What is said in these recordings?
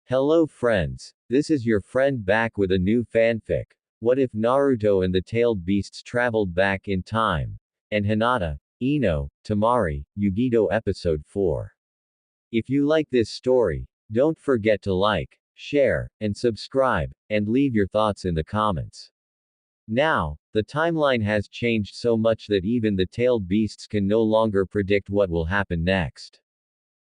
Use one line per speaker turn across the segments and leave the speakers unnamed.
Hello friends, this is your friend back with a new fanfic. What if Naruto and the tailed beasts traveled back in time? And Hinata, Ino, Temari, Yugito episode 4. If you like this story, don't forget to like, share, and subscribe, and leave your thoughts in the comments. Now, the timeline has changed so much that even the tailed beasts can no longer predict what will happen next.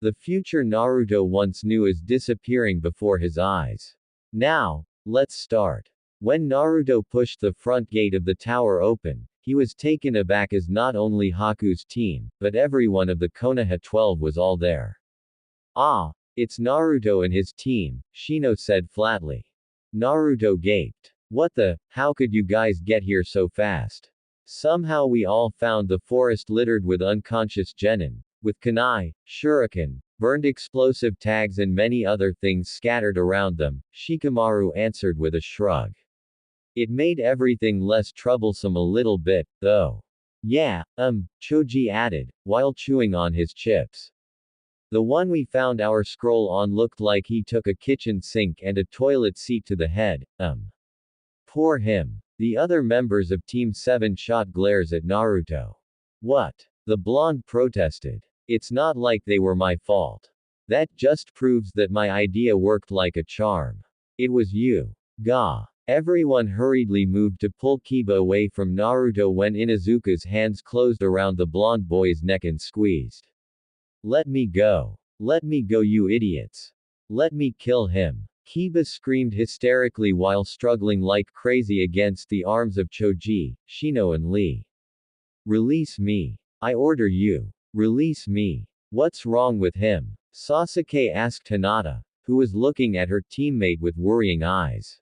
The future Naruto once knew is disappearing before his eyes. Now, let's start. When Naruto pushed the front gate of the tower open, he was taken aback as not only Haku's team, but everyone of the Konoha 12 was all there. Ah, it's Naruto and his team, Shino said flatly. Naruto gaped. What the, how could you guys get here so fast? Somehow we all found the forest littered with unconscious genin, with kunai, shuriken, burned explosive tags and many other things scattered around them, Shikamaru answered with a shrug. It made everything less troublesome a little bit, though. Yeah, Choji added, while chewing on his chips. The one we found our scroll on looked like he took a kitchen sink and a toilet seat to the head, Poor him. The other members of Team 7 shot glares at Naruto. What? The blonde protested. It's not like they were my fault. That just proves that my idea worked like a charm. It was you. Gah. Everyone hurriedly moved to pull Kiba away from Naruto when Inuzuka's hands closed around the blonde boy's neck and squeezed. Let me go. Let me go, you idiots. Let me kill him. Kiba screamed hysterically while struggling like crazy against the arms of Choji, Shino and Lee. Release me. I order you. Release me. What's wrong with him? Sasuke asked Hinata, who was looking at her teammate with worrying eyes.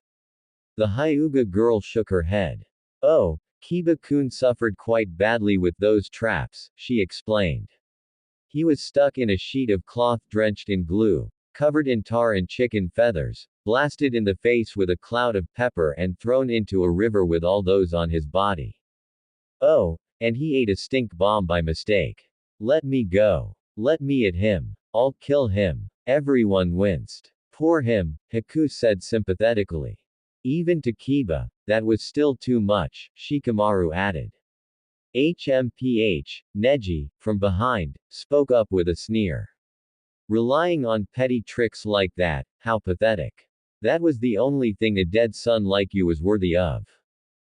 The Hyuga girl shook her head. Oh, Kiba-kun suffered quite badly with those traps, she explained. He was stuck in a sheet of cloth drenched in glue, covered in tar and chicken feathers, blasted in the face with a cloud of pepper and thrown into a river with all those on his body. Oh, and he ate a stink bomb by mistake. Let me go. Let me at him. I'll kill him. Everyone winced. Poor him, Haku said sympathetically. Even to Kiba, that was still too much, Shikamaru added. HMPH, Neji, from behind, spoke up with a sneer. Relying on petty tricks like that, how pathetic. That was the only thing a dead son like you was worthy of.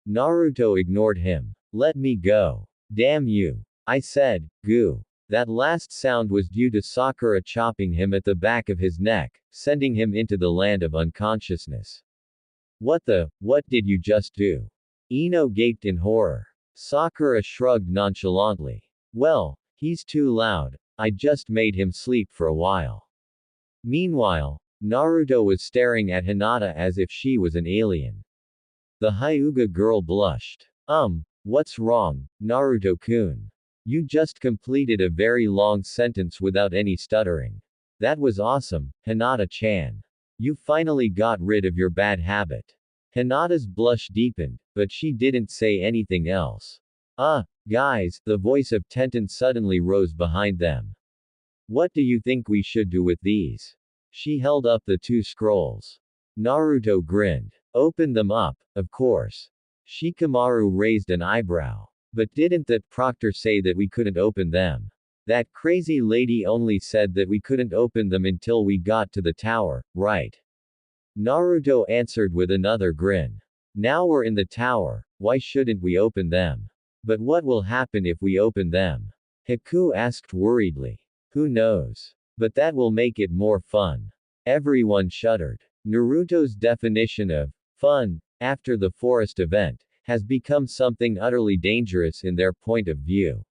Naruto ignored him. Let me go. Damn you. I said, goo. That last sound was due to Sakura chopping him at the back of his neck, sending him into the land of unconsciousness. What did you just do? Ino gaped in horror. Sakura shrugged nonchalantly. Well, he's too loud, I just made him sleep for a while. Meanwhile, Naruto was staring at Hinata as if she was an alien. The Hyuga girl blushed. What's wrong, Naruto-kun? You just completed a very long sentence without any stuttering. That was awesome, Hinata-chan. You finally got rid of your bad habit. Hinata's blush deepened, but she didn't say anything else. Guys, the voice of Tenten suddenly rose behind them. What do you think we should do with these? She held up the two scrolls. Naruto grinned. Open them up, of course. Shikamaru raised an eyebrow. But didn't that proctor say that we couldn't open them? That crazy lady only said that we couldn't open them until we got to the tower, right? Naruto answered with another grin. Now we're in the tower, why shouldn't we open them? But what will happen if we open them? Haku asked worriedly. Who knows? But that will make it more fun. Everyone shuddered. Naruto's definition of fun, after the forest event, has become something utterly dangerous in their point of view.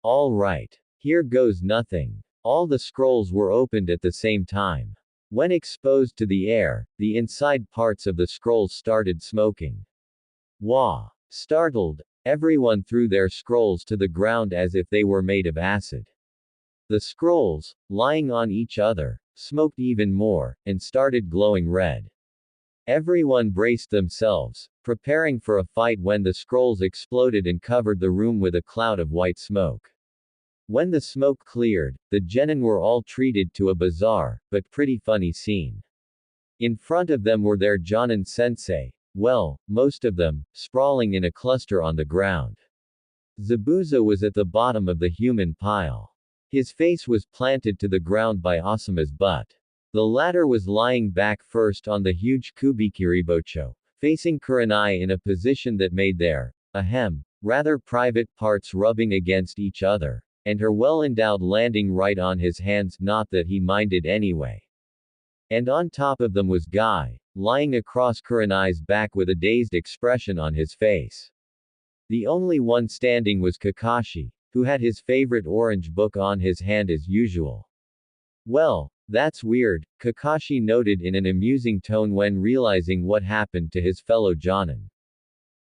All right. Here goes nothing. All the scrolls were opened at the same time. When exposed to the air, the inside parts of the scrolls started smoking. Wah! Startled, everyone threw their scrolls to the ground as if they were made of acid. The scrolls, lying on each other, smoked even more, and started glowing red. Everyone braced themselves, preparing for a fight when the scrolls exploded and covered the room with a cloud of white smoke. When the smoke cleared, the genin were all treated to a bizarre, but pretty funny scene. In front of them were their Jonin-sensei, well, most of them, sprawling in a cluster on the ground. Zabuza was at the bottom of the human pile. His face was planted to the ground by Asuma's butt. The latter was lying back first on the huge kubikiribocho, facing Kurenai in a position that made their, rather private parts rubbing against each other, and her well-endowed landing right on his hands, not that he minded anyway. And on top of them was Guy, lying across Kurenai's back with a dazed expression on his face. The only one standing was Kakashi, who had his favorite orange book on his hand as usual. Well, that's weird, Kakashi noted in an amusing tone when realizing what happened to his fellow Jonin.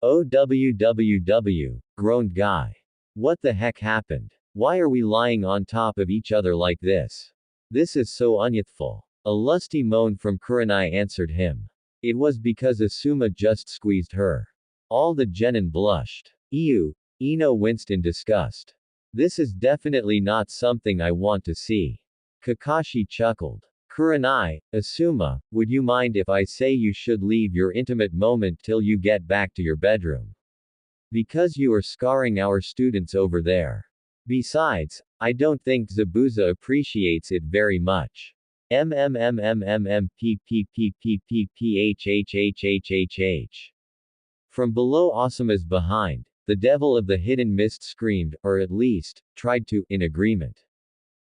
OWWW, groaned Guy. What the heck happened? Why are we lying on top of each other like this? This is so unyouthful. A lusty moan from Kurenai answered him. It was because Asuma just squeezed her. All the genin blushed. Ew, Ino winced in disgust. This is definitely not something I want to see. Kakashi chuckled. Kurenai, Asuma, would you mind if I say you should leave your intimate moment till you get back to your bedroom? Because you are scarring our students over there. Besides, I don't think Zabuza appreciates it very much. MMMMMMPPPPPPHHHHHH. From below Asuma's behind, the devil of the hidden mist screamed, or at least, tried to, in agreement.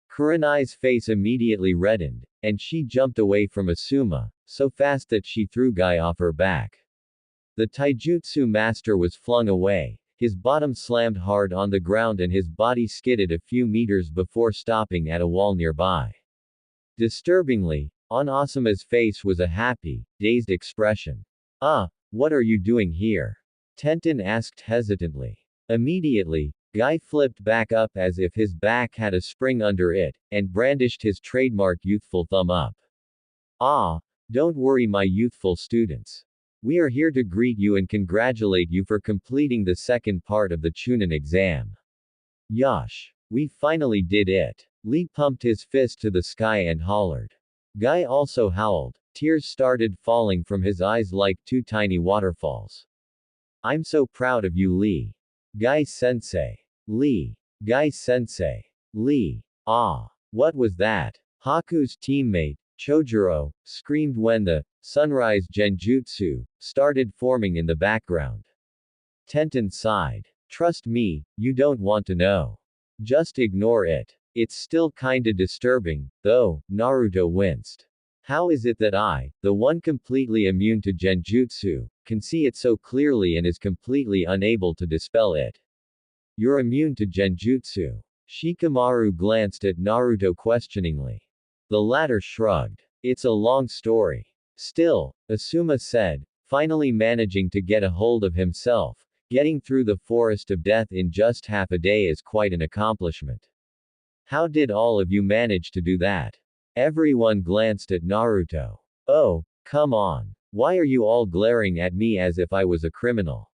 Kurenai's face immediately reddened, and she jumped away from Asuma, so fast that she threw Guy off her back. The taijutsu master was flung away, his bottom slammed hard on the ground and his body skidded a few meters before stopping at a wall nearby. Disturbingly, on Asuma's face was a happy, dazed expression. What are you doing here? Tenten asked hesitantly. Immediately, Guy flipped back up as if his back had a spring under it, and brandished his trademark youthful thumb up. Don't worry my youthful students. We are here to greet you and congratulate you for completing the second part of the Chunin exam. Yosh! We finally did it. Lee pumped his fist to the sky and hollered. Guy also howled. Tears started falling from his eyes like two tiny waterfalls. I'm so proud of you, Lee. Guy-sensei. Lee. Guy-sensei. Lee. What was that? Haku's teammate, Chojuro, screamed when the sunrise genjutsu started forming in the background. Tenten sighed. Trust me, you don't want to know. Just ignore it. It's still kinda disturbing, though, Naruto winced. How is it that I, the one completely immune to genjutsu, can see it so clearly and is completely unable to dispel it? You're immune to genjutsu. Shikamaru glanced at Naruto questioningly. The latter shrugged. It's a long story. Still, Asuma said, finally managing to get a hold of himself, getting through the forest of death in just half a day is quite an accomplishment. How did all of you manage to do that? Everyone glanced at Naruto. Oh, come on. Why are you all glaring at me as if I was a criminal?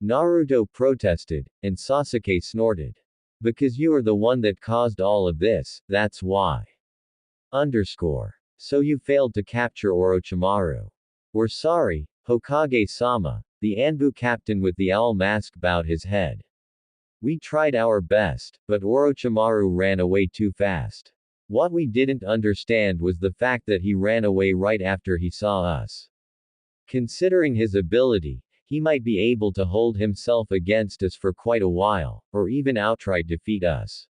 Naruto protested, and Sasuke snorted. Because you are the one that caused all of this, that's why. So you failed to capture Orochimaru. We're sorry, Hokage-sama, the Anbu captain with the owl mask bowed his head. We tried our best, but Orochimaru ran away too fast. What we didn't understand was the fact that he ran away right after he saw us. Considering his ability, he might be able to hold himself against us for quite a while, or even outright defeat us.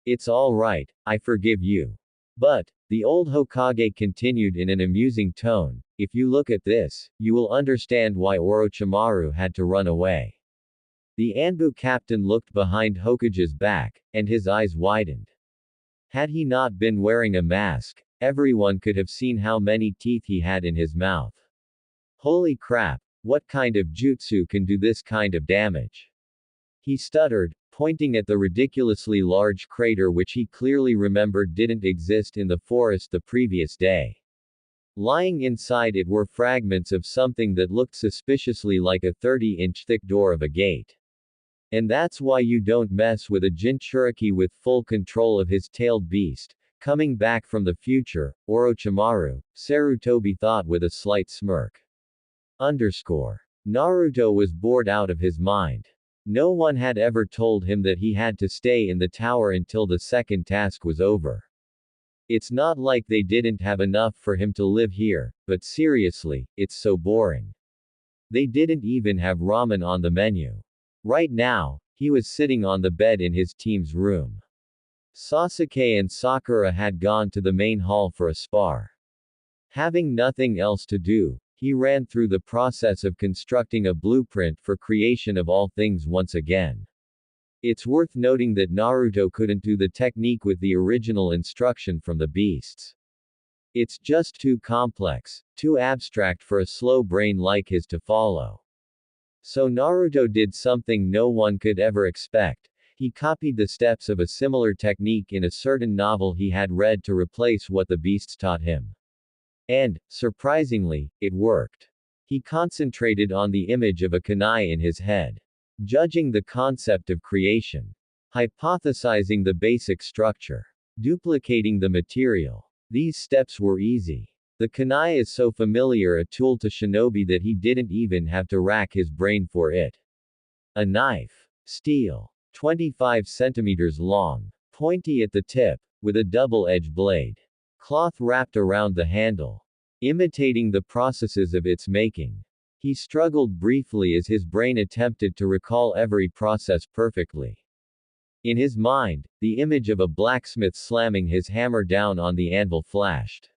It's all right, I forgive you. But, the old Hokage continued in an amusing tone, if you look at this, you will understand why Orochimaru had to run away. The Anbu captain looked behind Hokage's back, and his eyes widened. Had he not been wearing a mask, everyone could have seen how many teeth he had in his mouth. Holy crap, what kind of jutsu can do this kind of damage? He stuttered, pointing at the ridiculously large crater which he clearly remembered didn't exist in the forest the previous day. Lying inside it were fragments of something that looked suspiciously like a 30-inch thick door of a gate. And that's why you don't mess with a Jinchuriki with full control of his tailed beast, Coming back from the future, Orochimaru, Sarutobi thought with a slight smirk. Underscore. Naruto was bored out of his mind. No one had ever told him that he had to stay in the tower until the second task was over. It's not like they didn't have enough for him to live here, but seriously, it's so boring. They didn't even have ramen on the menu. Right now, he was sitting on the bed in his team's room. Sasuke and Sakura had gone to the main hall for a spar. Having nothing else to do, he ran through the process of constructing a blueprint for creation of all things once again. It's worth noting that Naruto couldn't do the technique with the original instruction from the beasts. It's just too complex, too abstract for a slow brain like his to follow. So Naruto did something no one could ever expect. He copied the steps of a similar technique in a certain novel he had read to replace what the beasts taught him. And, surprisingly, it worked. He concentrated on the image of a kunai in his head. Judging the concept of creation. Hypothesizing the basic structure. Duplicating the material. These steps were easy. The kunai is so familiar a tool to Shinobi that he didn't even have to rack his brain for it. A knife. Steel. 25 centimeters long. Pointy at the tip, with a double-edged blade. Cloth wrapped around the handle. Imitating the processes of its making. He struggled briefly as his brain attempted to recall every process perfectly. In his mind, the image of a blacksmith slamming his hammer down on the anvil flashed.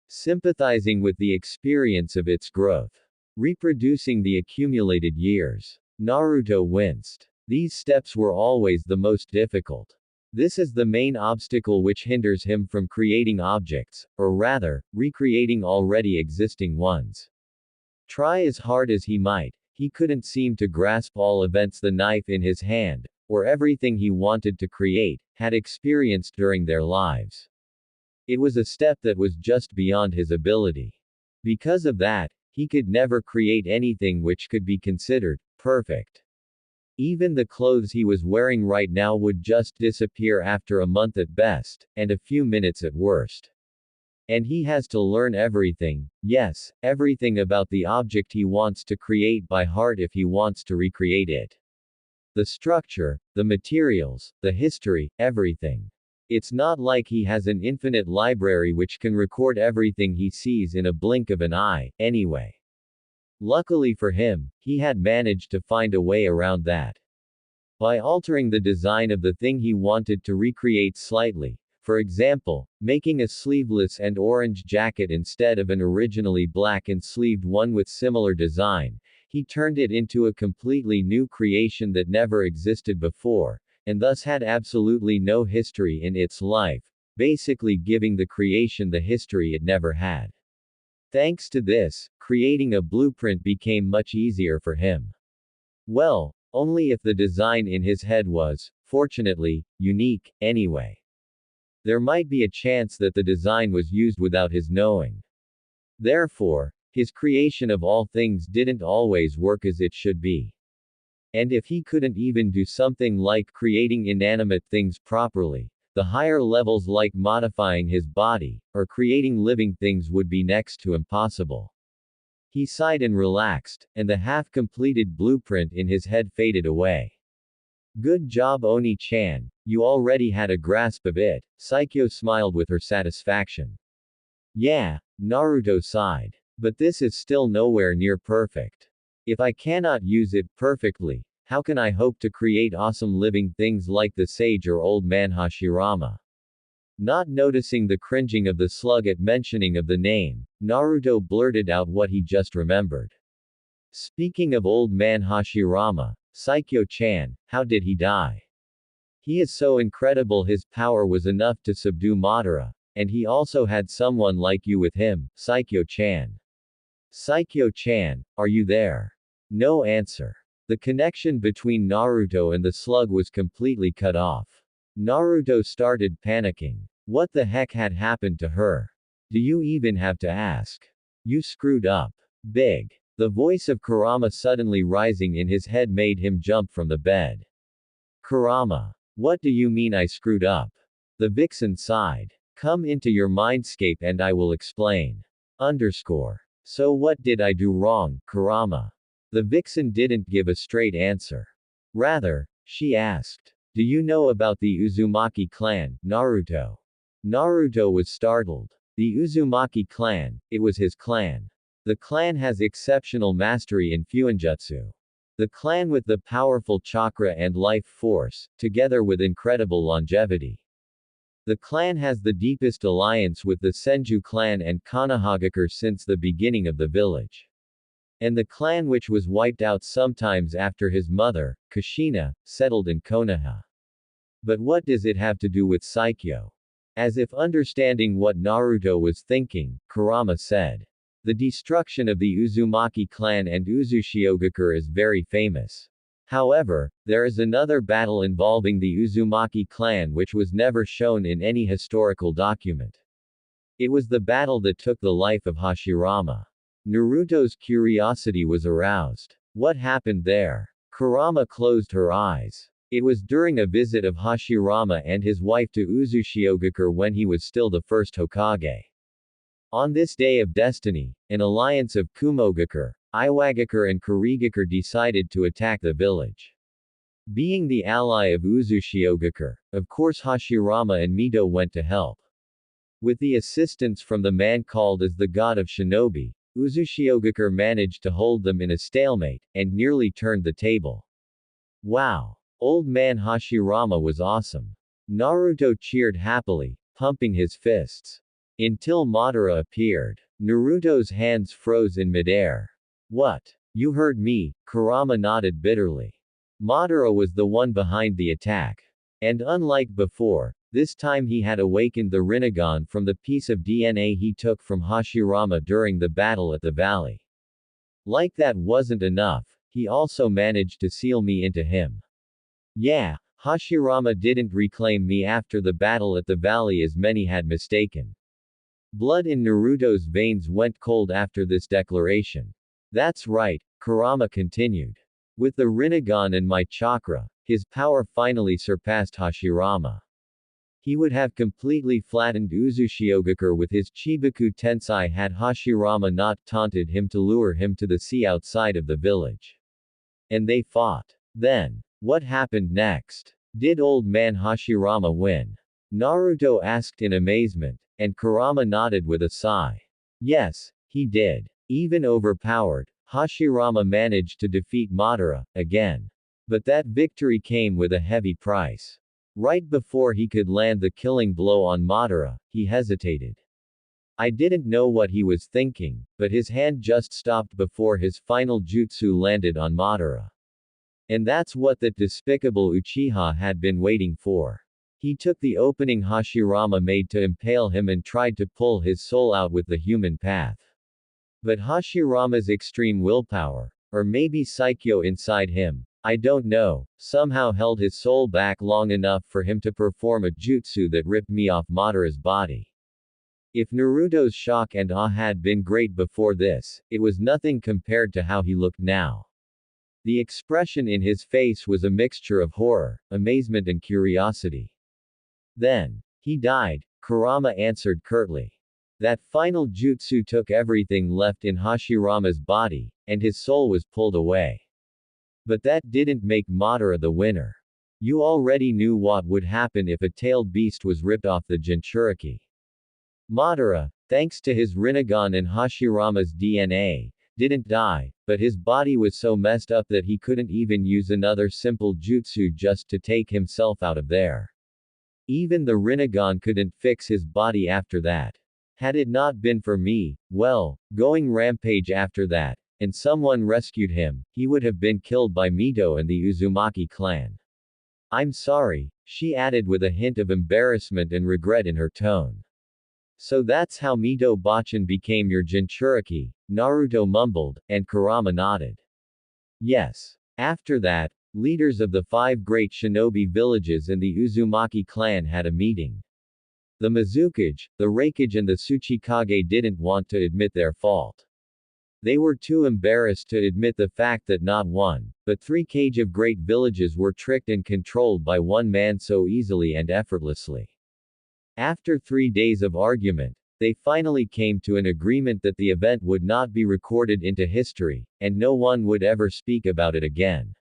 Sympathizing with the experience of its growth. Reproducing the accumulated years. Naruto winced. These steps were always the most difficult. This is the main obstacle which hinders him from creating objects, or rather, recreating already existing ones. Try as hard as he might, he couldn't seem to grasp all events the knife in his hand, or everything he wanted to create, had experienced during their lives. It was a step that was just beyond his ability. Because of that, he could never create anything which could be considered perfect. Even the clothes he was wearing right now would just disappear after a month at best, and a few minutes at worst. And he has to learn everything, yes, everything about the object he wants to create by heart if he wants to recreate it. The structure, the materials, the history, everything. It's not like he has an infinite library which can record everything he sees in a blink of an eye, anyway. Luckily for him, he had managed to find a way around that. By altering the design of the thing he wanted to recreate slightly, for example, making a sleeveless and orange jacket instead of an originally black and sleeved one with similar design, he turned it into a completely new creation that never existed before, and thus had absolutely no history in its life, basically giving the creation the history it never had. Thanks to this, creating a blueprint became much easier for him. Well, only if the design in his head was, fortunately, unique, anyway. There might be a chance that the design was used without his knowing. Therefore, his creation of all things didn't always work as it should be. And if he couldn't even do something like creating inanimate things properly, the higher levels like modifying his body, or creating living things would be next to impossible. He sighed and relaxed, and the half-completed blueprint in his head faded away. Good job Oni-chan, you already had a grasp of it, Saikyo smiled with her satisfaction. Yeah, Naruto sighed. But this is still nowhere near perfect. If I cannot use it perfectly, how can I hope to create awesome living things like the sage or old man Hashirama? Not noticing the cringing of the slug at mentioning of the name, Naruto blurted out what he just remembered. Speaking of old man Hashirama, Saikyo-chan, how did he die? He is so incredible his power was enough to subdue Madara, and he also had someone like you with him, Saikyo-chan. Saikyo-chan, are you there? No answer. The connection between Naruto and the slug was completely cut off. Naruto started panicking. What the heck had happened to her? Do you even have to ask? You screwed up. Big. The voice of Kurama suddenly rising in his head made him jump from the bed. Kurama. What do you mean I screwed up? The vixen sighed. Come into your mindscape and I will explain. Underscore. So what did I do wrong, Kurama? The vixen didn't give a straight answer. Rather, she asked, do you know about the Uzumaki clan, Naruto? Naruto was startled. The Uzumaki clan, it was his clan. The clan has exceptional mastery in Fuinjutsu. The clan with the powerful chakra and life force, together with incredible longevity. The clan has the deepest alliance with the Senju clan and Konohagakure since the beginning of the village. And the clan which was wiped out sometimes after his mother, Kushina, settled in Konoha. But what does it have to do with Saikyo? As if understanding what Naruto was thinking, Kurama said. The destruction of the Uzumaki clan and Uzushiogakure is very famous. However, there is another battle involving the Uzumaki clan which was never shown in any historical document. It was the battle that took the life of Hashirama. Naruto's curiosity was aroused. What happened there? Kurama closed her eyes. It was during a visit of Hashirama and his wife to Uzushiogakure when he was still the first Hokage. On this day of destiny, an alliance of Kumogakure, Iwagakure and Kurigakure decided to attack the village. Being the ally of Uzushiogakure, of course Hashirama and Mito went to help. With the assistance from the man called as the god of Shinobi, Uzushiogakure managed to hold them in a stalemate, and nearly turned the table. Wow! Old man Hashirama was awesome. Naruto cheered happily, pumping his fists. Until Madara appeared. Naruto's hands froze in midair. What? You heard me, Kurama nodded bitterly. Madara was the one behind the attack. And unlike before, this time he had awakened the Rinnegan from the piece of DNA he took from Hashirama during the battle at the valley. Like that wasn't enough, he also managed to seal me into him. Yeah, Hashirama didn't reclaim me after the battle at the valley as many had mistaken. Blood in Naruto's veins went cold after this declaration. That's right, Kurama continued. With the Rinnegan and my chakra, his power finally surpassed Hashirama. He would have completely flattened Uzushiogakure with his Chibaku Tensei had Hashirama not taunted him to lure him to the sea outside of the village. And they fought. Then, what happened next? Did old man Hashirama win? Naruto asked in amazement, and Kurama nodded with a sigh. Yes, he did. Even overpowered, Hashirama managed to defeat Madara, again. But that victory came with a heavy price. Right before he could land the killing blow on Madara, he hesitated. I didn't know what he was thinking, but his hand just stopped before his final jutsu landed on Madara. And that's what that despicable Uchiha had been waiting for. He took the opening Hashirama made to impale him and tried to pull his soul out with the human path. But Hashirama's extreme willpower, or maybe Saikyo inside him, I don't know, somehow held his soul back long enough for him to perform a jutsu that ripped me off Madara's body. If Naruto's shock and awe had been great before this, it was nothing compared to how he looked now. The expression in his face was a mixture of horror, amazement and curiosity. Then, he died, Kurama answered curtly. That final jutsu took everything left in Hashirama's body, and his soul was pulled away. But that didn't make Madara the winner. You already knew what would happen if a tailed beast was ripped off the Jinchuriki. Madara, thanks to his Rinnegan and Hashirama's DNA, didn't die, but his body was so messed up that he couldn't even use another simple jutsu just to take himself out of there. Even the Rinnegan couldn't fix his body after that. Had it not been for me, well, going rampage after that, and someone rescued him, he would have been killed by Mito and the Uzumaki clan. I'm sorry, she added with a hint of embarrassment and regret in her tone. So that's how Mito Bachan became your Jinchuriki, Naruto mumbled, and Kurama nodded. Yes. After that, leaders of the 5 great shinobi villages and the Uzumaki clan had a meeting. The Mizukage, the Raikage and the Tsuchikage didn't want to admit their fault. They were too embarrassed to admit the fact that not 1, but 3 kage of great villages were tricked and controlled by one man so easily and effortlessly. After 3 days of argument, they finally came to an agreement that the event would not be recorded into history, and no one would ever speak about it again.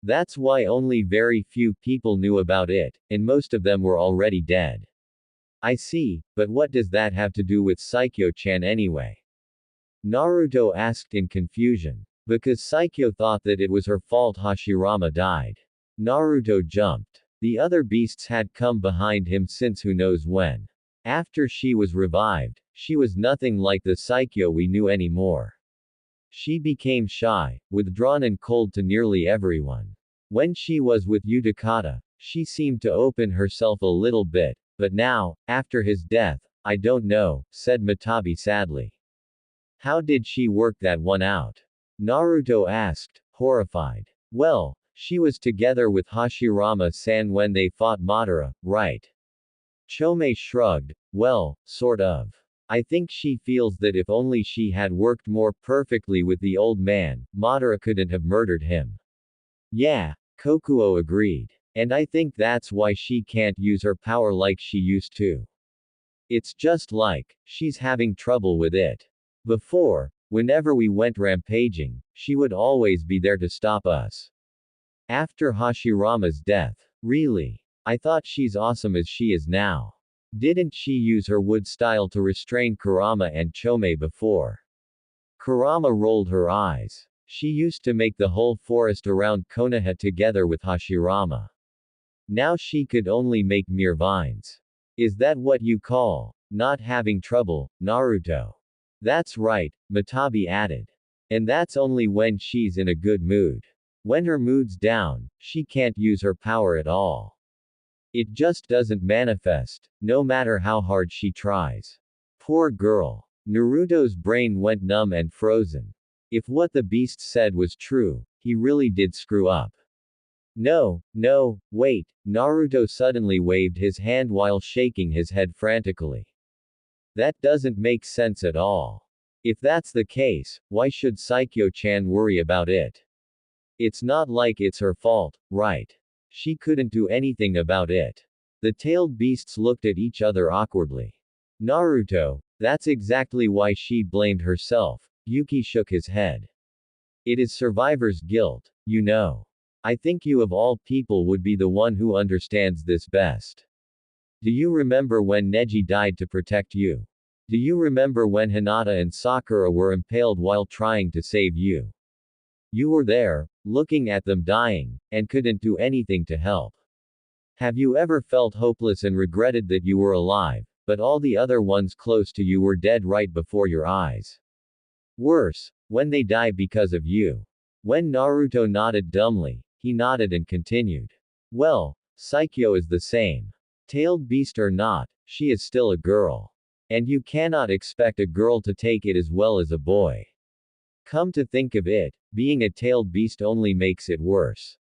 That's why only very few people knew about it, and most of them were already dead. I see, but what does that have to do with Saikyo-chan anyway? Naruto asked in confusion. Because Saikyo thought that it was her fault Hashirama died. Naruto jumped. The other beasts had come behind him since who knows when. After she was revived, she was nothing like the Saikyo we knew anymore. She became shy, withdrawn and cold to nearly everyone. When she was with Utakata, she seemed to open herself a little bit, but now, after his death, I don't know, said Matabi sadly. How did she work that one out? Naruto asked, horrified. Well, she was together with Hashirama-san when they fought Madara, right? Chome shrugged, well, sort of. I think she feels that if only she had worked more perfectly with the old man, Madara couldn't have murdered him. Yeah, Kokuo agreed. And I think that's why she can't use her power like she used to. It's just like, she's having trouble with it. Before, whenever we went rampaging, she would always be there to stop us. After Hashirama's death. Really? I thought she's awesome as she is now. Didn't she use her wood style to restrain Kurama and Chome before? Kurama rolled her eyes. She used to make the whole forest around Konoha together with Hashirama. Now she could only make mere vines. Is that what you call not having trouble, Naruto? That's right, Matabi added. And that's only when she's in a good mood. When her mood's down, she can't use her power at all. It just doesn't manifest, no matter how hard she tries. Poor girl. Naruto's brain went numb and frozen. If what the beast said was true, he really did screw up. No, wait, Naruto suddenly waved his hand while shaking his head frantically. That doesn't make sense at all. If that's the case, why should Saikyo-chan worry about it? It's not like it's her fault, right? She couldn't do anything about it. The tailed beasts looked at each other awkwardly. Naruto, that's exactly why she blamed herself. Yuki shook his head. It is survivor's guilt, you know. I think you of all people would be the one who understands this best. Do you remember when Neji died to protect you? Do you remember when Hinata and Sakura were impaled while trying to save you? You were there, looking at them dying, and couldn't do anything to help. Have you ever felt hopeless and regretted that you were alive, but all the other ones close to you were dead right before your eyes? Worse, when they die because of you. When Naruto nodded dumbly, he nodded and continued. Well, Saikyo is the same. Tailed beast or not, she is still a girl. And you cannot expect a girl to take it as well as a boy. Come to think of it, being a tailed beast only makes it worse.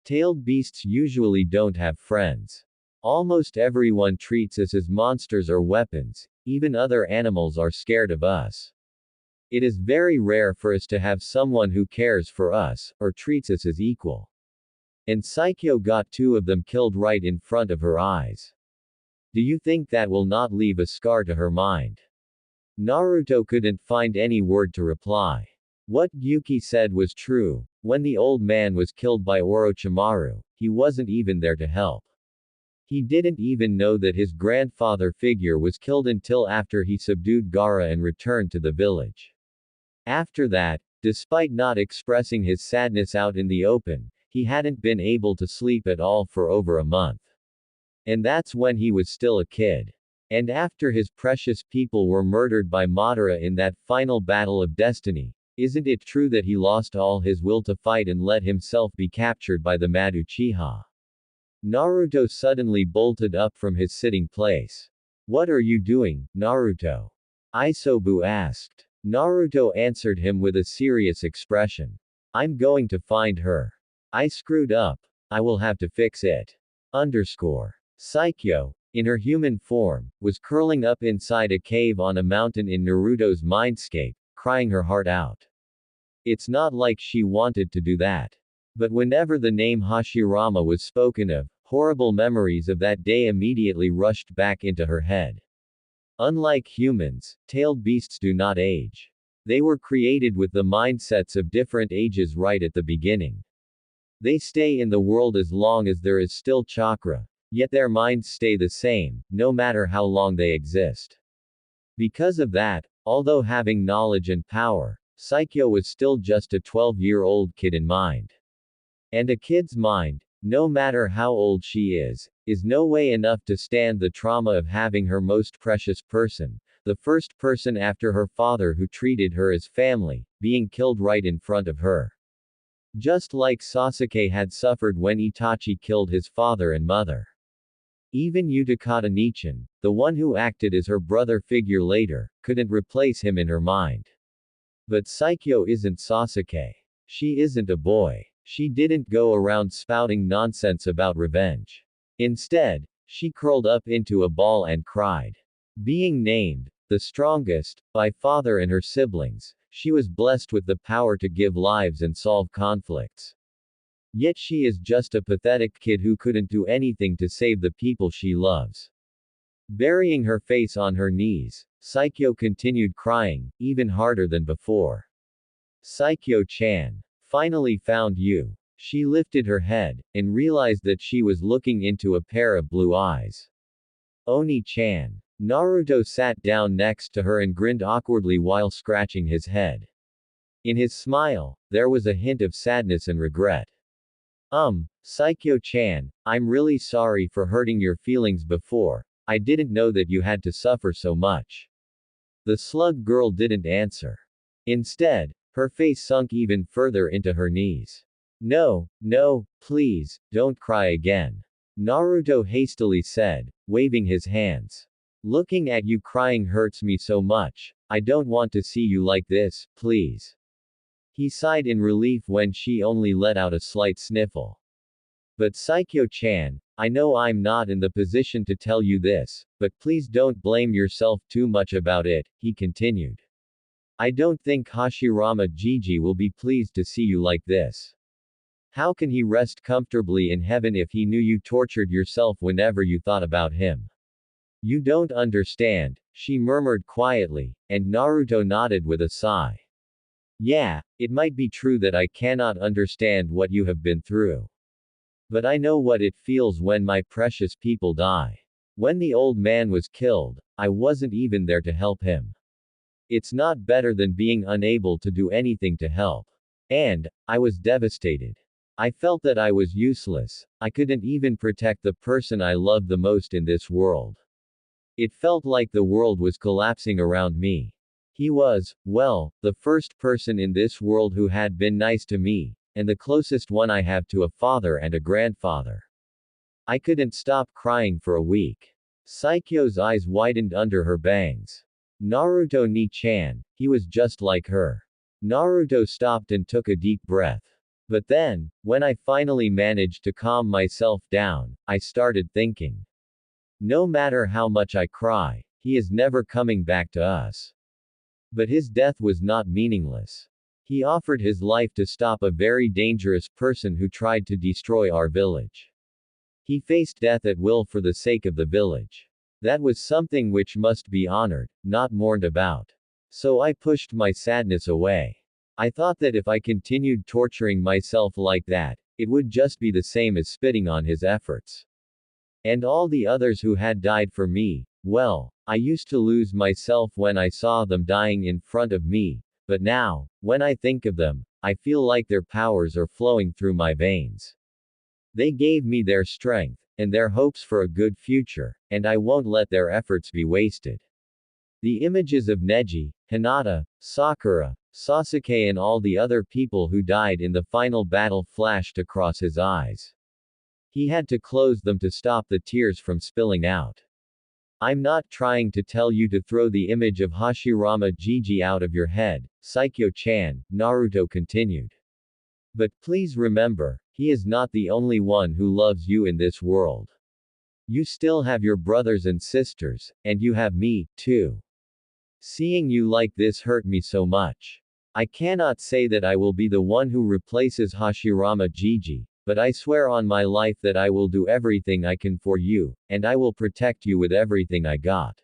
Tailed beasts usually don't have friends. Almost everyone treats us as monsters or weapons, even other animals are scared of us. It is very rare for us to have someone who cares for us, or treats us as equal. And Saikyo got 2 of them killed right in front of her eyes. Do you think that will not leave a scar to her mind? Naruto couldn't find any word to reply. What Yuki said was true. When the old man was killed by Orochimaru, he wasn't even there to help. He didn't even know that his grandfather figure was killed until after he subdued Gaara and returned to the village. After that, despite not expressing his sadness out in the open, he hadn't been able to sleep at all for over a month. And that's when he was still a kid. And after his precious people were murdered by Madara in that final battle of destiny, isn't it true that he lost all his will to fight and let himself be captured by the Mad Uchiha? Naruto suddenly bolted up from his sitting place. What are you doing, Naruto? Isobu asked. Naruto answered him with a serious expression. I'm going to find her. I screwed up. I will have to fix it. Saikyo, in her human form, was curling up inside a cave on a mountain in Naruto's mindscape, crying her heart out. It's not like she wanted to do that. But whenever the name Hashirama was spoken of, horrible memories of that day immediately rushed back into her head. Unlike humans, tailed beasts do not age. They were created with the mindsets of different ages right at the beginning. They stay in the world as long as there is still chakra, yet their minds stay the same, no matter how long they exist. Because of that, although having knowledge and power, Saikyo was still just a 12-year-old kid in mind. And a kid's mind, no matter how old she is no way enough to stand the trauma of having her most precious person, the first person after her father who treated her as family, being killed right in front of her. Just like Sasuke had suffered when Itachi killed his father and mother. Even Utakata Nichin, the one who acted as her brother figure later, couldn't replace him in her mind. But Saikyo isn't Sasuke. She isn't a boy. She didn't go around spouting nonsense about revenge. Instead, she curled up into a ball and cried. Being named the strongest by father and her siblings, she was blessed with the power to give lives and solve conflicts. Yet she is just a pathetic kid who couldn't do anything to save the people she loves. Burying her face on her knees, Saikyo continued crying, even harder than before. Saikyo-chan. Finally found you. She lifted her head, and realized that she was looking into a pair of blue eyes. Oni-chan. Naruto sat down next to her and grinned awkwardly while scratching his head. In his smile, there was a hint of sadness and regret. Saikyo-chan, I'm really sorry for hurting your feelings before, I didn't know that you had to suffer so much. The slug girl didn't answer. Instead, her face sunk even further into her knees. No, please, don't cry again. Naruto hastily said, waving his hands. Looking at you crying hurts me so much, I don't want to see you like this, please. He sighed in relief when she only let out a slight sniffle. But Saikyo-chan, I know I'm not in the position to tell you this, but please don't blame yourself too much about it, he continued. I don't think Hashirama Jiji will be pleased to see you like this. How can he rest comfortably in heaven if he knew you tortured yourself whenever you thought about him? You don't understand, she murmured quietly, and Naruto nodded with a sigh. Yeah, it might be true that I cannot understand what you have been through. But I know what it feels when my precious people die. When the old man was killed, I wasn't even there to help him. It's not better than being unable to do anything to help. And, I was devastated. I felt that I was useless, I couldn't even protect the person I loved the most in this world. It felt like the world was collapsing around me. He was, well, the first person in this world who had been nice to me, and the closest one I have to a father and a grandfather. I couldn't stop crying for a week. Saikyo's eyes widened under her bangs. Naruto ni-chan, he was just like her. Naruto stopped and took a deep breath. But then, when I finally managed to calm myself down, I started thinking. No matter how much I cry, he is never coming back to us. But his death was not meaningless. He offered his life to stop a very dangerous person who tried to destroy our village. He faced death at will for the sake of the village. That was something which must be honored, not mourned about. So I pushed my sadness away. I thought that if I continued torturing myself like that, it would just be the same as spitting on his efforts. And all the others who had died for me, well, I used to lose myself when I saw them dying in front of me, but now, when I think of them, I feel like their powers are flowing through my veins. They gave me their strength, and their hopes for a good future, and I won't let their efforts be wasted. The images of Neji, Hinata, Sakura, Sasuke and all the other people who died in the final battle flashed across his eyes. He had to close them to stop the tears from spilling out. I'm not trying to tell you to throw the image of Hashirama Jiji out of your head, Saikyo-chan, Naruto continued. But please remember, he is not the only one who loves you in this world. You still have your brothers and sisters, and you have me, too. Seeing you like this hurt me so much. I cannot say that I will be the one who replaces Hashirama Jiji, but I swear on my life that I will do everything I can for you, and I will protect you with everything I got.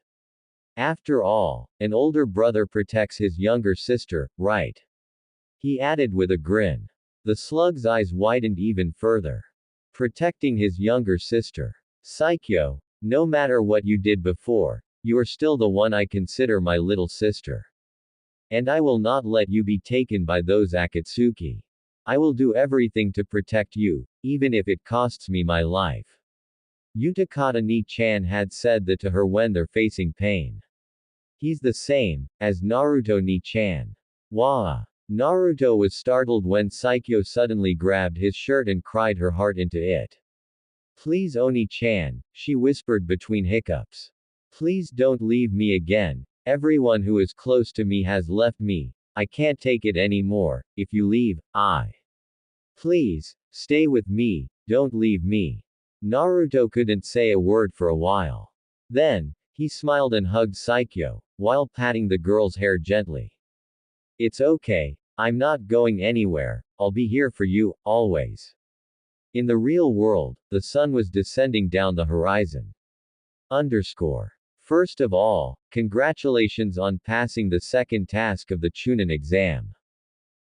After all, an older brother protects his younger sister, right? He added with a grin. The slug's eyes widened even further. Protecting his younger sister. Saikyo, no matter what you did before, you are still the one I consider my little sister. And I will not let you be taken by those Akatsuki. I will do everything to protect you, even if it costs me my life. Utakata Ni-chan had said that to her when they're facing pain. He's the same, as Naruto Ni-chan. Wah! Naruto was startled when Saikyo suddenly grabbed his shirt and cried her heart into it. Please Oni-chan, she whispered between hiccups. Please don't leave me again, everyone who is close to me has left me, I can't take it anymore, if you leave, Please, stay with me, don't leave me. Naruto couldn't say a word for a while. Then, he smiled and hugged Saikyo, while patting the girl's hair gently. It's okay, I'm not going anywhere, I'll be here for you, always. In the real world, the sun was descending down the horizon. First of all, congratulations on passing the second task of the Chunin exam.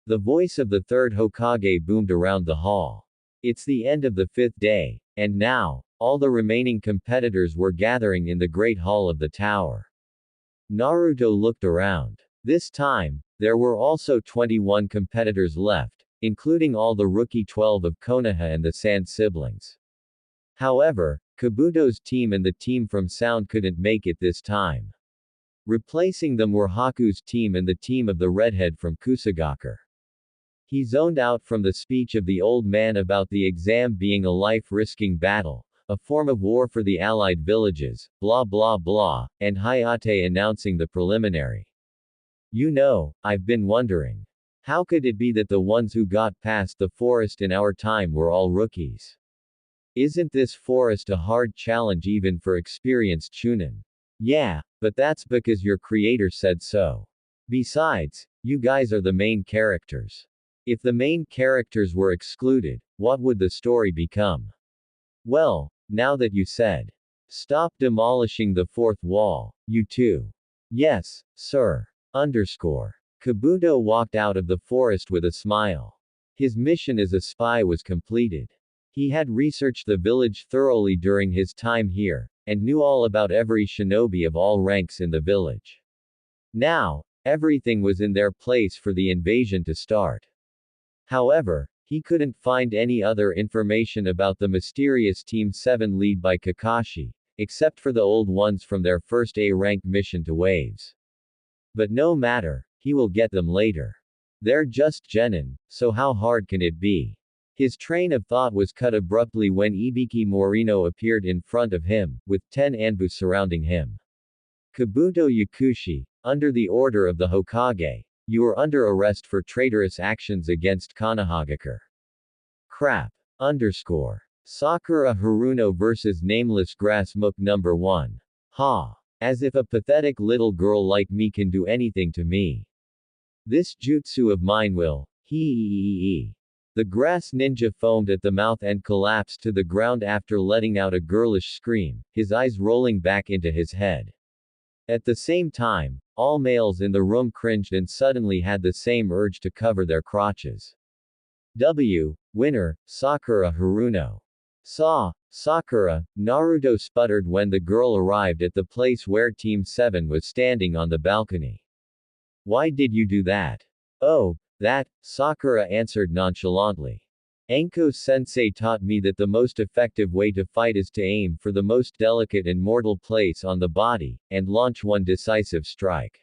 The voice of the third Hokage boomed around the hall. It's the end of the fifth day, and now, all the remaining competitors were gathering in the great hall of the tower. Naruto looked around. This time, there were also 21 competitors left, including all the rookie 12 of Konoha and the Sand siblings. However, Kabuto's team and the team from Sound couldn't make it this time. Replacing them were Haku's team and the team of the redhead from Kusagaku. He zoned out from the speech of the old man about the exam being a life-risking battle, a form of war for the allied villages, blah blah blah, and Hayate announcing the preliminary. You know, I've been wondering. How could it be that the ones who got past the forest in our time were all rookies? Isn't this forest a hard challenge even for experienced Chunin? Yeah, but that's because your creator said so. Besides, you guys are the main characters. If the main characters were excluded, what would the story become? Well, now that you said. Stop demolishing the fourth wall, you two. Yes, sir. Kabuto walked out of the forest with a smile. His mission as a spy was completed. He had researched the village thoroughly during his time here, and knew all about every shinobi of all ranks in the village. Now, everything was in their place for the invasion to start. However, he couldn't find any other information about the mysterious Team 7 lead by Kakashi, except for the old ones from their first A-rank mission to Waves. But no matter, he will get them later. They're just genin, so how hard can it be? His train of thought was cut abruptly when Ibiki Morino appeared in front of him, with 10 Anbu surrounding him. Kabuto Yakushi, under the order of the Hokage, you are under arrest for traitorous actions against Konohagakure. Crap. Sakura Haruno vs. Nameless Grass Mook number 1. Ha. As if a pathetic little girl like me can do anything to me. This jutsu of mine will, hee. The grass ninja foamed at the mouth and collapsed to the ground after letting out a girlish scream, his eyes rolling back into his head. At the same time, all males in the room cringed and suddenly had the same urge to cover their crotches. Winner, Sakura Haruno. Sakura, Naruto sputtered when the girl arrived at the place where Team 7 was standing on the balcony. Why did you do that? Oh, that, Sakura answered nonchalantly. Anko-sensei taught me that the most effective way to fight is to aim for the most delicate and mortal place on the body, and launch one decisive strike.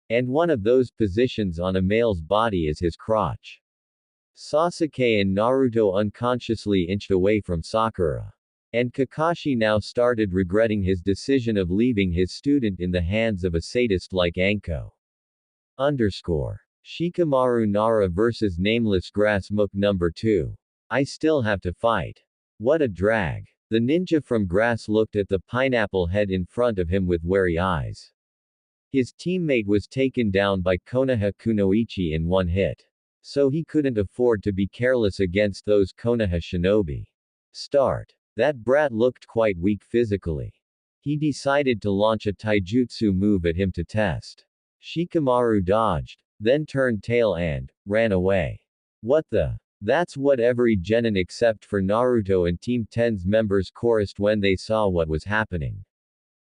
And one of those positions on a male's body is his crotch. Sasuke and Naruto unconsciously inched away from Sakura. And Kakashi now started regretting his decision of leaving his student in the hands of a sadist like Anko. Shikamaru Nara vs. Nameless Grass Mook number 2. I still have to fight. What a drag. The ninja from Grass looked at the pineapple head in front of him with wary eyes. His teammate was taken down by Konoha Kunoichi in one hit. So he couldn't afford to be careless against those Konoha shinobi. Start. That brat looked quite weak physically. He decided to launch a taijutsu move at him to test. Shikamaru dodged, then turned tail and ran away. What the? That's what every genin except for Naruto and Team 10's members chorused when they saw what was happening.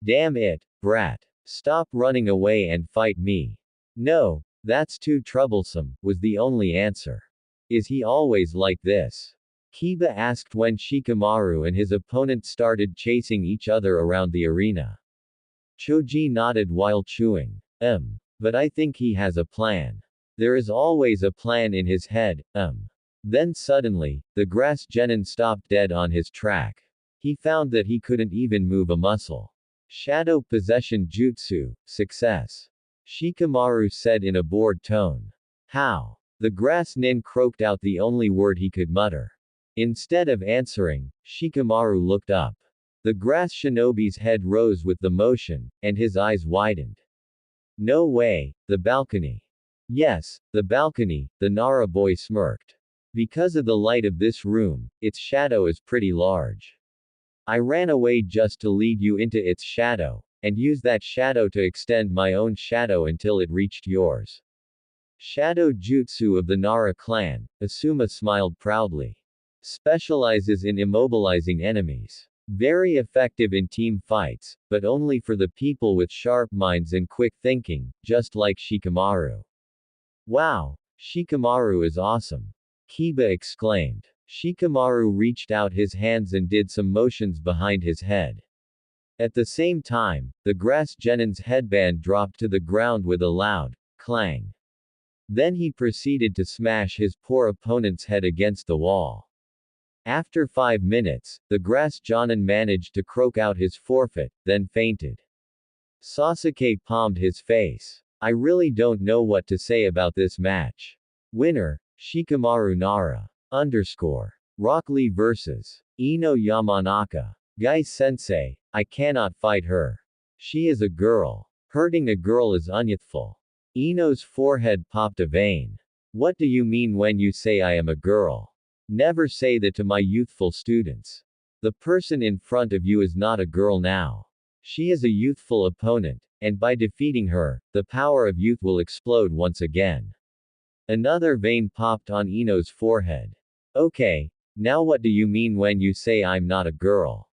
Damn it, brat. Stop running away and fight me. No, that's too troublesome, was the only answer. Is he always like this? Kiba asked when Shikamaru and his opponent started chasing each other around the arena. Choji nodded while chewing. But I think he has a plan. There is always a plan in his head, Then suddenly, the grass genin stopped dead on his track. He found that he couldn't even move a muscle. Shadow Possession Jutsu, success. Shikamaru said in a bored tone. How? The grass nin croaked out the only word he could mutter. Instead of answering, Shikamaru looked up. The grass shinobi's head rose with the motion, and his eyes widened. No way, the balcony. Yes, the balcony, the Nara boy smirked. Because of the light of this room, its shadow is pretty large. I ran away just to lead you into its shadow, and use that shadow to extend my own shadow until it reached yours. Shadow Jutsu of the Nara clan, Asuma smiled proudly. Specializes in immobilizing enemies. Very effective in team fights, but only for the people with sharp minds and quick thinking, just like Shikamaru. Wow, Shikamaru is awesome. Kiba exclaimed. Shikamaru reached out his hands and did some motions behind his head. At the same time, the grass genin's headband dropped to the ground with a loud clang. Then he proceeded to smash his poor opponent's head against the wall. After 5 minutes, the grass genin managed to croak out his forfeit, then fainted. Sasuke palmed his face. I really don't know what to say about this match. Winner, Shikamaru Nara. Rock Lee vs. Ino Yamanaka. Guy-sensei, I cannot fight her. She is a girl. Hurting a girl is unyouthful. Ino's forehead popped a vein. What do you mean when you say I am a girl? Never say that to my youthful students. The person in front of you is not a girl now. She is a youthful opponent, and by defeating her, the power of youth will explode once again. Another vein popped on Ino's forehead. Okay, now what do you mean when you say I'm not a girl?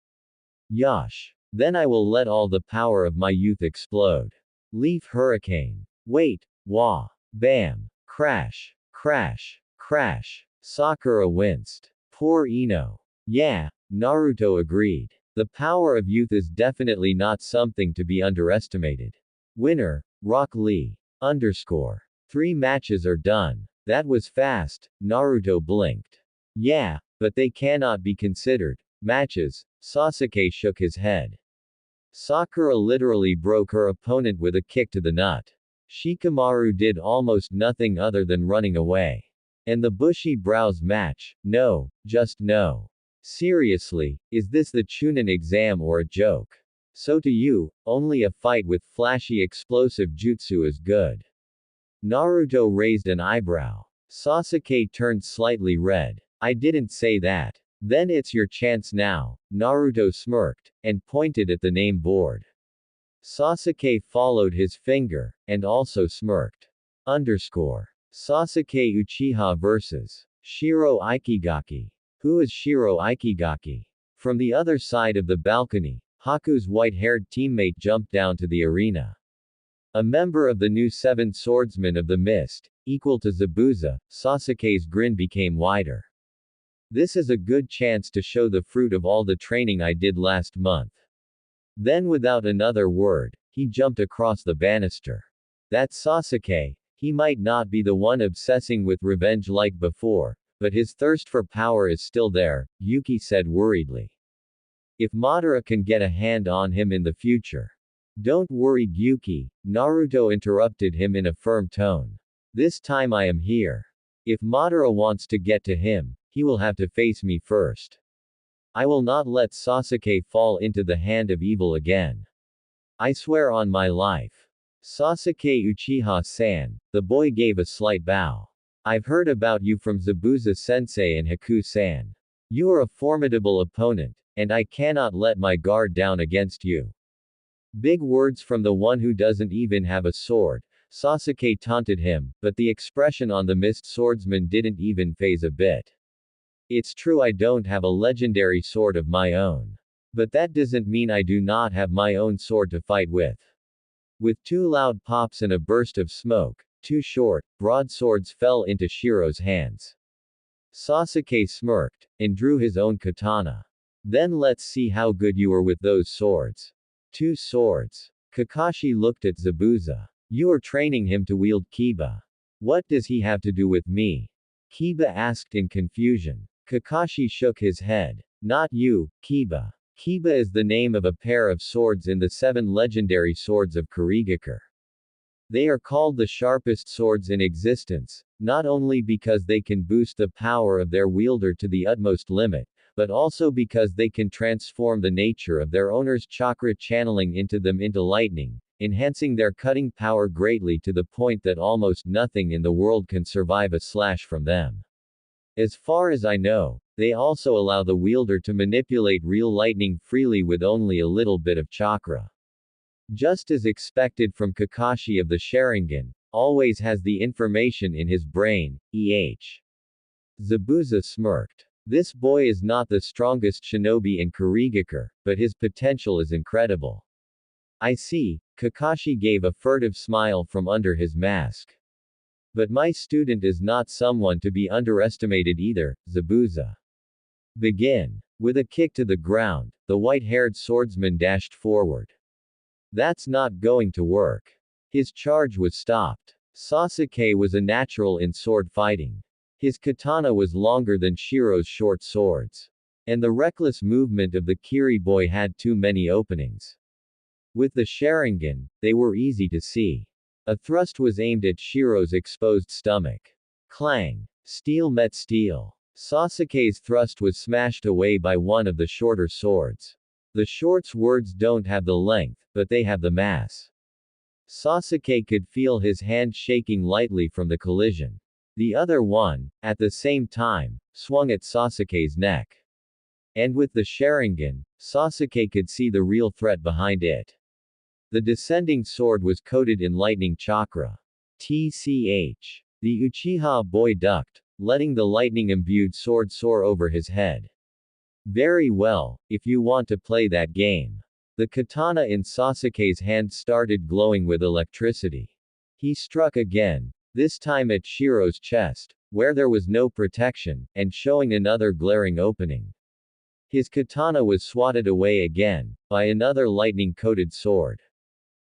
Yosh. Then I will let all the power of my youth explode. Leaf Hurricane. Wait, wah. Bam. Crash. Crash. Crash. Sakura winced. Poor Ino. Yeah, Naruto agreed. The power of youth is definitely not something to be underestimated. Winner, Rock Lee. 3 matches are done. That was fast, Naruto blinked. Yeah, but they cannot be considered matches. Sasuke shook his head. Sakura literally broke her opponent with a kick to the nut. Shikamaru did almost nothing other than running away. And the bushy brows match, no, just no. Seriously, is this the Chunin exam or a joke? So to you, only a fight with flashy explosive jutsu is good. Naruto raised an eyebrow. Sasuke turned slightly red. I didn't say that. Then it's your chance now, Naruto smirked, and pointed at the name board. Sasuke followed his finger, and also smirked. Sasuke Uchiha vs. Shiro Ikigaki. Who is Shiro Ikigaki? From the other side of the balcony, Haku's white-haired teammate jumped down to the arena. A member of the new 7 Swordsmen of the Mist, equal to Zabuza, Sasuke's grin became wider. This is a good chance to show the fruit of all the training I did last month. Then without another word, he jumped across the banister. That's Sasuke. He might not be the one obsessing with revenge like before, but his thirst for power is still there, Yuki said worriedly. If Madara can get a hand on him in the future. Don't worry Yuki, Naruto interrupted him in a firm tone. This time I am here. If Madara wants to get to him, he will have to face me first. I will not let Sasuke fall into the hand of evil again. I swear on my life. Sasuke Uchiha-san, the boy gave a slight bow. I've heard about you from Zabuza-sensei and Haku-san. You are a formidable opponent, and I cannot let my guard down against you. Big words from the one who doesn't even have a sword, Sasuke taunted him, but the expression on the mist swordsman didn't even faze a bit. It's true I don't have a legendary sword of my own. But that doesn't mean I do not have my own sword to fight with. With two loud pops and a burst of smoke, two short, broadswords fell into Shiro's hands. Sasuke smirked, and drew his own katana. Then let's see how good you are with those swords. Two swords. Kakashi looked at Zabuza. You are training him to wield Kiba. What does he have to do with me? Kiba asked in confusion. Kakashi shook his head. Not you, Kiba. Kiba is the name of a pair of swords in the 7 legendary swords of Kurigakure. They are called the sharpest swords in existence, not only because they can boost the power of their wielder to the utmost limit, but also because they can transform the nature of their owner's chakra channeling into them into lightning, enhancing their cutting power greatly to the point that almost nothing in the world can survive a slash from them. As far as I know, they also allow the wielder to manipulate real lightning freely with only a little bit of chakra. Just as expected from Kakashi of the Sharingan, always has the information in his brain, Zabuza smirked. This boy is not the strongest shinobi in Kurigakure, but his potential is incredible. I see, Kakashi gave a furtive smile from under his mask. But my student is not someone to be underestimated either, Zabuza. Begin. With a kick to the ground, the white-haired swordsman dashed forward. That's not going to work. His charge was stopped. Sasuke was a natural in sword fighting. His katana was longer than Shiro's short swords. And the reckless movement of the Kiri boy had too many openings. With the Sharingan, they were easy to see. A thrust was aimed at Shiro's exposed stomach. Clang. Steel met steel. Sasuke's thrust was smashed away by one of the shorter swords. The short swords don't have the length, but they have the mass. Sasuke could feel his hand shaking lightly from the collision. The other one, at the same time, swung at Sasuke's neck. And with the Sharingan, Sasuke could see the real threat behind it. The descending sword was coated in lightning chakra. TCH. The Uchiha boy ducked, letting the lightning-imbued sword soar over his head. Very well, if you want to play that game. The katana in Sasuke's hand started glowing with electricity. He struck again, this time at Shiro's chest, where there was no protection, and showing another glaring opening. His katana was swatted away again, by another lightning-coated sword.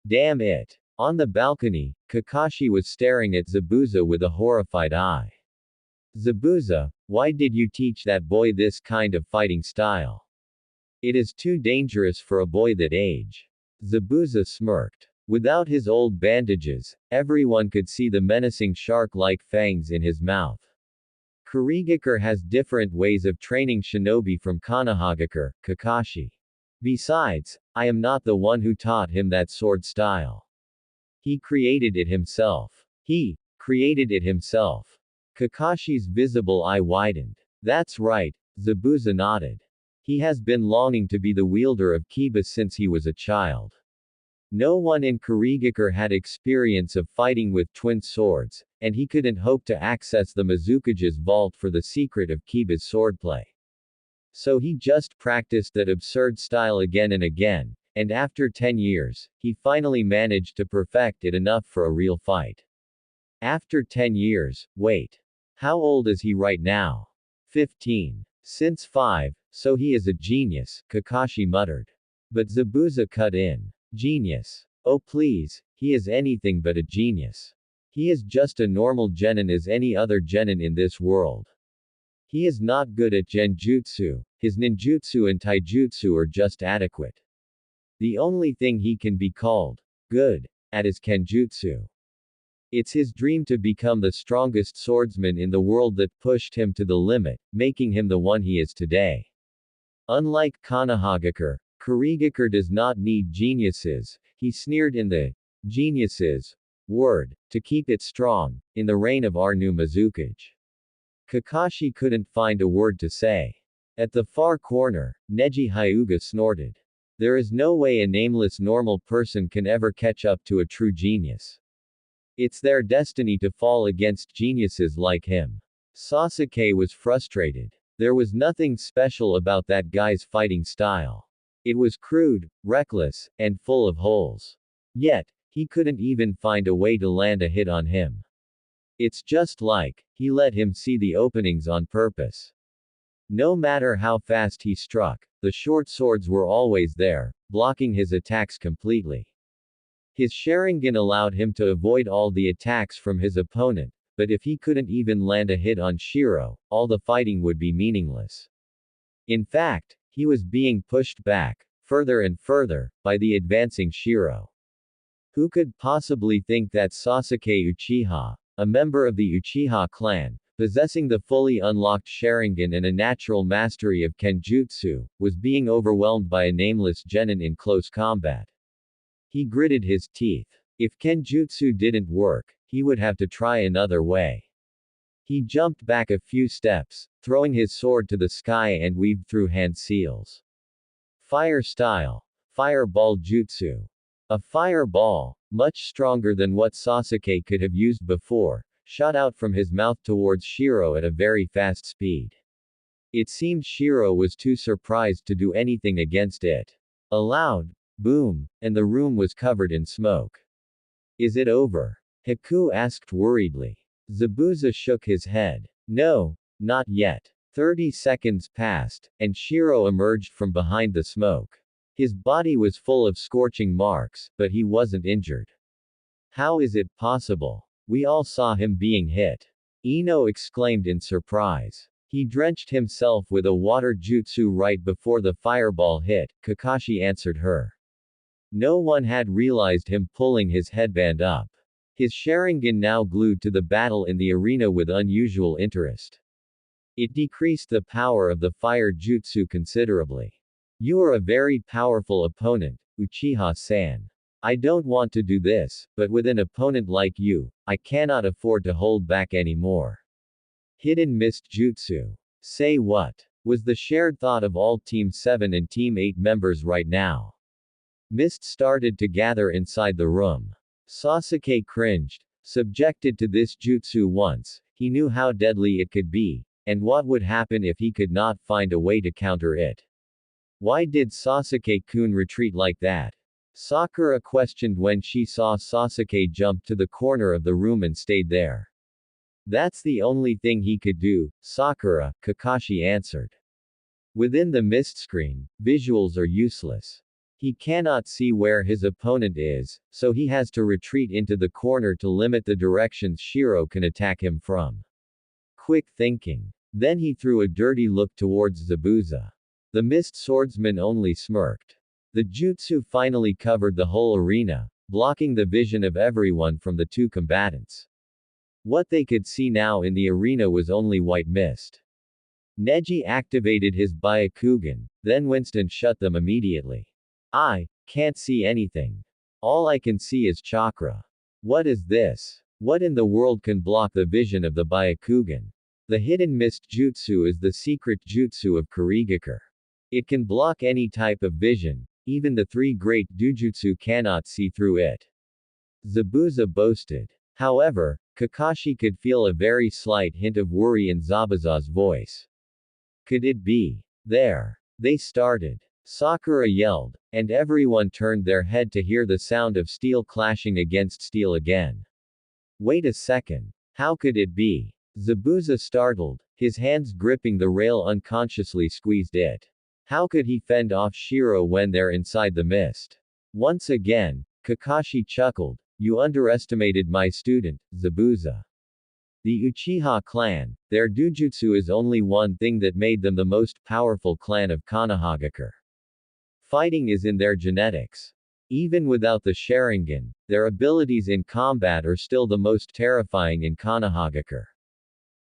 Damn it! On the balcony, Kakashi was staring at Zabuza with a horrified eye. Zabuza, why did you teach that boy this kind of fighting style? It is too dangerous for a boy that age. Zabuza smirked. Without his old bandages, everyone could see the menacing shark-like fangs in his mouth. Kurigakure has different ways of training shinobi from Konohagakure, Kakashi. Besides, I am not the one who taught him that sword style. He created it himself. He created it himself. Kakashi's visible eye widened. That's right, Zabuza nodded. He has been longing to be the wielder of Kiba since he was a child. No one in Kurigakure had experience of fighting with twin swords, and he couldn't hope to access the Mizukage's vault for the secret of Kiba's swordplay. So he just practiced that absurd style again and again, and after 10 years, he finally managed to perfect it enough for a real fight. After 10 years, wait. How old is he right now? 15. Since 5, so he is a genius, Kakashi muttered. But Zabuza cut in. Genius. Oh please, he is anything but a genius. He is just a normal genin as any other genin in this world. He is not good at genjutsu, his ninjutsu and taijutsu are just adequate. The only thing he can be called good at is kenjutsu. It's his dream to become the strongest swordsman in the world that pushed him to the limit, making him the one he is today. Unlike Konohagakure, Kurigakure does not need geniuses, he sneered in the geniuses word, to keep it strong, in the reign of our new Mizukage. Kakashi couldn't find a word to say. At the far corner, Neji Hyuga snorted. There is no way a nameless normal person can ever catch up to a true genius. It's their destiny to fall against geniuses like him. Sasuke was frustrated. There was nothing special about that guy's fighting style. It was crude, reckless, and full of holes. Yet, he couldn't even find a way to land a hit on him. It's just like, he let him see the openings on purpose. No matter how fast he struck, the short swords were always there, blocking his attacks completely. His Sharingan allowed him to avoid all the attacks from his opponent, but if he couldn't even land a hit on Shiro, all the fighting would be meaningless. In fact, he was being pushed back, further and further, by the advancing Shiro. Who could possibly think that Sasuke Uchiha, a member of the Uchiha clan, possessing the fully unlocked Sharingan and a natural mastery of Kenjutsu, was being overwhelmed by a nameless genin in close combat? He gritted his teeth. If Kenjutsu didn't work, he would have to try another way. He jumped back a few steps, throwing his sword to the sky and weaved through hand seals. Fire style. Fireball jutsu. A fireball, much stronger than what Sasuke could have used before, shot out from his mouth towards Shiro at a very fast speed. It seemed Shiro was too surprised to do anything against it. A loud boom, and the room was covered in smoke. Is it over? Haku asked worriedly. Zabuza shook his head. No, not yet. 30 seconds passed, and Shiro emerged from behind the smoke. His body was full of scorching marks, but he wasn't injured. How is it possible? We all saw him being hit. Ino exclaimed in surprise. He drenched himself with a water jutsu right before the fireball hit, Kakashi answered her. No one had realized him pulling his headband up. His Sharingan now glued to the battle in the arena with unusual interest. It decreased the power of the fire jutsu considerably. You are a very powerful opponent, Uchiha-san. I don't want to do this, but with an opponent like you, I cannot afford to hold back anymore. Hidden Mist Jutsu. Say what? Was the shared thought of all Team 7 and Team 8 members right now. Mist started to gather inside the room. Sasuke cringed. Subjected to this jutsu once, he knew how deadly it could be, and what would happen if he could not find a way to counter it. Why did Sasuke-kun retreat like that? Sakura questioned when she saw Sasuke jump to the corner of the room and stayed there. That's the only thing he could do, Sakura, Kakashi answered. Within the mist screen, visuals are useless. He cannot see where his opponent is, so he has to retreat into the corner to limit the directions Shiro can attack him from. Quick thinking. Then he threw a dirty look towards Zabuza. The mist swordsman only smirked. The jutsu finally covered the whole arena, blocking the vision of everyone from the two combatants. What they could see now in the arena was only white mist. Neji activated his Byakugan, then winced and shut them immediately. I can't see anything. All I can see is chakra. What is this? What in the world can block the vision of the Byakugan? The hidden mist jutsu is the secret jutsu of Kurigakure. It can block any type of vision, even the three great dujutsu cannot see through it. Zabuza boasted. However, Kakashi could feel a very slight hint of worry in Zabuza's voice. Could it be? There. They started. Sakura yelled, and everyone turned their head to hear the sound of steel clashing against steel again. Wait a second. How could it be? Zabuza startled, his hands gripping the rail unconsciously squeezed it. How could he fend off Shiro when they're inside the mist? Once again, Kakashi chuckled. You underestimated my student, Zabuza. The Uchiha clan, their dujutsu is only one thing that made them the most powerful clan of Konohagakure. Fighting is in their genetics. Even without the Sharingan, their abilities in combat are still the most terrifying in Konohagakure.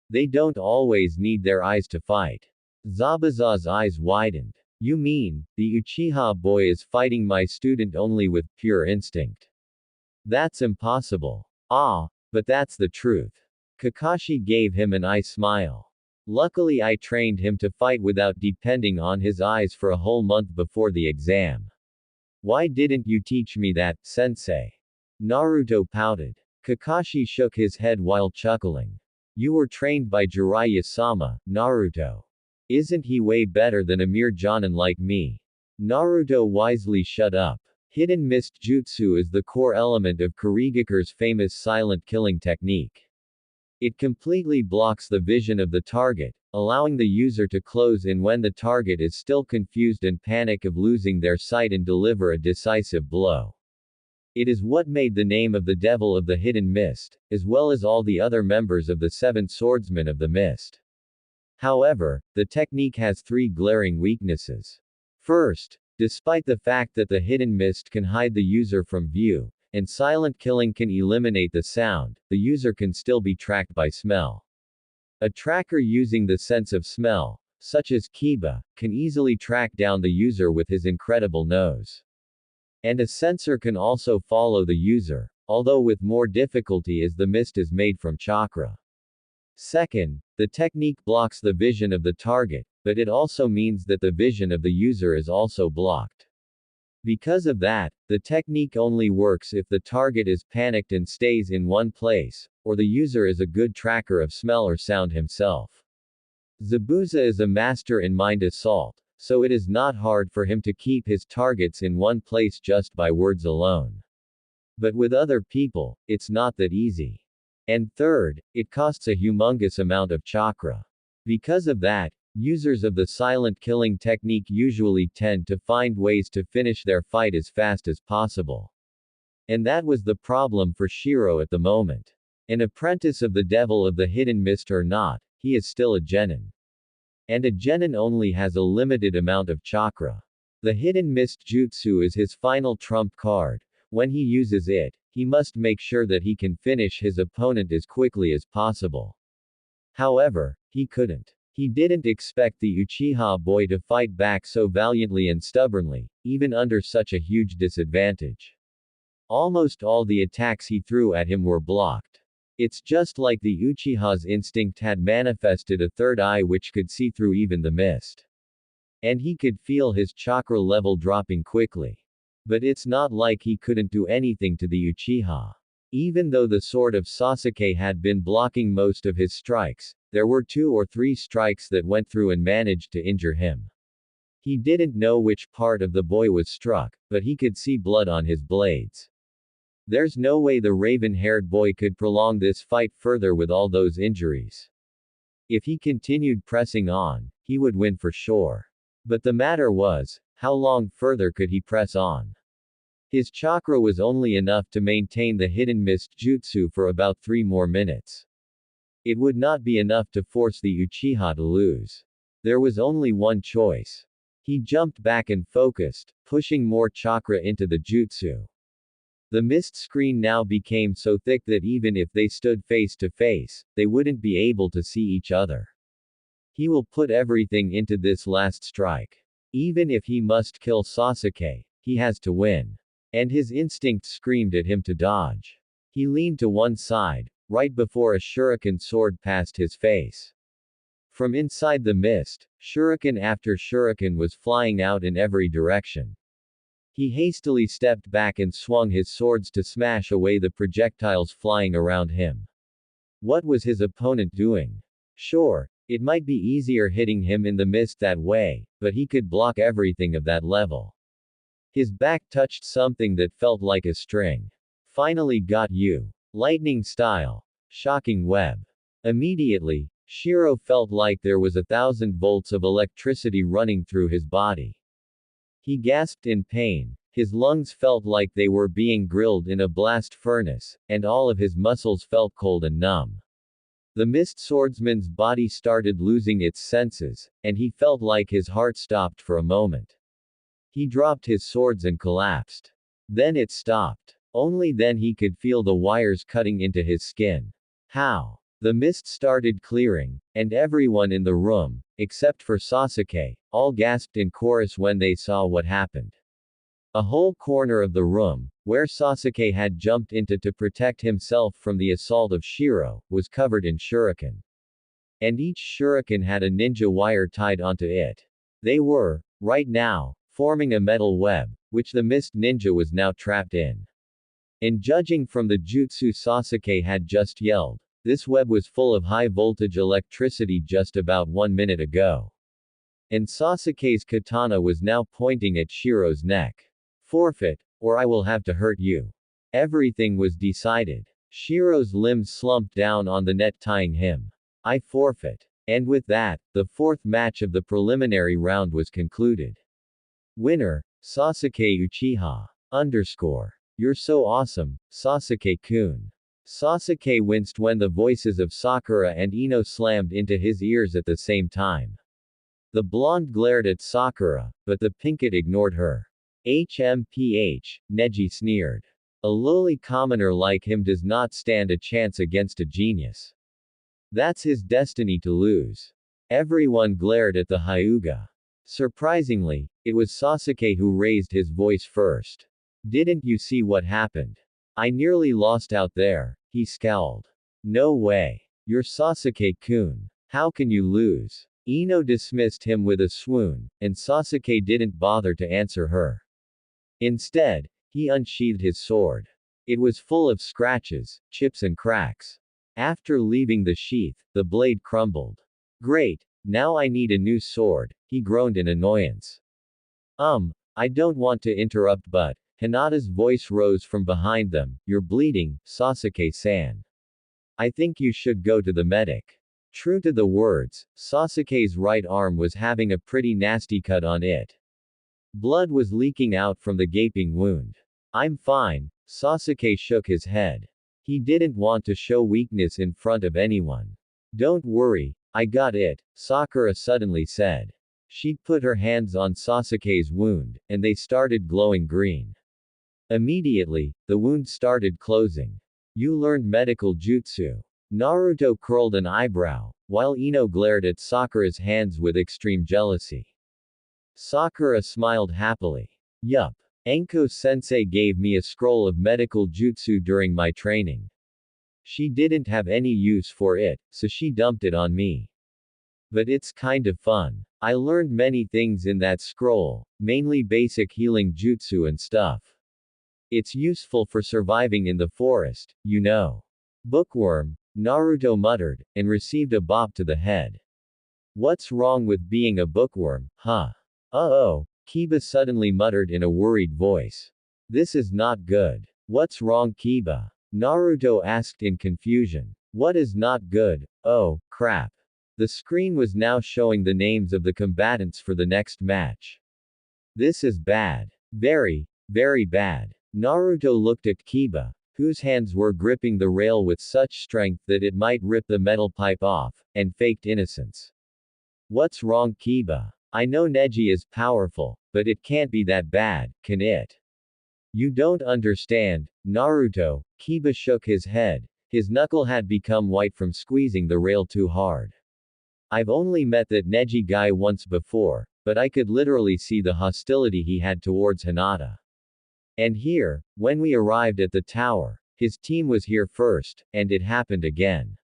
They don't always need their eyes to fight. Zabuza's eyes widened. You mean, the Uchiha boy is fighting my student only with pure instinct? That's impossible. Ah, but that's the truth. Kakashi gave him an eye smile. Luckily I trained him to fight without depending on his eyes for a whole month before the exam. Why didn't you teach me that, sensei? Naruto pouted. Kakashi shook his head while chuckling. You were trained by Jiraiya-sama, Naruto. Isn't he way better than a mere jonin like me? Naruto wisely shut up. Hidden Mist Jutsu is the core element of Kurigakure's famous silent killing technique. It completely blocks the vision of the target, allowing the user to close in when the target is still confused and panic of losing their sight and deliver a decisive blow. It is what made the name of the Devil of the Hidden Mist, as well as all the other members of the Seven Swordsmen of the Mist. However, the technique has three glaring weaknesses. First, despite the fact that the hidden mist can hide the user from view, and silent killing can eliminate the sound, the user can still be tracked by smell. A tracker using the sense of smell, such as Kiba, can easily track down the user with his incredible nose. And a sensor can also follow the user, although with more difficulty as the mist is made from chakra. Second, the technique blocks the vision of the target, but it also means that the vision of the user is also blocked. Because of that, the technique only works if the target is panicked and stays in one place, or the user is a good tracker of smell or sound himself. Zabuza is a master in mind assault, so it is not hard for him to keep his targets in one place just by words alone. But with other people, it's not that easy. And third, it costs a humongous amount of chakra. Because of that, users of the silent killing technique usually tend to find ways to finish their fight as fast as possible. And that was the problem for Shiro at the moment. An apprentice of the Devil of the Hidden Mist or not, he is still a genin. And a genin only has a limited amount of chakra. The Hidden Mist Jutsu is his final trump card. When he uses it, he must make sure that he can finish his opponent as quickly as possible. However, he couldn't. He didn't expect the Uchiha boy to fight back so valiantly and stubbornly, even under such a huge disadvantage. Almost all the attacks he threw at him were blocked. It's just like the Uchiha's instinct had manifested a third eye which could see through even the mist. And he could feel his chakra level dropping quickly. But it's not like he couldn't do anything to the Uchiha. Even though the sword of Sasuke had been blocking most of his strikes, there were 2 or 3 strikes that went through and managed to injure him. He didn't know which part of the boy was struck, but he could see blood on his blades. There's no way the raven-haired boy could prolong this fight further with all those injuries. If he continued pressing on, he would win for sure. But the matter was, how long further could he press on? His chakra was only enough to maintain the hidden mist jutsu for about 3 more minutes. It would not be enough to force the Uchiha to lose. There was only one choice. He jumped back and focused, pushing more chakra into the jutsu. The mist screen now became so thick that even if they stood face to face, they wouldn't be able to see each other. He will put everything into this last strike. Even if he must kill Sasuke, he has to win. And his instinct screamed at him to dodge. He leaned to one side, right before a shuriken sword passed his face. From inside the mist, shuriken after shuriken was flying out in every direction. He hastily stepped back and swung his swords to smash away the projectiles flying around him. What was his opponent doing? Sure, it might be easier hitting him in the mist that way, but he could block everything of that level. His back touched something that felt like a string. Finally got you. Lightning style. Shocking web. Immediately, Shiro felt like there was 1,000 volts of electricity running through his body. He gasped in pain, his lungs felt like they were being grilled in a blast furnace, and all of his muscles felt cold and numb. The mist swordsman's body started losing its senses, and he felt like his heart stopped for a moment. He dropped his swords and collapsed. Then it stopped. Only then he could feel the wires cutting into his skin. How? The mist started clearing, and everyone in the room, except for Sasuke, all gasped in chorus when they saw what happened. A whole corner of the room, where Sasuke had jumped into to protect himself from the assault of Shiro, was covered in shuriken. And each shuriken had a ninja wire tied onto it. They were, right now, forming a metal web, which the mist ninja was now trapped in. And judging from the jutsu Sasuke had just yelled, this web was full of high-voltage electricity just about 1 minute ago. And Sasuke's katana was now pointing at Shiro's neck. Forfeit, or I will have to hurt you. Everything was decided. Shiro's limbs slumped down on the net tying him. I forfeit. And with that, the fourth match of the preliminary round was concluded. Winner, Sasuke Uchiha. You're so awesome, Sasuke-kun. Sasuke winced when the voices of Sakura and Ino slammed into his ears at the same time. The blonde glared at Sakura, but the pinkett ignored her. HMPH, Neji sneered. A lowly commoner like him does not stand a chance against a genius. That's his destiny to lose. Everyone glared at the Hyuga. Surprisingly, it was Sasuke who raised his voice first. Didn't you see what happened? I nearly lost out there, he scowled. No way. You're Sasuke-kun. How can you lose? Ino dismissed him with a swoon, and Sasuke didn't bother to answer her. Instead, he unsheathed his sword. It was full of scratches, chips and cracks. After leaving the sheath, the blade crumbled. Great, now I need a new sword, he groaned in annoyance. I don't want to interrupt but, Hinata's voice rose from behind them, you're bleeding, Sasuke-san. I think you should go to the medic. True to the words, Sasuke's right arm was having a pretty nasty cut on it. Blood was leaking out from the gaping wound. I'm fine, Sasuke shook his head. He didn't want to show weakness in front of anyone. Don't worry, I got it, Sakura suddenly said. She put her hands on Sasuke's wound, and they started glowing green. Immediately, the wound started closing. You learned medical jutsu. Naruto curled an eyebrow, while Ino glared at Sakura's hands with extreme jealousy. Sakura smiled happily. Yup. Enko-sensei gave me a scroll of medical jutsu during my training. She didn't have any use for it, so she dumped it on me. But it's kind of fun. I learned many things in that scroll, mainly basic healing jutsu and stuff. It's useful for surviving in the forest, you know. Bookworm, Naruto muttered, and received a bop to the head. What's wrong with being a bookworm, huh? Uh-oh, Kiba suddenly muttered in a worried voice. This is not good. What's wrong, Kiba? Naruto asked in confusion. What is not good? Oh, crap. The screen was now showing the names of the combatants for the next match. This is bad. Very, very bad. Naruto looked at Kiba, whose hands were gripping the rail with such strength that it might rip the metal pipe off, and faked innocence. What's wrong, Kiba? I know Neji is powerful, but it can't be that bad, can it? You don't understand, Naruto. Kiba shook his head. His knuckle had become white from squeezing the rail too hard. I've only met that Neji guy once before, but I could literally see the hostility he had towards Hinata. And here, when we arrived at the tower, his team was here first, and it happened again.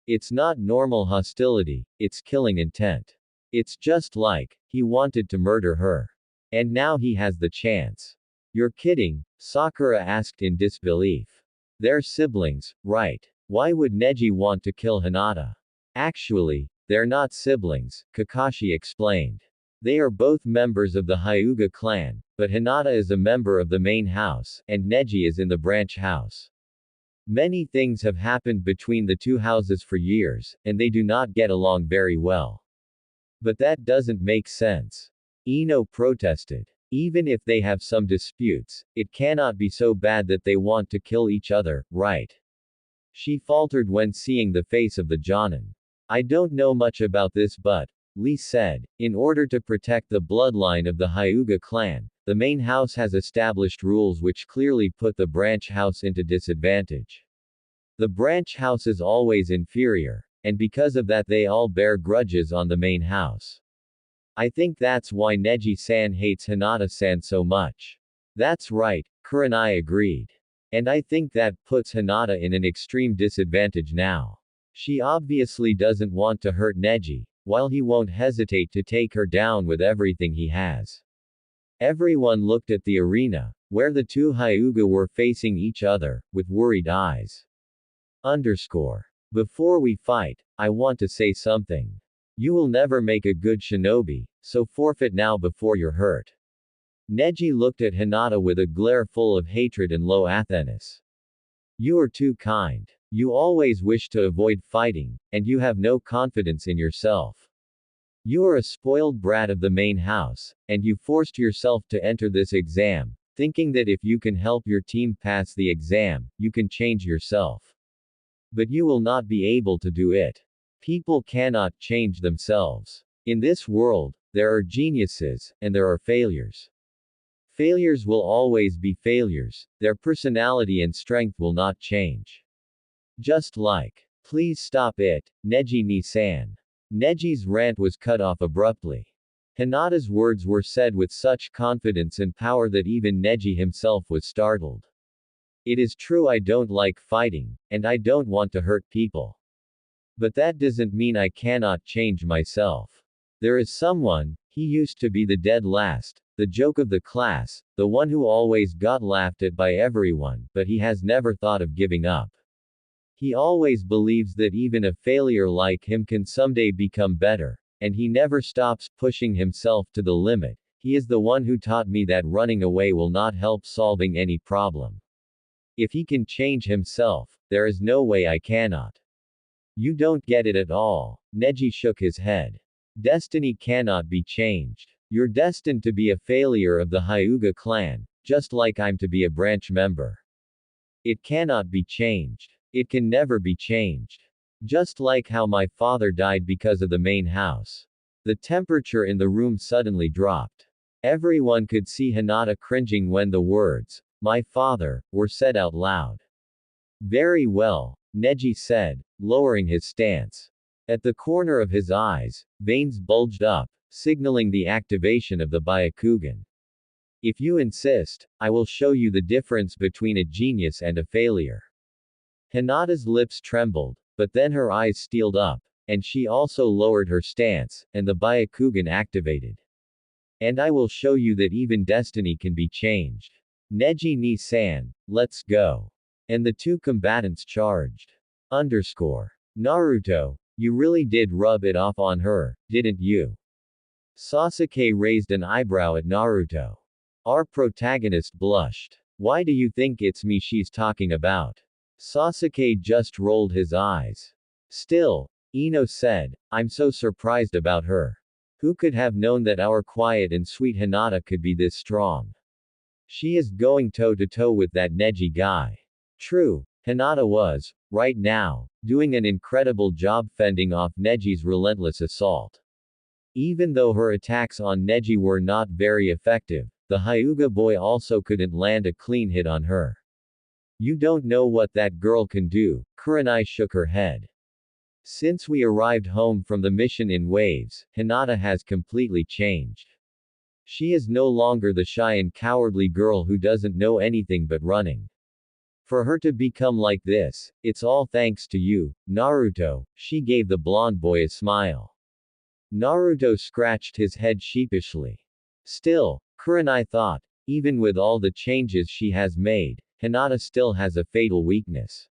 It's not normal hostility, it's killing intent. It's just like, he wanted to murder her. And now he has the chance. You're kidding, Sakura asked in disbelief. They're siblings, right? Why would Neji want to kill Hinata? Actually, they're not siblings, Kakashi explained. They are both members of the Hyuga clan, but Hinata is a member of the main house, and Neji is in the branch house. Many things have happened between the two houses for years, and they do not get along very well. But that doesn't make sense. Ino protested. Even if they have some disputes, it cannot be so bad that they want to kill each other, right? She faltered when seeing the face of the Jonin. I don't know much about this but, Lee said, in order to protect the bloodline of the Hyuga clan, the main house has established rules which clearly put the branch house into disadvantage. The branch house is always inferior, and because of that they all bear grudges on the main house. I think that's why Neji-san hates Hinata-san so much. That's right, Kurenai agreed. And I think that puts Hinata in an extreme disadvantage now. She obviously doesn't want to hurt Neji, while he won't hesitate to take her down with everything he has. Everyone looked at the arena, where the two Hyuga were facing each other, with worried eyes. Before we fight, I want to say something. You will never make a good shinobi, so forfeit now before you're hurt. Neji looked at Hinata with a glare full of hatred and low Athenes. You are too kind. You always wish to avoid fighting, and you have no confidence in yourself. You are a spoiled brat of the main house, and you forced yourself to enter this exam, thinking that if you can help your team pass the exam, you can change yourself. But you will not be able to do it. People cannot change themselves. In this world, there are geniuses, and there are failures. Failures will always be failures, their personality and strength will not change. Just like, please stop it, Neji-ni-san. Neji's rant was cut off abruptly. Hinata's words were said with such confidence and power that even Neji himself was startled. It is true I don't like fighting, and I don't want to hurt people. But that doesn't mean I cannot change myself. There is someone, he used to be the dead last, the joke of the class, the one who always got laughed at by everyone, but he has never thought of giving up. He always believes that even a failure like him can someday become better, and he never stops pushing himself to the limit. He is the one who taught me that running away will not help solving any problem. If he can change himself, there is no way I cannot. You don't get it at all. Neji shook his head. Destiny cannot be changed. You're destined to be a failure of the Hyuga clan, just like I'm to be a branch member. It cannot be changed. It can never be changed. Just like how my father died because of the main house. The temperature in the room suddenly dropped. Everyone could see Hinata cringing when the words, "my father," were said out loud. Very well, Neji said, lowering his stance. At the corner of his eyes, veins bulged up, signaling the activation of the Byakugan. If you insist, I will show you the difference between a genius and a failure. Hinata's lips trembled, but then her eyes steeled up, and she also lowered her stance, and the Byakugan activated. And I will show you that even destiny can be changed. Neji-ni-san, let's go. And the two combatants charged. Naruto, you really did rub it off on her, didn't you? Sasuke raised an eyebrow at Naruto. Our protagonist blushed. Why do you think it's me she's talking about? Sasuke just rolled his eyes. Still, Ino said, I'm so surprised about her. Who could have known that our quiet and sweet Hinata could be this strong? She is going toe-to-toe with that Neji guy. True, Hinata was, right now, doing an incredible job fending off Neji's relentless assault. Even though her attacks on Neji were not very effective, the Hyuga boy also couldn't land a clean hit on her. You don't know what that girl can do, Kurenai shook her head. Since we arrived home from the mission in waves, Hinata has completely changed. She is no longer the shy and cowardly girl who doesn't know anything but running. For her to become like this, it's all thanks to you, Naruto, she gave the blonde boy a smile. Naruto scratched his head sheepishly. Still, Kurenai thought, even with all the changes she has made, Hinata still has a fatal weakness.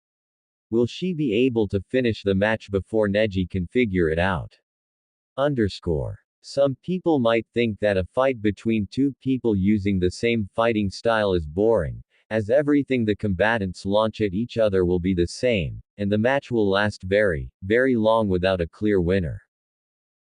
Will she be able to finish the match before Neji can figure it out? Some people might think that a fight between two people using the same fighting style is boring, as everything the combatants launch at each other will be the same, and the match will last very, very long without a clear winner.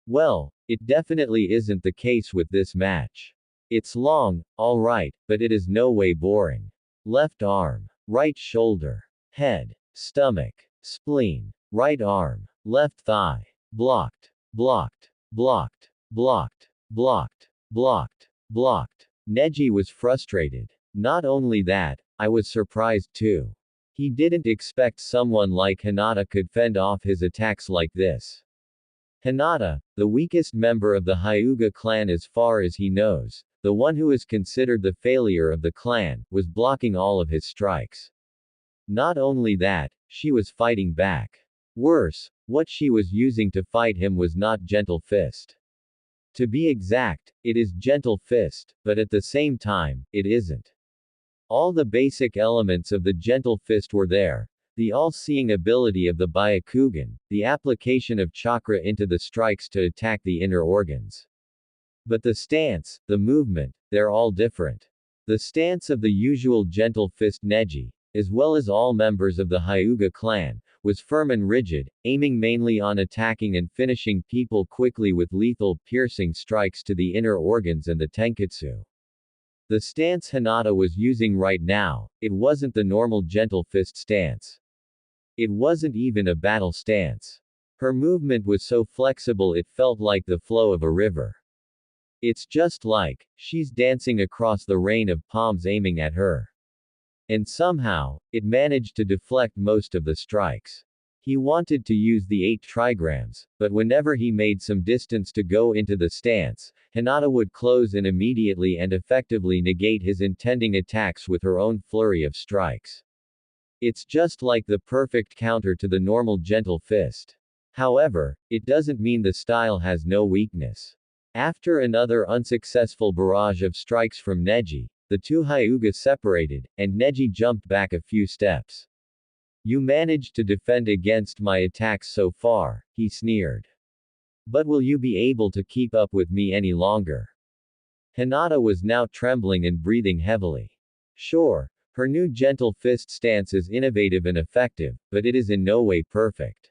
Well, it definitely isn't the case with this match. It's long, alright, but it is no way boring. Left arm, right shoulder, head, stomach, spleen, right arm, left thigh, blocked, blocked, blocked, blocked, blocked, blocked, blocked. Neji was frustrated. Not only that, I was surprised too. He didn't expect someone like Hinata could fend off his attacks like this. Hinata, the weakest member of the Hyuga clan as far as he knows, the one who is considered the failure of the clan, was blocking all of his strikes. Not only that, she was fighting back. Worse, what she was using to fight him was not gentle fist. To be exact, it is gentle fist, but at the same time, it isn't. All the basic elements of the gentle fist were there. The all-seeing ability of the Byakugan, the application of chakra into the strikes to attack the inner organs. But the stance, the movement, they're all different. The stance of the usual gentle fist Neji, as well as all members of the Hyuga clan, was firm and rigid, aiming mainly on attacking and finishing people quickly with lethal, piercing strikes to the inner organs and the tenketsu. The stance Hinata was using right now, it wasn't the normal gentle fist stance. It wasn't even a battle stance. Her movement was so flexible it felt like the flow of a river. It's just like, she's dancing across the rain of palms aiming at her. And somehow, it managed to deflect most of the strikes. He wanted to use the 8 trigrams, but whenever he made some distance to go into the stance, Hinata would close in immediately and effectively negate his intending attacks with her own flurry of strikes. It's just like the perfect counter to the normal gentle fist. However, it doesn't mean the style has no weakness. After another unsuccessful barrage of strikes from Neji, the two Hyuga separated, and Neji jumped back a few steps. You managed to defend against my attacks so far, he sneered. But will you be able to keep up with me any longer? Hinata was now trembling and breathing heavily. Sure, her new gentle fist stance is innovative and effective, but it is in no way perfect.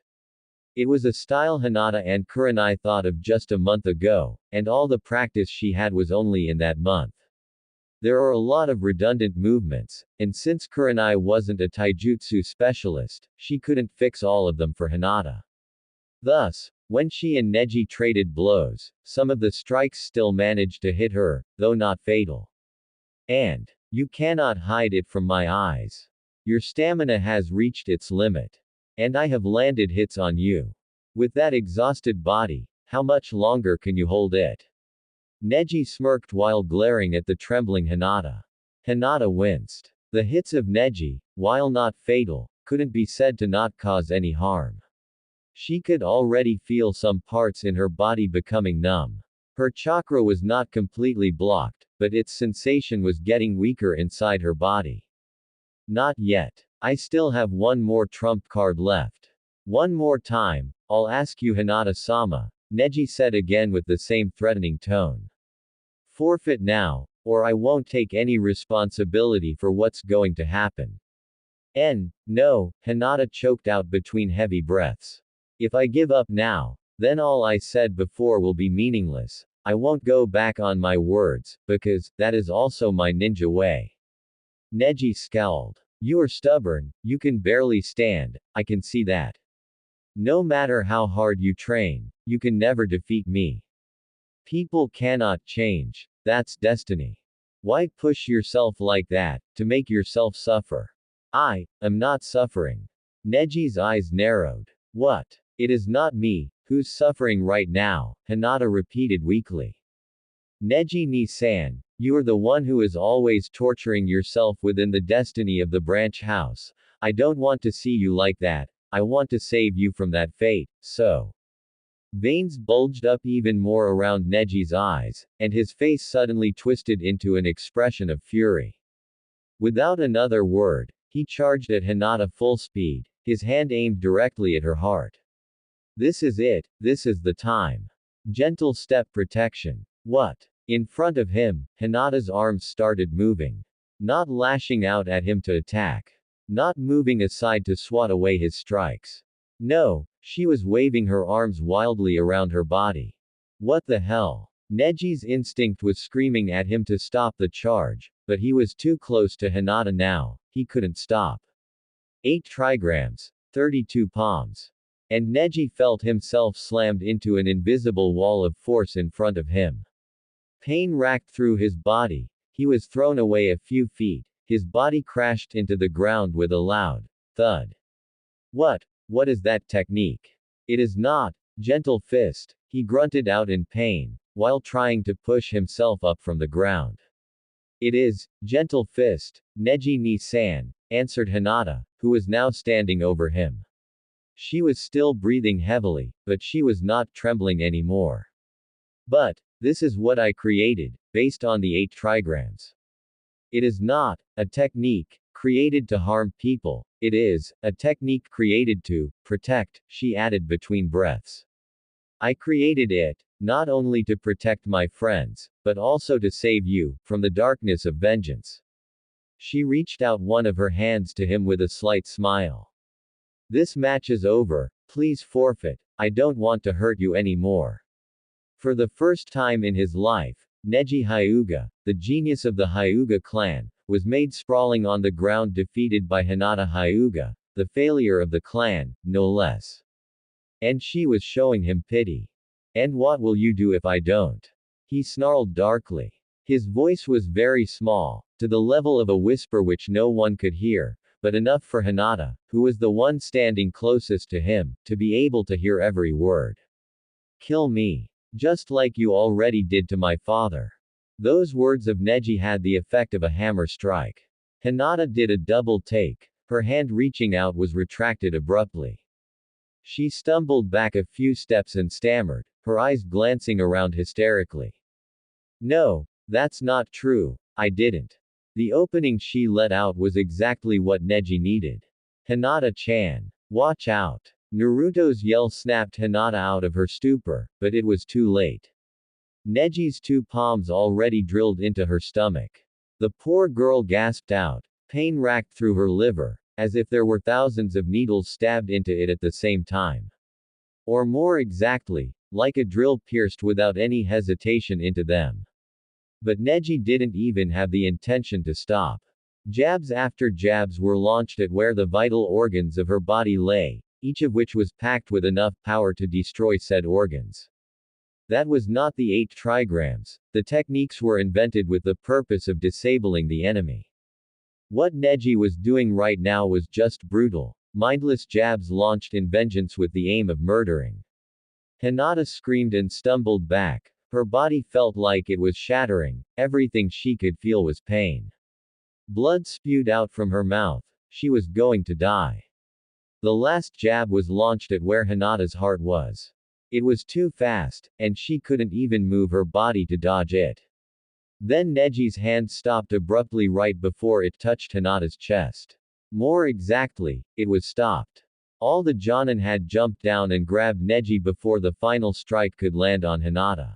It was a style Hinata and Kurenai thought of just a month ago, and all the practice she had was only in that month. There are a lot of redundant movements, and since Kurenai wasn't a taijutsu specialist, she couldn't fix all of them for Hinata. Thus, when she and Neji traded blows, some of the strikes still managed to hit her, though not fatal. And, you cannot hide it from my eyes. Your stamina has reached its limit. And I have landed hits on you. With that exhausted body, how much longer can you hold it? Neji smirked while glaring at the trembling Hinata. Hinata winced. The hits of Neji, while not fatal, couldn't be said to not cause any harm. She could already feel some parts in her body becoming numb. Her chakra was not completely blocked, but its sensation was getting weaker inside her body. Not yet. I still have one more trump card left. One more time, I'll ask you Hinata-sama, Neji said again with the same threatening tone. Forfeit now, or I won't take any responsibility for what's going to happen. No, Hinata choked out between heavy breaths. If I give up now, then all I said before will be meaningless. I won't go back on my words, because, that is also my ninja way. Neji scowled. You are stubborn, you can barely stand, I can see that. No matter how hard you train, you can never defeat me. People cannot change, that's destiny. Why push yourself like that, to make yourself suffer? I am not suffering. Neji's eyes narrowed. What? It is not me, who's suffering right now, Hinata repeated weakly. Neji ni-san, you are the one who is always torturing yourself within the destiny of the branch house. I don't want to see you like that, I want to save you from that fate, so. Veins bulged up even more around Neji's eyes, and his face suddenly twisted into an expression of fury. Without another word, he charged at Hinata full speed, his hand aimed directly at her heart. This is it, this is the time. Gentle step protection. What? In front of him, Hinata's arms started moving. Not lashing out at him to attack. Not moving aside to swat away his strikes. No, she was waving her arms wildly around her body. What the hell? Neji's instinct was screaming at him to stop the charge, but he was too close to Hinata now, he couldn't stop. 8 trigrams, 32 palms. And Neji felt himself slammed into an invisible wall of force in front of him. Pain racked through his body, he was thrown away a few feet, his body crashed into the ground with a loud thud. What is that technique? It is not gentle fist, he grunted out in pain, while trying to push himself up from the ground. It is, gentle fist, Neji ni-san, answered Hinata, who was now standing over him. She was still breathing heavily, but she was not trembling anymore. But, this is what I created, based on the 8 trigrams. It is not a technique created to harm people, it is a technique created to protect, she added between breaths. I created it, not only to protect my friends, but also to save you, from the darkness of vengeance. She reached out one of her hands to him with a slight smile. This match is over, please forfeit, I don't want to hurt you anymore. For the first time in his life, Neji Hyuga, the genius of the Hyuga clan, was made sprawling on the ground, defeated by Hinata Hyuga, the failure of the clan, no less. And she was showing him pity. And what will you do if I don't? He snarled darkly. His voice was very small, to the level of a whisper which no one could hear, but enough for Hinata, who was the one standing closest to him, to be able to hear every word. Kill me. Just like you already did to my father. Those words of Neji had the effect of a hammer strike. Hinata did a double take, her hand reaching out was retracted abruptly. She stumbled back a few steps and stammered, her eyes glancing around hysterically. No, that's not true, I didn't. The opening she let out was exactly what Neji needed. Hinata-chan. Watch out. Naruto's yell snapped Hinata out of her stupor, but it was too late. Neji's 2 palms already drilled into her stomach. The poor girl gasped out. Pain racked through her liver, as if there were thousands of needles stabbed into it at the same time. Or more exactly, like a drill pierced without any hesitation into them. But Neji didn't even have the intention to stop. Jabs after jabs were launched at where the vital organs of her body lay, each of which was packed with enough power to destroy said organs. That was not the 8 trigrams, the techniques were invented with the purpose of disabling the enemy. What Neji was doing right now was just brutal, mindless jabs launched in vengeance with the aim of murdering. Hinata screamed and stumbled back, her body felt like it was shattering, everything she could feel was pain. Blood spewed out from her mouth, she was going to die. The last jab was launched at where Hinata's heart was. It was too fast, and she couldn't even move her body to dodge it. Then Neji's hand stopped abruptly right before it touched Hinata's chest. More exactly, it was stopped. All the Jonin had jumped down and grabbed Neji before the final strike could land on Hinata.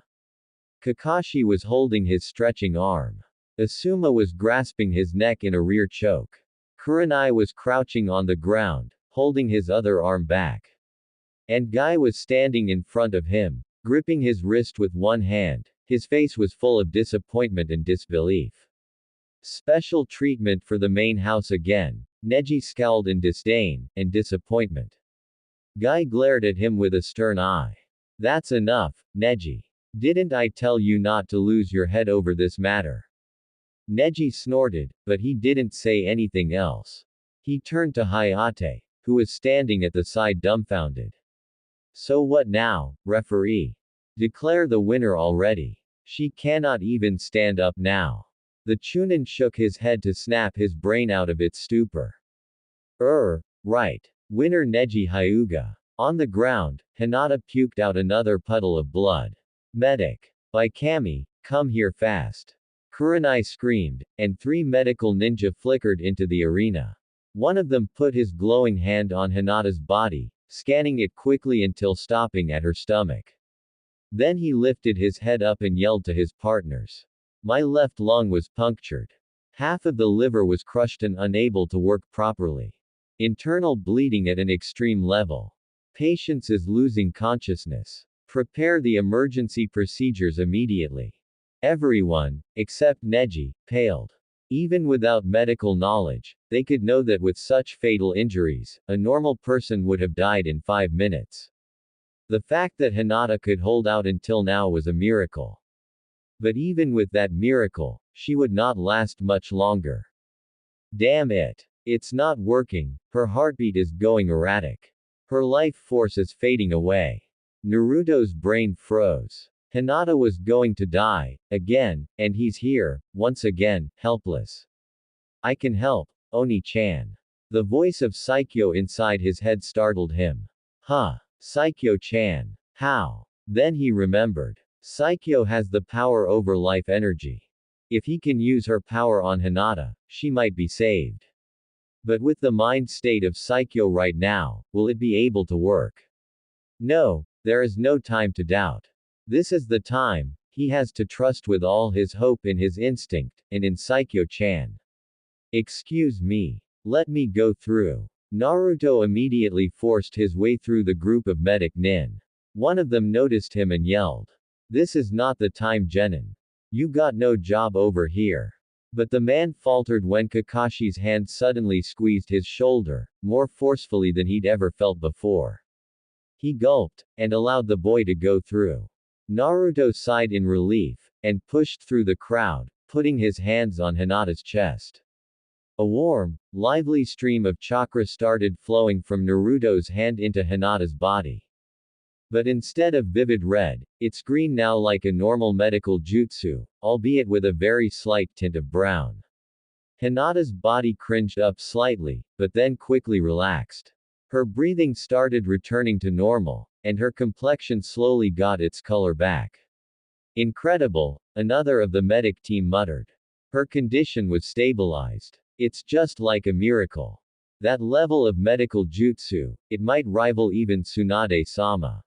Kakashi was holding his stretching arm. Asuma was grasping his neck in a rear choke. Kurenai was crouching on the ground, holding his other arm back. And Guy was standing in front of him, gripping his wrist with one hand, his face was full of disappointment and disbelief. Special treatment for the main house again, Neji scowled in disdain and disappointment. Guy glared at him with a stern eye. That's enough, Neji. Didn't I tell you not to lose your head over this matter? Neji snorted, but he didn't say anything else. He turned to Hayate, who was standing at the side dumbfounded. So what now, referee? Declare the winner already. She cannot even stand up now. The Chunin shook his head to snap his brain out of its stupor. Right. Winner Neji Hyuga. On the ground, Hinata puked out another puddle of blood. Medic. By Kami, come here fast. Kurenai screamed, and 3 medical ninja flickered into the arena. One of them put his glowing hand on Hinata's body, scanning it quickly until stopping at her stomach. Then he lifted his head up and yelled to his partners. My left lung was punctured. Half of the liver was crushed and unable to work properly. Internal bleeding at an extreme level. Patience is losing consciousness. Prepare the emergency procedures immediately. Everyone, except Neji, paled. Even without medical knowledge, they could know that with such fatal injuries, a normal person would have died in 5 minutes. The fact that Hinata could hold out until now was a miracle. But even with that miracle, she would not last much longer. Damn it. It's not working, her heartbeat is going erratic. Her life force is fading away. Naruto's brain froze. Hinata was going to die, again, and he's here, once again, helpless. I can help, Oni-chan. The voice of Saikyo inside his head startled him. Huh. Saikyo-chan. How? Then he remembered. Saikyo has the power over life energy. If he can use her power on Hinata, she might be saved. But with the mind state of Saikyo right now, will it be able to work? No, there is no time to doubt. This is the time, he has to trust with all his hope in his instinct, and in Saikyo-chan. Excuse me. Let me go through. Naruto immediately forced his way through the group of medic nin. One of them noticed him and yelled. This is not the time, Genin. You got no job over here. But the man faltered when Kakashi's hand suddenly squeezed his shoulder, more forcefully than he'd ever felt before. He gulped, and allowed the boy to go through. Naruto sighed in relief, and pushed through the crowd, putting his hands on Hinata's chest. A warm, lively stream of chakra started flowing from Naruto's hand into Hinata's body. But instead of vivid red, it's green now like a normal medical jutsu, albeit with a very slight tint of brown. Hinata's body cringed up slightly, but then quickly relaxed. Her breathing started returning to normal, and her complexion slowly got its color back. Incredible, another of the medic team muttered. Her condition was stabilized. It's just like a miracle. That level of medical jutsu, it might rival even Tsunade-sama.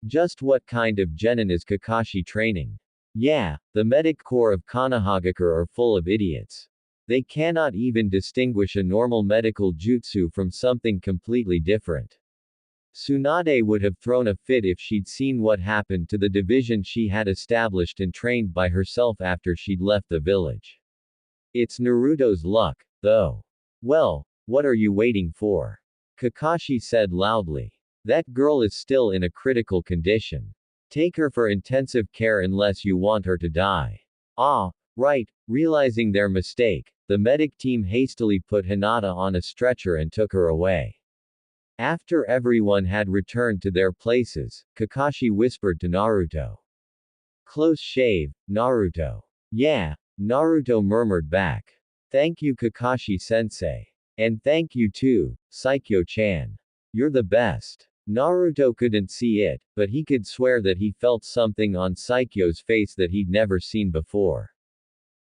Just what kind of genin is Kakashi training? Yeah, the medic corps of Konohagakure are full of idiots. They cannot even distinguish a normal medical jutsu from something completely different. Tsunade would have thrown a fit if she'd seen what happened to the division she had established and trained by herself after she'd left the village. It's Naruto's luck, though. Well, what are you waiting for? Kakashi said loudly. That girl is still in a critical condition. Take her for intensive care unless you want her to die. Ah, right, realizing their mistake, the medic team hastily put Hinata on a stretcher and took her away. After everyone had returned to their places, Kakashi whispered to Naruto. Close shave, Naruto. Yeah, Naruto murmured back. Thank you, Kakashi-sensei. And thank you too, Saikyo-chan. You're the best. Naruto couldn't see it, but he could swear that he felt something on Saikyo's face that he'd never seen before.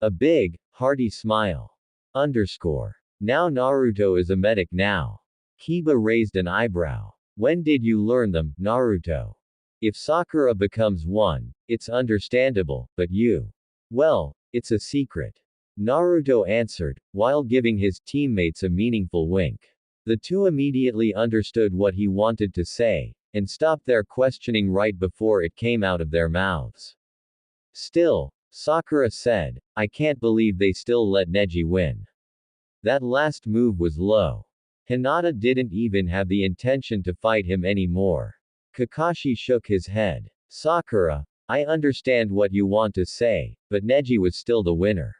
A big, hearty smile. Now Naruto is a medic now. Kiba raised an eyebrow. When did you learn them, Naruto? If Sakura becomes one, it's understandable, but you? Well, it's a secret. Naruto answered, while giving his teammates a meaningful wink. The two immediately understood what he wanted to say, and stopped their questioning right before it came out of their mouths. Still, Sakura said, I can't believe they still let Neji win. That last move was low. Hinata didn't even have the intention to fight him anymore. Kakashi shook his head. Sakura, I understand what you want to say, but Neji was still the winner.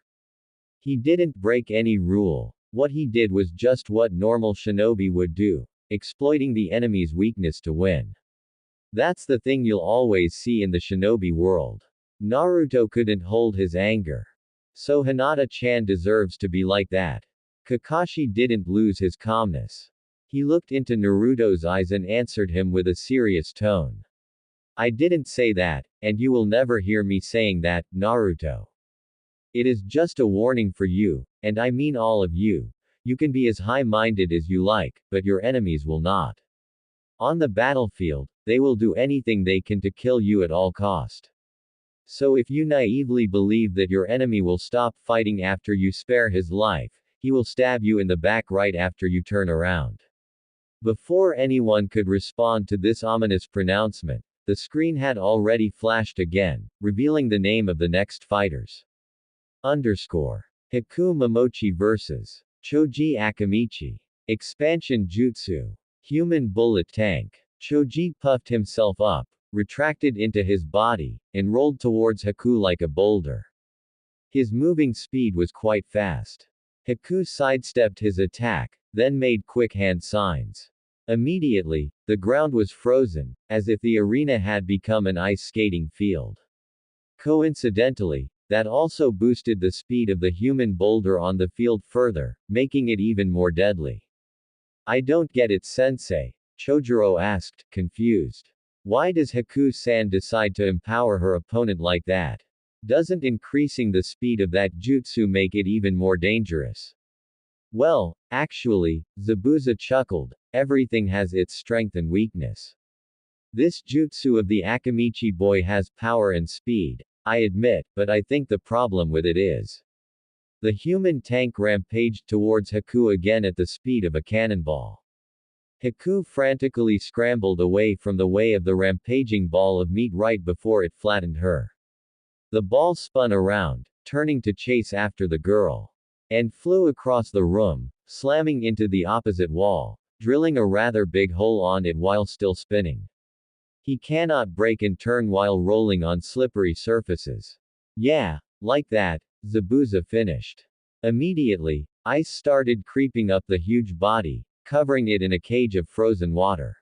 He didn't break any rule. What he did was just what normal shinobi would do, exploiting the enemy's weakness to win. That's the thing you'll always see in the shinobi world. Naruto couldn't hold his anger. So Hinata-chan deserves to be like that. Kakashi didn't lose his calmness. He looked into Naruto's eyes and answered him with a serious tone. I didn't say that, and you will never hear me saying that, Naruto. It is just a warning for you, and I mean all of you. You can be as high-minded as you like, but your enemies will not. On the battlefield, they will do anything they can to kill you at all cost. So if you naively believe that your enemy will stop fighting after you spare his life, he will stab you in the back right after you turn around. Before anyone could respond to this ominous pronouncement, the screen had already flashed again, revealing the name of the next fighters. Haku Momochi vs. Choji Akamichi. Expansion Jutsu. Human Bullet Tank. Choji puffed himself up, retracted into his body, and rolled towards Haku like a boulder. His moving speed was quite fast. Haku sidestepped his attack, then made quick hand signs. Immediately, the ground was frozen, as if the arena had become an ice skating field. Coincidentally, that also boosted the speed of the human boulder on the field further, making it even more deadly. I don't get it, sensei, Chojuro asked, confused. Why does Haku-san decide to empower her opponent like that? Doesn't increasing the speed of that jutsu make it even more dangerous? Well, actually, Zabuza chuckled, everything has its strength and weakness. This jutsu of the Akamichi boy has power and speed, I admit, but I think the problem with it is. The human tank rampaged towards Haku again at the speed of a cannonball. Haku frantically scrambled away from the way of the rampaging ball of meat right before it flattened her. The ball spun around, turning to chase after the girl. And flew across the room, slamming into the opposite wall, drilling a rather big hole on it while still spinning. He cannot break and turn while rolling on slippery surfaces. Yeah, like that, Zabuza finished. Immediately, ice started creeping up the huge body, covering it in a cage of frozen water.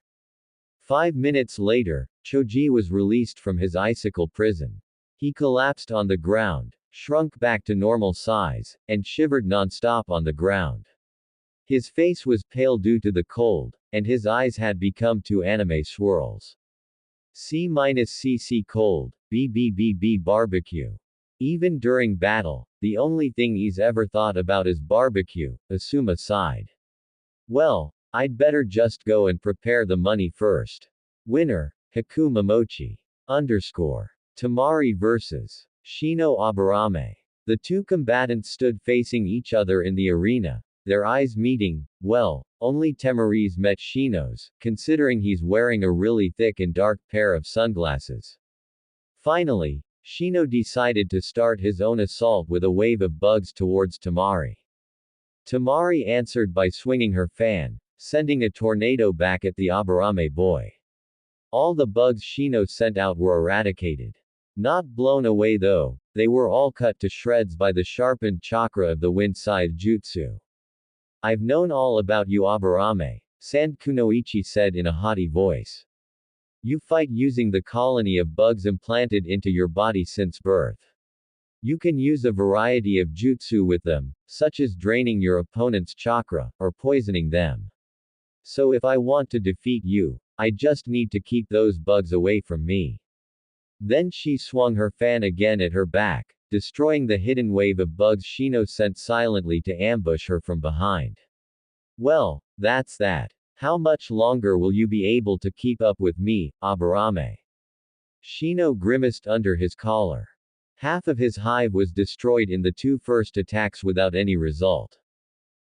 5 minutes later, Choji was released from his icicle prison. He collapsed on the ground, shrunk back to normal size, and shivered non-stop on the ground. His face was pale due to the cold, and his eyes had become 2 anime swirls. C-CC cold, BBBB barbecue. Even during battle, the only thing he's ever thought about is barbecue, Asuma sighed. Well, I'd better just go and prepare the money first. Winner, Haku Momochi. Temari vs. Shino Aburame. The two combatants stood facing each other in the arena, their eyes meeting. Well, only Temari's met Shino's, considering he's wearing a really thick and dark pair of sunglasses. Finally, Shino decided to start his own assault with a wave of bugs towards Temari. Temari answered by swinging her fan, sending a tornado back at the Aburame boy. All the bugs Shino sent out were eradicated. Not blown away though, they were all cut to shreds by the sharpened chakra of the wind-scythe jutsu. I've known all about you, Aburame, Sand Kunoichi said in a haughty voice. You fight using the colony of bugs implanted into your body since birth. You can use a variety of jutsu with them, such as draining your opponent's chakra, or poisoning them. So if I want to defeat you, I just need to keep those bugs away from me. Then she swung her fan again at her back, destroying the hidden wave of bugs Shino sent silently to ambush her from behind. Well, that's that. How much longer will you be able to keep up with me, Aburame? Shino grimaced under his collar. Half of his hive was destroyed in the 2 first attacks without any result.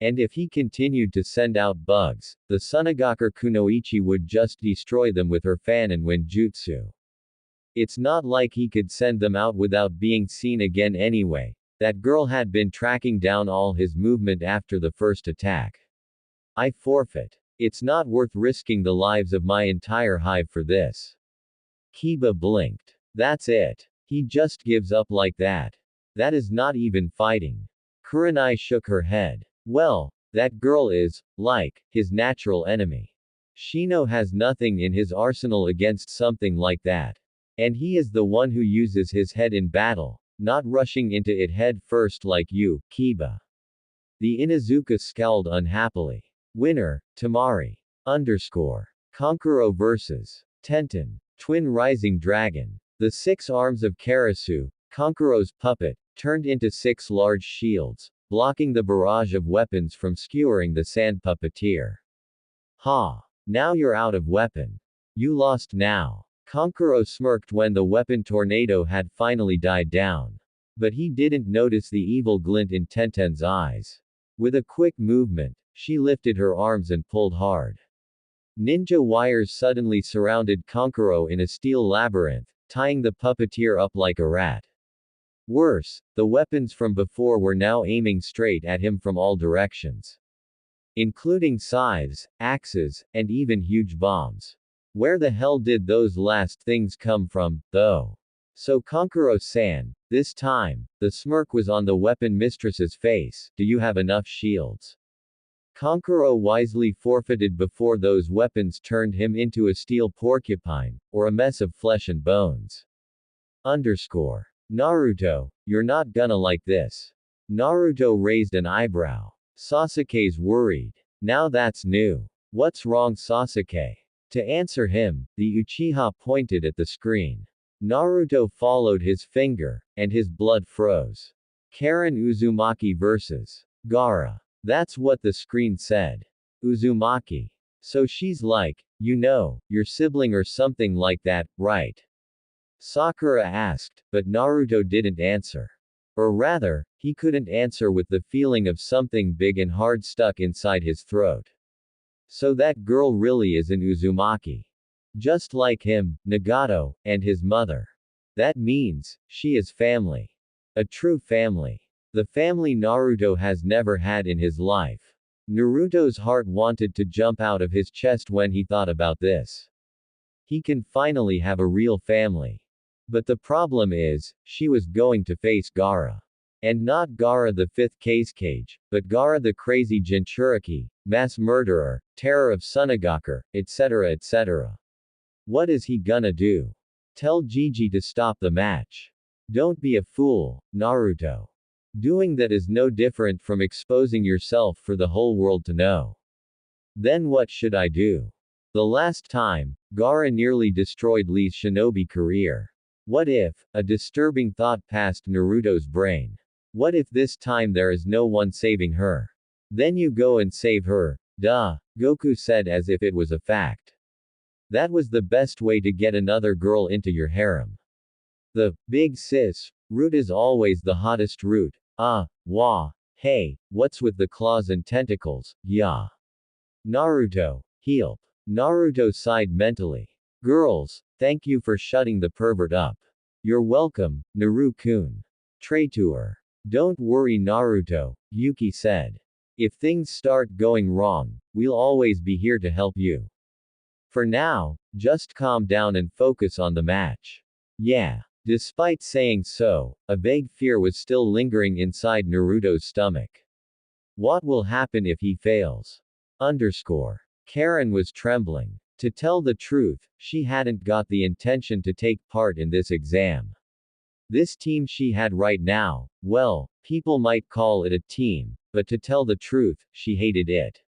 And if he continued to send out bugs, the Sunagaku Kunoichi would just destroy them with her fan and wind jutsu. It's not like he could send them out without being seen again anyway. That girl had been tracking down all his movement after the first attack. I forfeit. It's not worth risking the lives of my entire hive for this. Kiba blinked. That's it. He just gives up like that. That is not even fighting. Kurenai shook her head. Well, that girl is, like, his natural enemy. Shino has nothing in his arsenal against something like that. And he is the one who uses his head in battle, not rushing into it head first like you, Kiba. The Inuzuka scowled unhappily. Winner, Temari. Kankuro vs. Tenten. Twin Rising Dragon. The 6 arms of Karasu, Kankuro's puppet, turned into 6 large shields, blocking the barrage of weapons from skewering the sand puppeteer. Ha! Now you're out of weapon. You lost now. Kankuro smirked when the weapon tornado had finally died down. But he didn't notice the evil glint in Tenten's eyes. With a quick movement, she lifted her arms and pulled hard. Ninja wires suddenly surrounded Kankuro in a steel labyrinth, tying the puppeteer up like a rat. Worse, the weapons from before were now aiming straight at him from all directions. Including scythes, axes, and even huge bombs. Where the hell did those last things come from, though? So Kankuro-san, this time, the smirk was on the weapon mistress's face. Do you have enough shields? Kankuro wisely forfeited before those weapons turned him into a steel porcupine, or a mess of flesh and bones. Underscore. Naruto, you're not gonna like this. Naruto raised an eyebrow. Sasuke's worried. Now that's new. What's wrong, Sasuke? To answer him, the Uchiha pointed at the screen. Naruto followed his finger, and his blood froze. Karen Uzumaki vs. Gaara. That's what the screen said. Uzumaki. So she's like, you know, your sibling or something like that, right? Sakura asked, but Naruto didn't answer. Or rather, he couldn't answer with the feeling of something big and hard stuck inside his throat. So that girl really is an Uzumaki. Just like him, Nagato, and his mother. That means, she is family. A true family. The family Naruto has never had in his life. Naruto's heart wanted to jump out of his chest when he thought about this. He can finally have a real family. But the problem is, she was going to face Gaara. And not Gaara the fifth Kazekage, but Gaara the crazy Jinchuriki, mass murderer, terror of Sunagaku, etc. etc. What is he gonna do? Tell Gigi to stop the match. Don't be a fool, Naruto. Doing that is no different from exposing yourself for the whole world to know. Then what should I do? The last time, Gaara nearly destroyed Lee's shinobi career. What if, a disturbing thought passed Naruto's brain. What if this time there is no one saving her? Then you go and save her, duh, Goku said as if it was a fact. That was the best way to get another girl into your harem. The big sis route is always the hottest route. Wah. Hey, what's with the claws and tentacles, yeah. Naruto. Help. Naruto sighed mentally. Girls, thank you for shutting the pervert up. You're welcome, Naru-kun. Traitor. Don't worry, Naruto, Yuki said. If things start going wrong, we'll always be here to help you. For now, just calm down and focus on the match. Yeah. Despite saying so, a vague fear was still lingering inside Naruto's stomach. What will happen if he fails? Underscore. Karen was trembling. To tell the truth, she hadn't got the intention to take part in this exam. This team she had right now, well, people might call it a team, but to tell the truth, she hated it.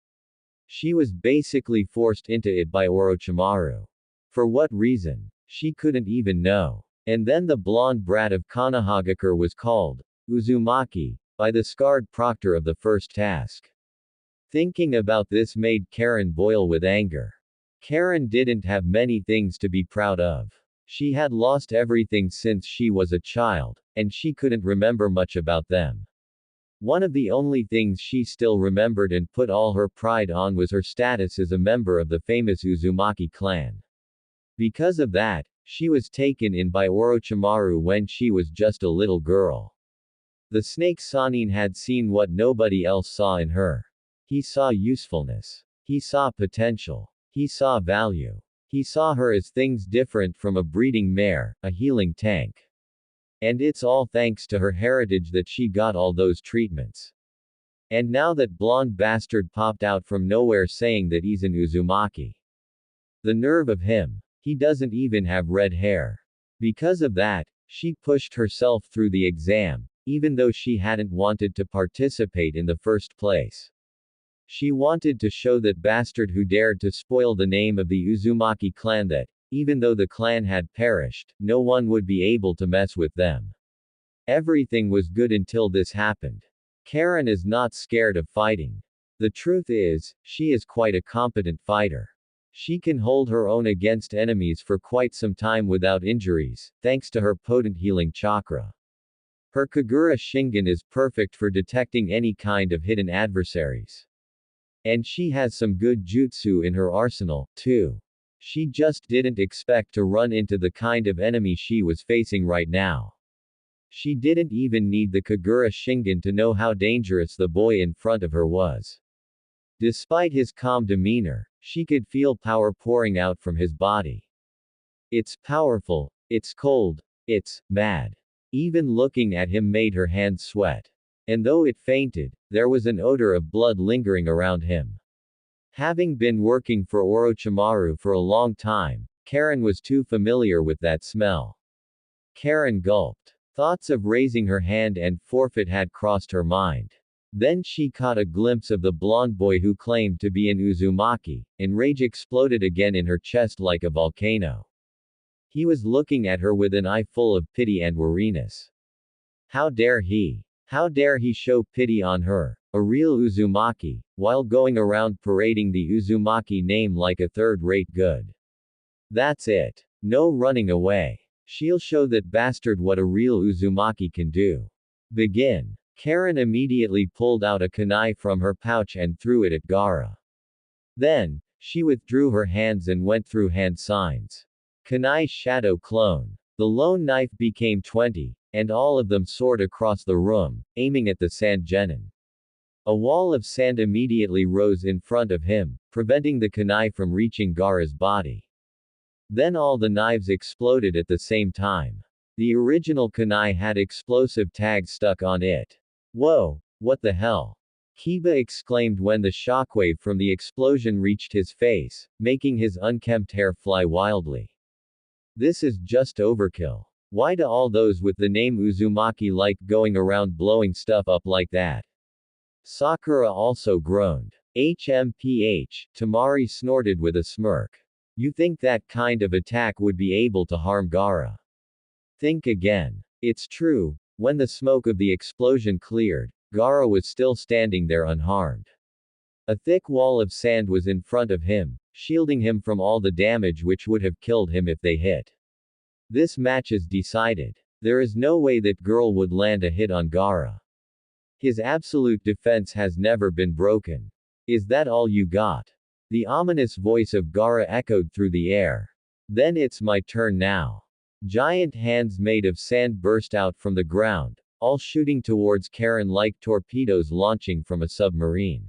She was basically forced into it by Orochimaru. For what reason? She couldn't even know. And then the blonde brat of Konohagakure was called Uzumaki by the scarred proctor of the first task. Thinking about this made Karen boil with anger. Karen didn't have many things to be proud of. She had lost everything since she was a child, and she couldn't remember much about them. One of the only things she still remembered and put all her pride on was her status as a member of the famous Uzumaki clan. Because of that, she was taken in by Orochimaru when she was just a little girl. The snake Sanin had seen what nobody else saw in her. He saw usefulness. He saw potential. He saw value. He saw her as things different from a breeding mare, a healing tank. And it's all thanks to her heritage that she got all those treatments. And now that blonde bastard popped out from nowhere saying that he's an Uzumaki. The nerve of him. He doesn't even have red hair. Because of that, she pushed herself through the exam, even though she hadn't wanted to participate in the first place. She wanted to show that bastard who dared to spoil the name of the Uzumaki clan that, even though the clan had perished, no one would be able to mess with them. Everything was good until this happened. Karen is not scared of fighting. The truth is, she is quite a competent fighter. She can hold her own against enemies for quite some time without injuries, thanks to her potent healing chakra. Her Kagura Shingen is perfect for detecting any kind of hidden adversaries. And she has some good jutsu in her arsenal, too. She just didn't expect to run into the kind of enemy she was facing right now. She didn't even need the Kagura Shingen to know how dangerous the boy in front of her was. Despite his calm demeanor, she could feel power pouring out from his body. It's powerful, it's cold, it's mad. Even looking at him made her hands sweat. And though it fainted, there was an odor of blood lingering around him. Having been working for Orochimaru for a long time, Karen was too familiar with that smell. Karen gulped. Thoughts of raising her hand and forfeit had crossed her mind. Then she caught a glimpse of the blonde boy who claimed to be an Uzumaki, and rage exploded again in her chest like a volcano. He was looking at her with an eye full of pity and weariness. How dare he? How dare he show pity on her, a real Uzumaki, while going around parading the Uzumaki name like a third-rate good. That's it. No running away. She'll show that bastard what a real Uzumaki can do. Begin. Karen immediately pulled out a kunai from her pouch and threw it at Gaara. Then, she withdrew her hands and went through hand signs. Kunai's shadow clone. The lone knife became 20, and all of them soared across the room, aiming at the sand genin. A wall of sand immediately rose in front of him, preventing the kunai from reaching Gaara's body. Then all the knives exploded at the same time. The original kunai had explosive tags stuck on it. Whoa, what the hell? Kiba exclaimed when the shockwave from the explosion reached his face, making his unkempt hair fly wildly. This is just overkill. Why do all those with the name Uzumaki like going around blowing stuff up like that? Sakura also groaned. HMPH, Temari snorted with a smirk. You think that kind of attack would be able to harm Gaara? Think again. It's true, when the smoke of the explosion cleared, Gaara was still standing there unharmed. A thick wall of sand was in front of him, shielding him from all the damage which would have killed him if they hit. This match is decided. There is no way that girl would land a hit on Gaara. His absolute defense has never been broken. Is that all you got? The ominous voice of Gaara echoed through the air. Then it's my turn now. Giant hands made of sand burst out from the ground, all shooting towards Karen like torpedoes launching from a submarine.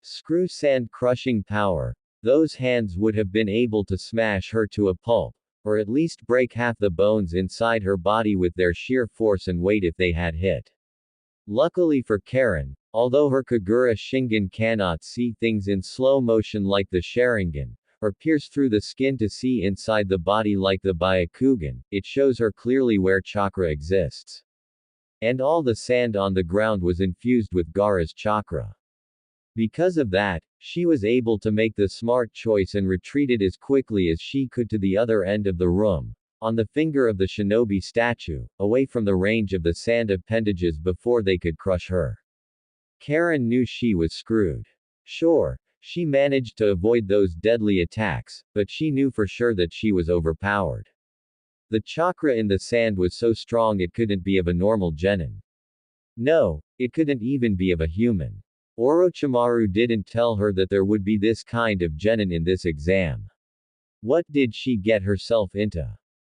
Screw sand crushing power. Those hands would have been able to smash her to a pulp, or at least break half the bones inside her body with their sheer force and weight if they had hit. Luckily for Karen, although her Kagura Shingen cannot see things in slow motion like the Sharingan, or pierce through the skin to see inside the body like the Byakugan, it shows her clearly where chakra exists. And all the sand on the ground was infused with Gaara's chakra. Because of that, she was able to make the smart choice and retreated as quickly as she could to the other end of the room, on the finger of the shinobi statue, away from the range of the sand appendages before they could crush her. Karen knew she was screwed. Sure, she managed to avoid those deadly attacks, but she knew for sure that she was overpowered. The chakra in the sand was so strong it couldn't be of a normal genin. No, it couldn't even be of a human. Orochimaru didn't tell her that there would be this kind of genin in this exam. What did she get herself into?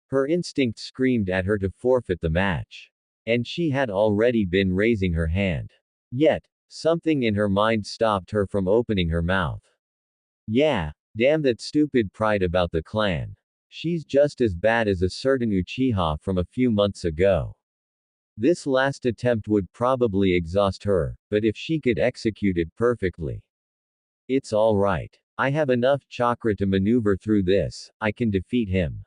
Her instinct screamed at her to forfeit the match. And she had already been raising her hand. Yet, something in her mind stopped her from opening her mouth. Yeah, damn that stupid pride about the clan. She's just as bad as a certain Uchiha from a few months ago. This last attempt would probably exhaust her, but if she could execute it perfectly. It's alright. I have enough chakra to maneuver through this, I can defeat him.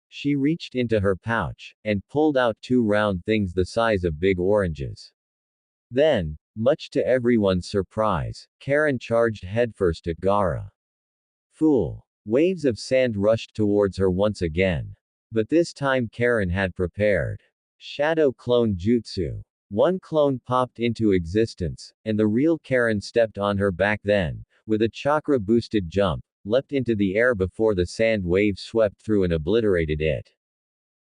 She reached into her pouch, and pulled out 2 round things the size of big oranges. Then, much to everyone's surprise, Karen charged headfirst at Gaara. Fool. Waves of sand rushed towards her once again. But this time Karen had prepared. Shadow Clone Jutsu. One clone popped into existence, and the real Karen stepped on her back then, with a chakra-boosted jump, leapt into the air before the sand wave swept through and obliterated it.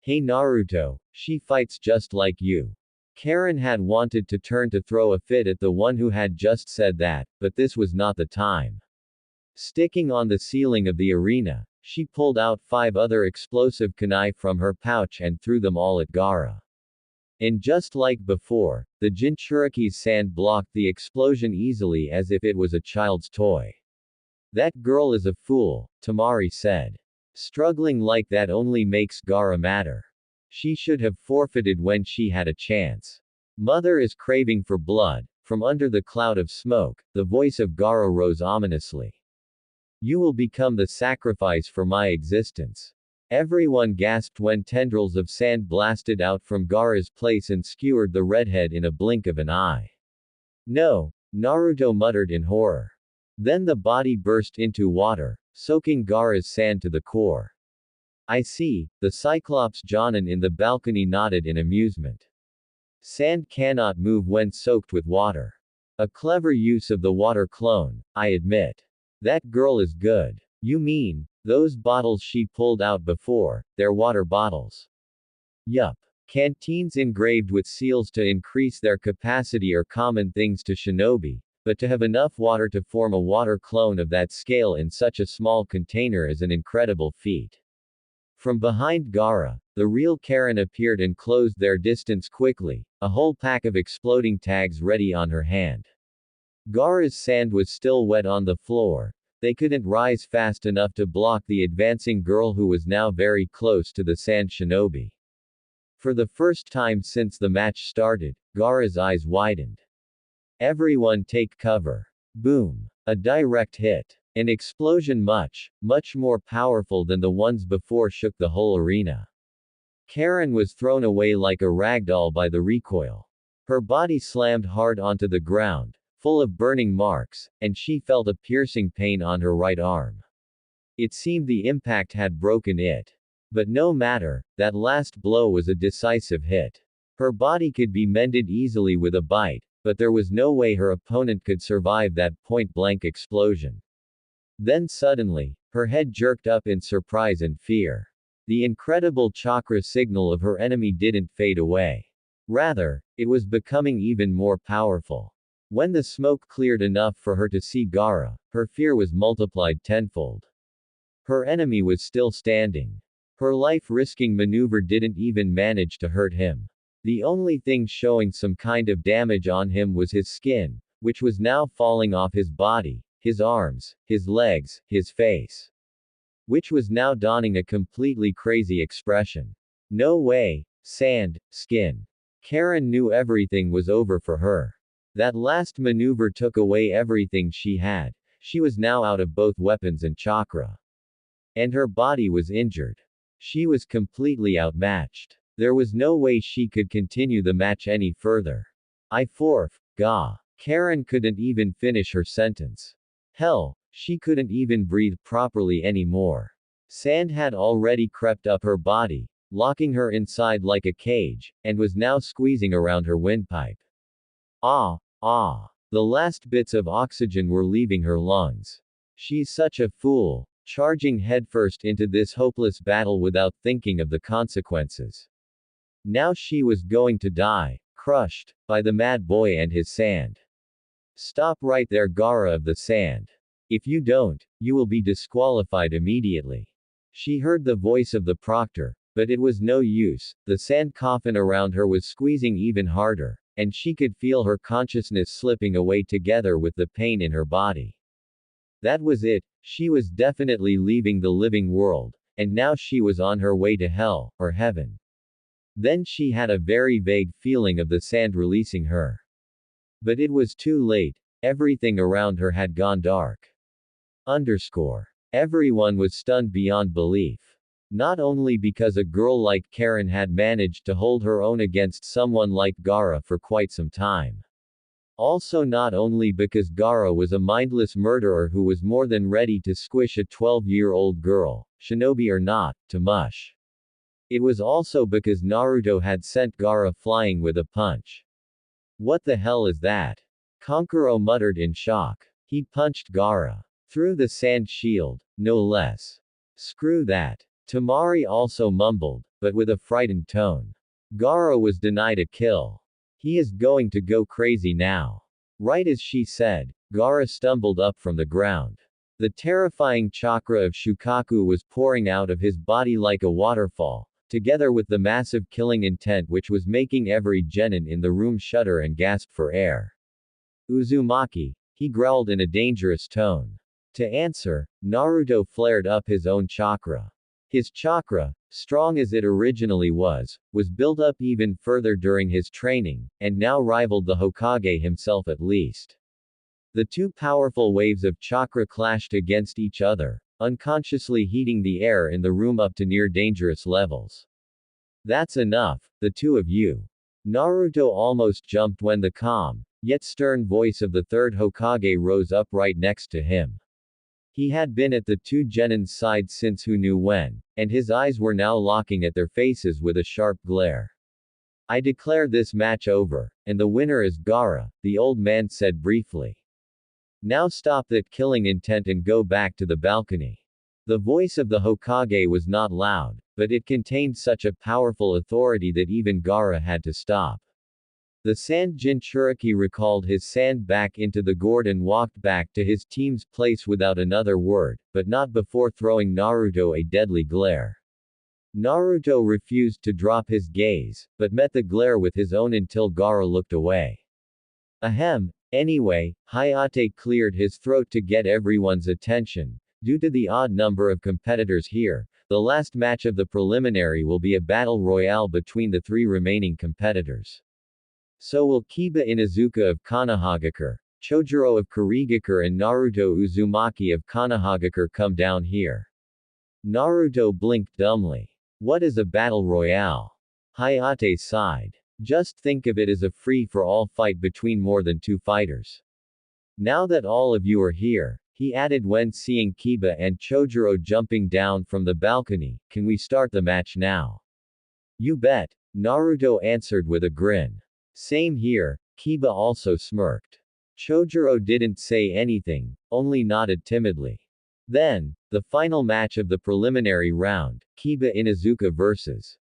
Hey Naruto, she fights just like you. Karen had wanted to turn to throw a fit at the one who had just said that, but this was not the time. Sticking on the ceiling of the arena, she pulled out 5 other explosive kunai from her pouch and threw them all at Gaara. And just like before, the Jinchuriki's sand blocked the explosion easily as if it was a child's toy. That girl is a fool, Temari said. Struggling like that only makes Gaara madder. She should have forfeited when she had a chance. Mother is craving for blood. From under the cloud of smoke, the voice of Gaara rose ominously. You will become the sacrifice for my existence. Everyone gasped when tendrils of sand blasted out from Gaara's place and skewered the redhead in a blink of an eye. No, Naruto muttered in horror. Then the body burst into water, soaking Gaara's sand to the core. I see, the Cyclops Jonin in the balcony nodded in amusement. Sand cannot move when soaked with water. A clever use of the water clone, I admit. That girl is good. You mean, those bottles she pulled out before, they're water bottles. Yup. Canteens engraved with seals to increase their capacity are common things to shinobi, but to have enough water to form a water clone of that scale in such a small container is an incredible feat. From behind Gaara, the real Karen appeared and closed their distance quickly, a whole pack of exploding tags ready on her hand. Gaara's sand was still wet on the floor. They couldn't rise fast enough to block the advancing girl who was now very close to the sand shinobi. For the first time since the match started, Gaara's eyes widened. Everyone take cover. Boom. A direct hit. An explosion much more powerful than the ones before shook the whole arena. Karen was thrown away like a ragdoll by the recoil. Her body slammed hard onto the ground, full of burning marks, and she felt a piercing pain on her right arm. It seemed the impact had broken it. But no matter, that last blow was a decisive hit. Her body could be mended easily with a bite, but there was no way her opponent could survive that point-blank explosion. Then suddenly, her head jerked up in surprise and fear. The incredible chakra signal of her enemy didn't fade away. Rather, it was becoming even more powerful. When the smoke cleared enough for her to see Gaara, her fear was multiplied tenfold. Her enemy was still standing. Her life-risking maneuver didn't even manage to hurt him. The only thing showing some kind of damage on him was his skin, which was now falling off his body, his arms, his legs, his face. Which was now donning a completely crazy expression. No way, sand, skin. Karen knew everything was over for her. That last maneuver took away everything she had. She was now out of both weapons and chakra. And her body was injured. She was completely outmatched. There was no way she could continue the match any further. I forf. Gah. Karen couldn't even finish her sentence. Hell, she couldn't even breathe properly anymore. Sand had already crept up her body, locking her inside like a cage, and was now squeezing around her windpipe. Ah. The last bits of oxygen were leaving her lungs. She's such a fool, charging headfirst into this hopeless battle without thinking of the consequences. Now she was going to die, crushed by the mad boy and his sand. Stop right there, Gaara of the sand. If you don't, you will be disqualified immediately. She heard the voice of the proctor, but it was no use. The sand coffin around her was squeezing even harder, and she could feel her consciousness slipping away together with the pain in her body. That was it, she was definitely leaving the living world, and now she was on her way to hell, or heaven. Then she had a very vague feeling of the sand releasing her. But it was too late, everything around her had gone dark. Everyone was stunned beyond belief. Not only because a girl like Karen had managed to hold her own against someone like Gaara for quite some time. Also not only because Gaara was a mindless murderer who was more than ready to squish a 12-year-old girl, shinobi or not, to mush. It was also because Naruto had sent Gaara flying with a punch. What the hell is that? Kankuro muttered in shock. He punched Gaara. Through the sand shield, no less. Screw that. Temari also mumbled, but with a frightened tone. Gaara was denied a kill. He is going to go crazy now. Right as she said, Gaara stumbled up from the ground. The terrifying chakra of Shukaku was pouring out of his body like a waterfall, together with the massive killing intent which was making every genin in the room shudder and gasp for air. Uzumaki, he growled in a dangerous tone. To answer, Naruto flared up his own chakra. His chakra, strong as it originally was built up even further during his training, and now rivaled the Hokage himself at least. The two powerful waves of chakra clashed against each other, unconsciously heating the air in the room up to near dangerous levels. That's enough, the two of you. Naruto almost jumped when the calm, yet stern voice of the third Hokage rose up right next to him. He had been at the two genins' side since who knew when, and his eyes were now locking at their faces with a sharp glare. I declare this match over, and the winner is Gaara, the old man said briefly. Now stop that killing intent and go back to the balcony. The voice of the Hokage was not loud, but it contained such a powerful authority that even Gaara had to stop. The Sand Jinchuriki recalled his sand back into the gourd and walked back to his team's place without another word, but not before throwing Naruto a deadly glare. Naruto refused to drop his gaze, but met the glare with his own until Gaara looked away. Ahem, anyway, Hayate cleared his throat to get everyone's attention. Due to the odd number of competitors here, the last match of the preliminary will be a battle royale between the three remaining competitors. So will Kiba Inuzuka of Konohagakure, Chojuro of Kurigakure and Naruto Uzumaki of Konohagakure come down here? Naruto blinked dumbly. What is a battle royale? Hayate sighed. Just think of it as a free-for-all fight between more than two fighters. Now that all of you are here, he added when seeing Kiba and Chojuro jumping down from the balcony, can we start the match now? You bet, Naruto answered with a grin. Same here, Kiba also smirked. Chojuro didn't say anything, only nodded timidly. Then, the final match of the preliminary round, Kiba Inuzuka vs.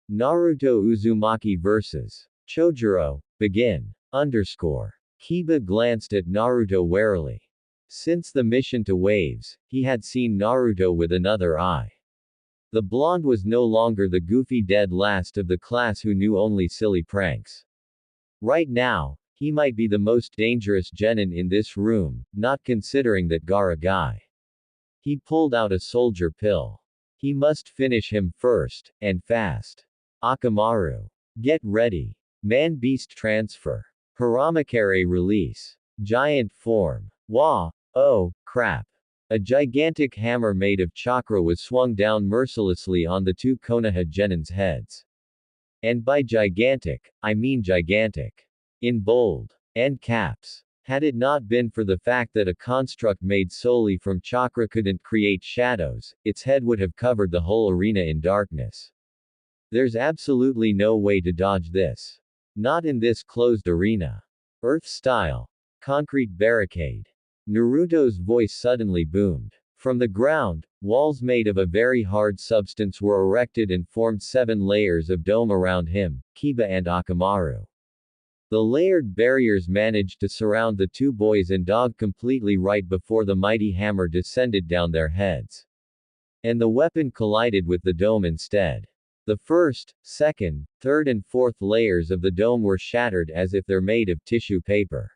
Naruto Uzumaki vs. Chojuro, begin. Kiba glanced at Naruto warily. Since the mission to Waves, he had seen Naruto with another eye. The blonde was no longer the goofy dead last of the class who knew only silly pranks. Right now, he might be the most dangerous genin in this room, not considering that Gaara guy. He pulled out a soldier pill. He must finish him first, and fast. Akamaru. Get ready. Man-beast transfer. Haramakare release. Giant form. Wah! Oh, crap. A gigantic hammer made of chakra was swung down mercilessly on the two Konoha genins' heads. And by gigantic, I mean gigantic. In bold and caps. Had it not been for the fact that a construct made solely from chakra couldn't create shadows, its head would have covered the whole arena in darkness. There's absolutely no way to dodge this. Not in this closed arena. Earth-style. Concrete barricade. Naruto's voice suddenly boomed. From the ground, walls made of a very hard substance were erected and formed 7 layers of dome around him, Kiba and Akamaru. The layered barriers managed to surround the two boys and dog completely right before the mighty hammer descended down their heads. And the weapon collided with the dome instead. The first, second, third and fourth layers of the dome were shattered as if they're made of tissue paper.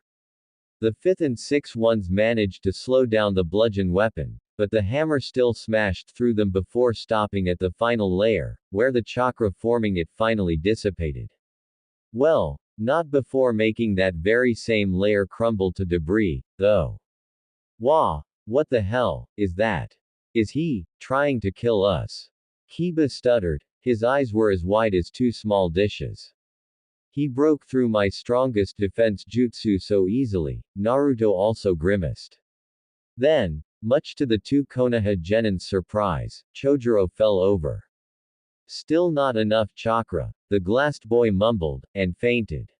The fifth and sixth ones managed to slow down the bludgeon weapon, but the hammer still smashed through them before stopping at the final layer, where the chakra forming it finally dissipated. Well, not before making that very same layer crumble to debris, though. Wah! What the hell is that? Is he trying to kill us? Kiba stuttered. His eyes were as wide as 2 small dishes. He broke through my strongest defense jutsu so easily, Naruto also grimaced. Then, much to the two Konoha genins' surprise, Chojuro fell over. Still not enough chakra, the glassed boy mumbled, and fainted.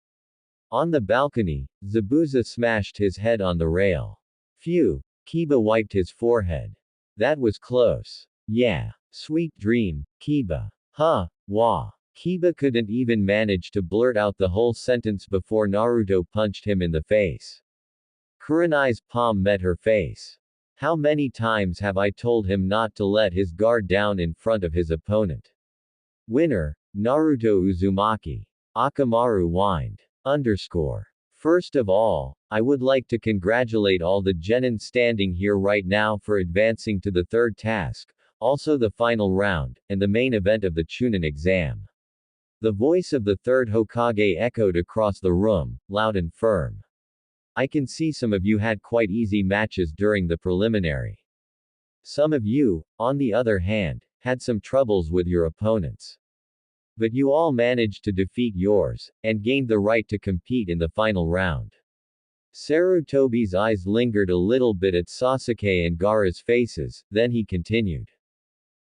On the balcony, Zabuza smashed his head on the rail. Phew, Kiba wiped his forehead. That was close. Yeah. Sweet dream, Kiba. Huh, wah. Kiba couldn't even manage to blurt out the whole sentence before Naruto punched him in the face. Kurenai's palm met her face. How many times have I told him not to let his guard down in front of his opponent? Winner, Naruto Uzumaki. Akamaru whined. First of all, I would like to congratulate all the genin standing here right now for advancing to the third task. also the final round, and the main event of the Chunin exam. The voice of the third Hokage echoed across the room, loud and firm. I can see some of you had quite easy matches during the preliminary. Some of you, on the other hand, had some troubles with your opponents. But you all managed to defeat yours, and gained the right to compete in the final round. Sarutobi's eyes lingered a little bit at Sasuke and Gaara's faces, then he continued.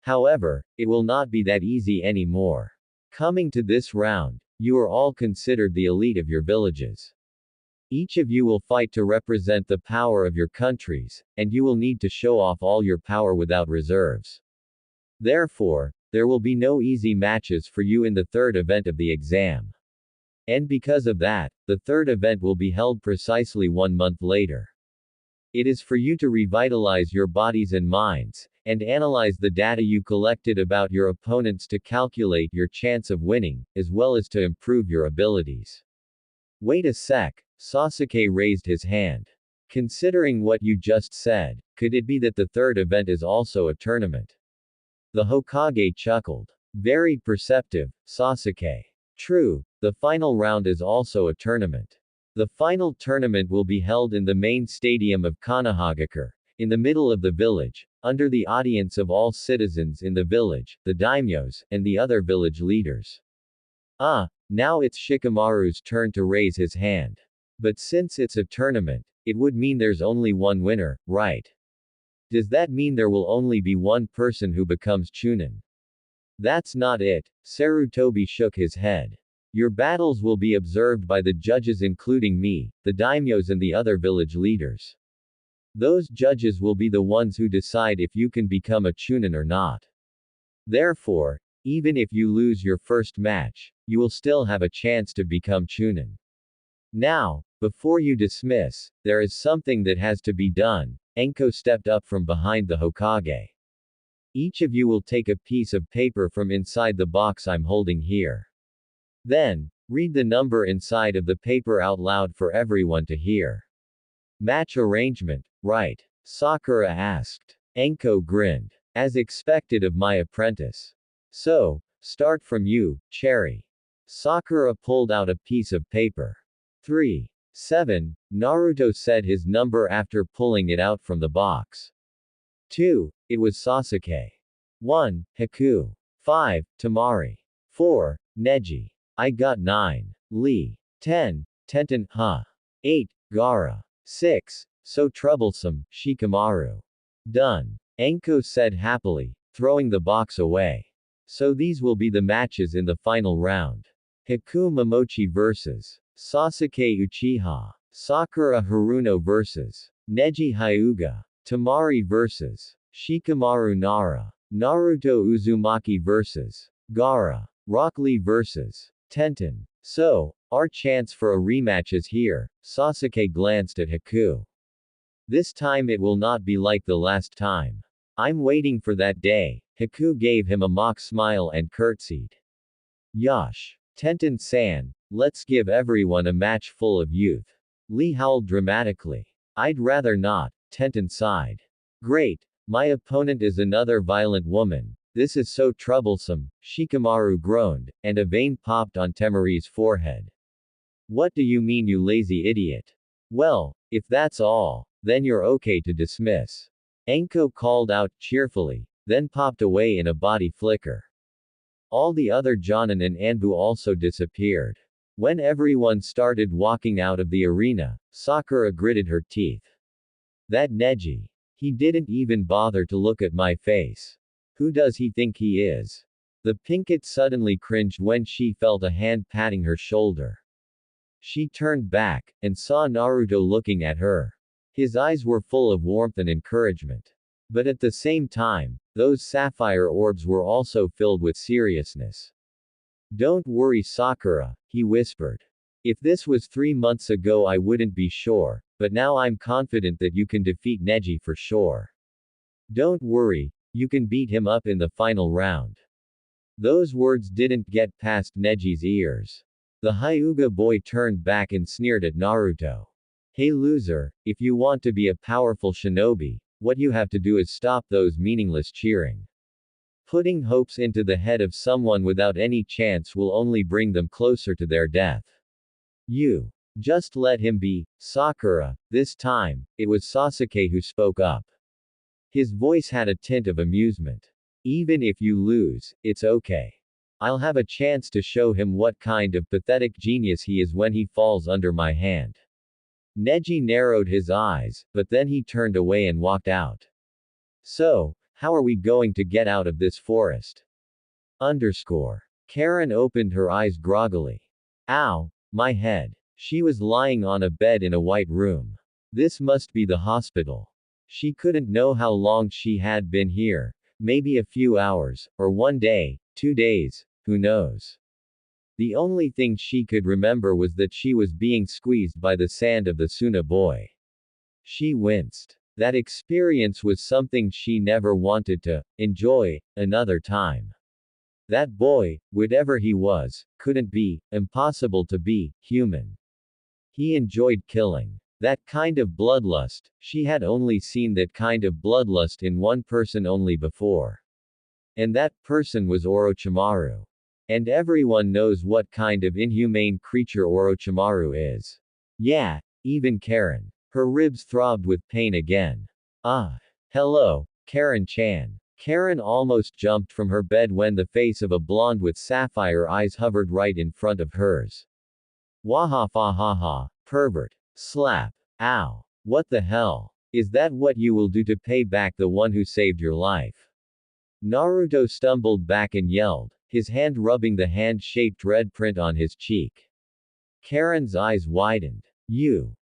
However, it will not be that easy anymore. Coming to this round, you are all considered the elite of your villages. Each of you will fight to represent the power of your countries, and you will need to show off all your power without reserves. Therefore, there will be no easy matches for you in the third event of the exam. And because of that, the third event will be held precisely 1 month later. It is for you to revitalize your bodies and minds, and analyze the data you collected about your opponents to calculate your chance of winning, as well as to improve your abilities. Wait a sec, Sasuke raised his hand. Considering what you just said, could it be that the third event is also a tournament? The Hokage chuckled. Very perceptive, Sasuke. True, the final round is also a tournament. The final tournament will be held in the main stadium of Konohagakure, in the middle of the village, under the audience of all citizens in the village, the daimyos, and the other village leaders. Now it's Shikamaru's turn to raise his hand. But since it's a tournament, it would mean there's only one winner, right? Does that mean there will only be one person who becomes Chunin? That's not it, Sarutobi shook his head. Your battles will be observed by the judges including me, the daimyos and the other village leaders. Those judges will be the ones who decide if you can become a Chunin or not. Therefore, even if you lose your first match, you will still have a chance to become Chunin. Now, before you dismiss, there is something that has to be done. Enko stepped up from behind the Hokage. Each of you will take a piece of paper from inside the box I'm holding here. Then, read the number inside of the paper out loud for everyone to hear. Match arrangement, right? Sakura asked. Enko grinned. As expected of my apprentice. So, start from you, Cherry. Sakura pulled out a piece of paper. 3. 7. Naruto said his number after pulling it out from the box. 2. It was Sasuke. 1. Haku. 5. Temari. 4. Neji. I got 9. Lee. 10. Tenten. 8. Gaara. 6. So troublesome, Shikamaru. Done. Enko said happily, throwing the box away. So these will be the matches in the final round. Haku Momochi vs. Sasuke Uchiha. Sakura Haruno vs. Neji Hyuga. Temari vs. Shikamaru Nara. Naruto Uzumaki vs. Gaara. Rock Lee vs. Tenten. So, our chance for a rematch is here. Sasuke glanced at Haku. This time it will not be like the last time. I'm waiting for that day. Haku gave him a mock smile and curtsied. Yosh. Tenten-san, let's give everyone a match full of youth. Lee howled dramatically. I'd rather not, Tenten sighed. Great, my opponent is another violent woman. This is so troublesome, Shikamaru groaned, and a vein popped on Temari's forehead. What do you mean, you lazy idiot? Well, if that's all, then you're okay to dismiss. Enko called out cheerfully, then popped away in a body flicker. All the other Jonin and Anbu also disappeared. When everyone started walking out of the arena, Sakura gritted her teeth. That Neji. He didn't even bother to look at my face. Who does he think he is? The Pinkett suddenly cringed when she felt a hand patting her shoulder. She turned back, and saw Naruto looking at her. His eyes were full of warmth and encouragement. But at the same time, those sapphire orbs were also filled with seriousness. Don't worry, Sakura, he whispered. If this was 3 months ago I wouldn't be sure, but now I'm confident that you can defeat Neji for sure. Don't worry, you can beat him up in the final round. Those words didn't get past Neji's ears. The Hyuga boy turned back and sneered at Naruto. Hey loser, if you want to be a powerful shinobi, what you have to do is stop those meaningless cheering. Putting hopes into the head of someone without any chance will only bring them closer to their death. You just let him be, Sakura. This time, it was Sasuke who spoke up. His voice had a tint of amusement. Even if you lose, it's okay. I'll have a chance to show him what kind of pathetic genius he is when he falls under my hand. Neji narrowed his eyes, but then he turned away and walked out. So, how are we going to get out of this forest? Karen opened her eyes groggily. Ow, my head. She was lying on a bed in a white room. This must be the hospital. She couldn't know how long she had been here. Maybe a few hours, or 1 day, 2 days, who knows? The only thing she could remember was that she was being squeezed by the sand of the Suna boy. She winced. That experience was something she never wanted to enjoy another time. That boy, whatever he was, couldn't be, impossible to be, human. He enjoyed killing. That kind of bloodlust, she had only seen that kind of bloodlust in one person only before. And that person was Orochimaru. And everyone knows what kind of inhumane creature Orochimaru is. Yeah, even Karen. Her ribs throbbed with pain again. Ah. Hello, Karen-chan. Karen almost jumped from her bed when the face of a blonde with sapphire eyes hovered right in front of hers. Wahafahaha, pervert. Slap. Ow. What the hell? Is that what you will do to pay back the one who saved your life? Naruto stumbled back and yelled, his hand rubbing the hand-shaped red print on his cheek. Karen's eyes widened.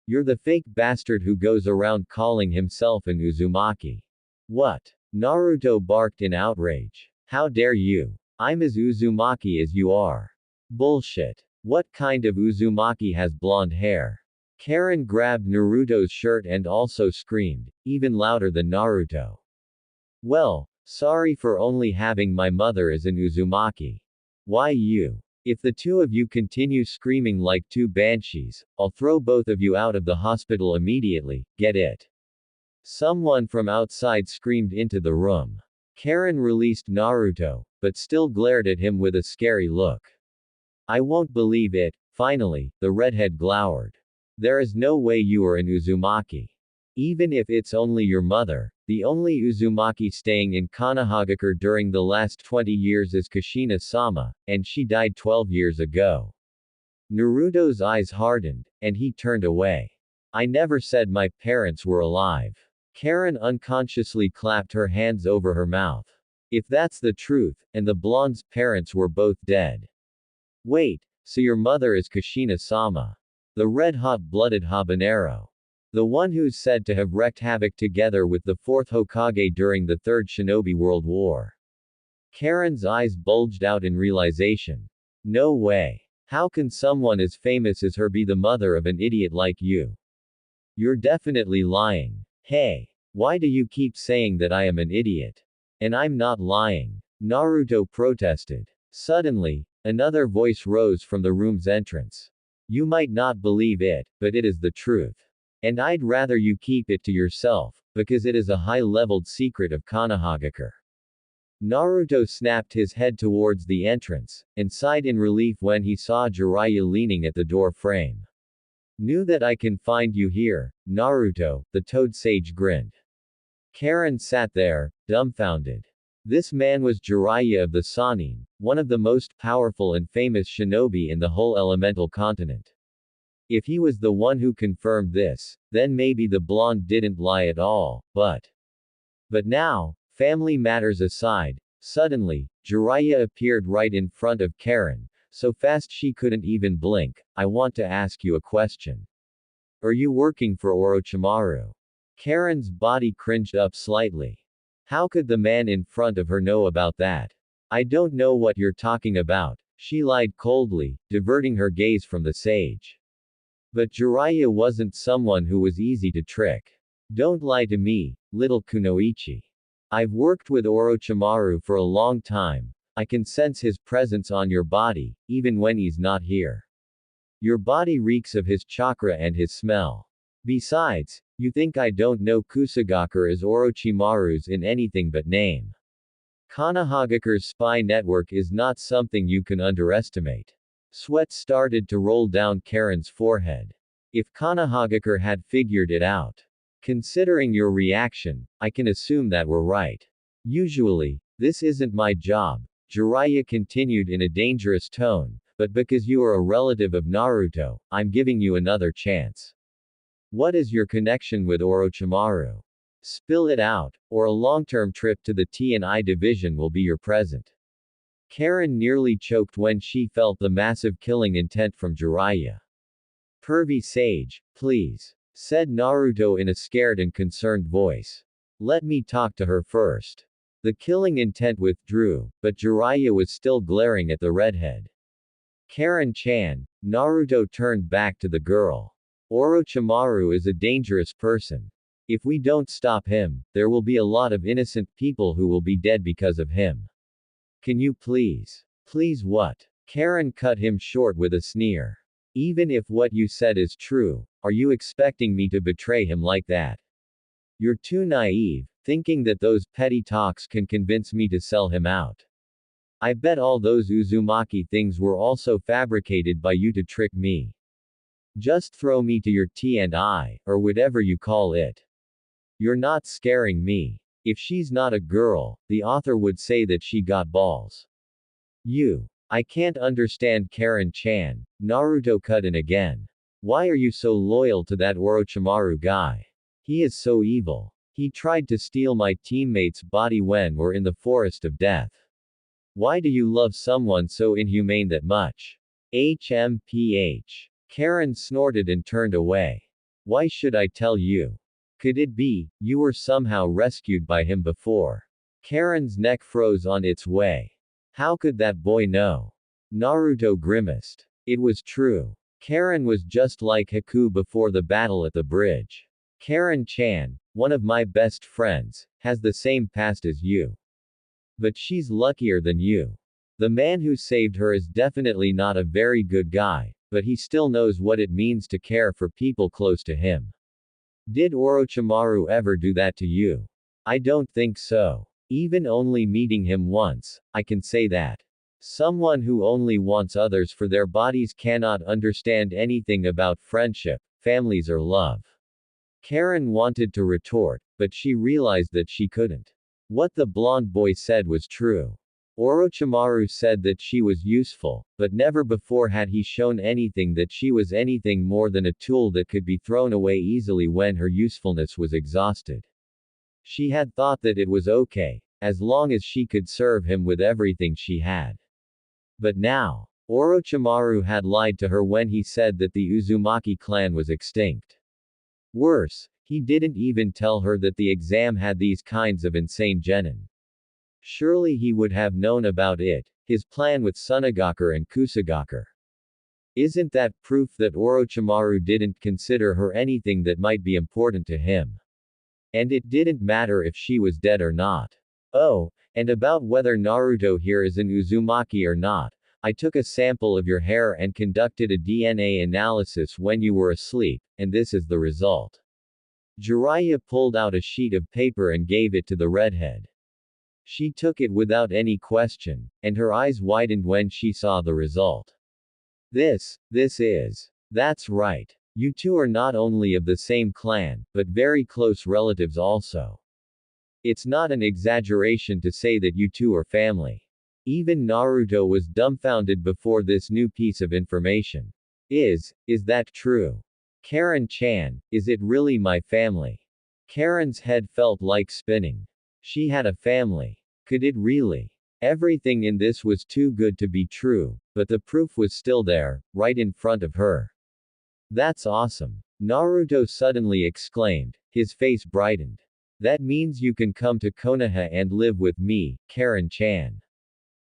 You're the fake bastard who goes around calling himself an Uzumaki. What? Naruto barked in outrage. How dare you? I'm as Uzumaki as you are. Bullshit. What kind of Uzumaki has blonde hair? Karen grabbed Naruto's shirt and also screamed, even louder than Naruto. Well, sorry for only having my mother as an Uzumaki. Why you? If the two of you continue screaming like two banshees, I'll throw both of you out of the hospital immediately, get it? Someone from outside screamed into the room. Karen released Naruto, but still glared at him with a scary look. I won't believe it. Finally, the redhead glowered. There is no way you are an Uzumaki. Even if it's only your mother, the only Uzumaki staying in Konohagakure during the last 20 years is Kushina-sama, and she died 12 years ago. Naruto's eyes hardened, and he turned away. I never said my parents were alive. Karen unconsciously clapped her hands over her mouth. If that's the truth, and the blonde's parents were both dead. Wait, so your mother is Kushina-sama. The red-hot-blooded habanero. The one who's said to have wreaked havoc together with the 4th Hokage during the 3rd Shinobi World War. Karen's eyes bulged out in realization. No way. How can someone as famous as her be the mother of an idiot like you? You're definitely lying. Hey. Why do you keep saying that I am an idiot? And I'm not lying. Naruto protested. Suddenly, another voice rose from the room's entrance. You might not believe it, but it is the truth. And I'd rather you keep it to yourself, because it is a high-leveled secret of Konohagakure. Naruto snapped his head towards the entrance, and sighed in relief when he saw Jiraiya leaning at the door frame. Knew that I can find you here, Naruto, the Toad Sage grinned. Karen sat there, dumbfounded. This man was Jiraiya of the Sannin, one of the most powerful and famous shinobi in the whole elemental continent. If he was the one who confirmed this, then maybe the blonde didn't lie at all, but now, family matters aside, suddenly, Jiraiya appeared right in front of Karen, so fast she couldn't even blink. I want to ask you a question. Are you working for Orochimaru? Karen's body cringed up slightly. How could the man in front of her know about that? I don't know what you're talking about, she lied coldly, diverting her gaze from the sage. But Jiraiya wasn't someone who was easy to trick. Don't lie to me, little Kunoichi. I've worked with Orochimaru for a long time. I can sense his presence on your body, even when he's not here. Your body reeks of his chakra and his smell. Besides, you think I don't know Kusagakure as Orochimaru's in anything but name. Kanahagakure's spy network is not something you can underestimate. Sweat started to roll down Karen's forehead. If Kanahagakure had figured it out. Considering your reaction, I can assume that we're right. Usually, this isn't my job, Jiraiya continued in a dangerous tone, but because you are a relative of Naruto, I'm giving you another chance. What is your connection with Orochimaru? Spill it out, or a long-term trip to the T&I division will be your present. Karen nearly choked when she felt the massive killing intent from Jiraiya. Pervy sage, please, said Naruto in a scared and concerned voice. Let me talk to her first. The killing intent withdrew, but Jiraiya was still glaring at the redhead. Karen-chan, Naruto turned back to the girl. Orochimaru is a dangerous person. If we don't stop him, there will be a lot of innocent people who will be dead because of him. Can you please? Please what? Karen cut him short with a sneer. Even if what you said is true, are you expecting me to betray him like that? You're too naive, thinking that those petty talks can convince me to sell him out. I bet all those Uzumaki things were also fabricated by you to trick me. Just throw me to your T&I, or whatever you call it. You're not scaring me. If she's not a girl, the author would say that she got balls. I can't understand Karen-chan, Naruto cut in again. Why are you so loyal to that Orochimaru guy? He is so evil. He tried to steal my teammate's body when we're in the forest of death. Why do you love someone so inhumane that much? HMPH. Karen snorted and turned away. Why should I tell you? Could it be, you were somehow rescued by him before? Karen's neck froze on its way. How could that boy know? Naruto grimaced. It was true. Karen was just like Haku before the battle at the bridge. Karen-chan, one of my best friends, has the same past as you. But she's luckier than you. The man who saved her is definitely not a very good guy, but he still knows what it means to care for people close to him. Did Orochimaru ever do that to you? I don't think so. Even only meeting him once, I can say that. Someone who only wants others for their bodies cannot understand anything about friendship, families or love. Karen wanted to retort, but she realized that she couldn't. What the blonde boy said was true. Orochimaru said that she was useful, but never before had he shown anything that she was anything more than a tool that could be thrown away easily when her usefulness was exhausted. She had thought that it was okay, as long as she could serve him with everything she had. But now, Orochimaru had lied to her when he said that the Uzumaki clan was extinct. Worse, he didn't even tell her that the exam had these kinds of insane genin. Surely he would have known about it, his plan with Tsunagakure and Kusagakure. Isn't that proof that Orochimaru didn't consider her anything that might be important to him? And it didn't matter if she was dead or not. Oh, and about whether Naruto here is an Uzumaki or not, I took a sample of your hair and conducted a DNA analysis when you were asleep, and this is the result. Jiraiya pulled out a sheet of paper and gave it to the redhead. She took it without any question, and her eyes widened when she saw the result. This is. That's right. You two are not only of the same clan, but very close relatives also. It's not an exaggeration to say that you two are family. Even Naruto was dumbfounded before this new piece of information. Is that true? Karen-chan, is it really my family? Karen's head felt like spinning. She had a family. Could it really? Everything in this was too good to be true, but the proof was still there, right in front of her. That's awesome. Naruto suddenly exclaimed, his face brightened. That means you can come to Konoha and live with me, Karen-chan.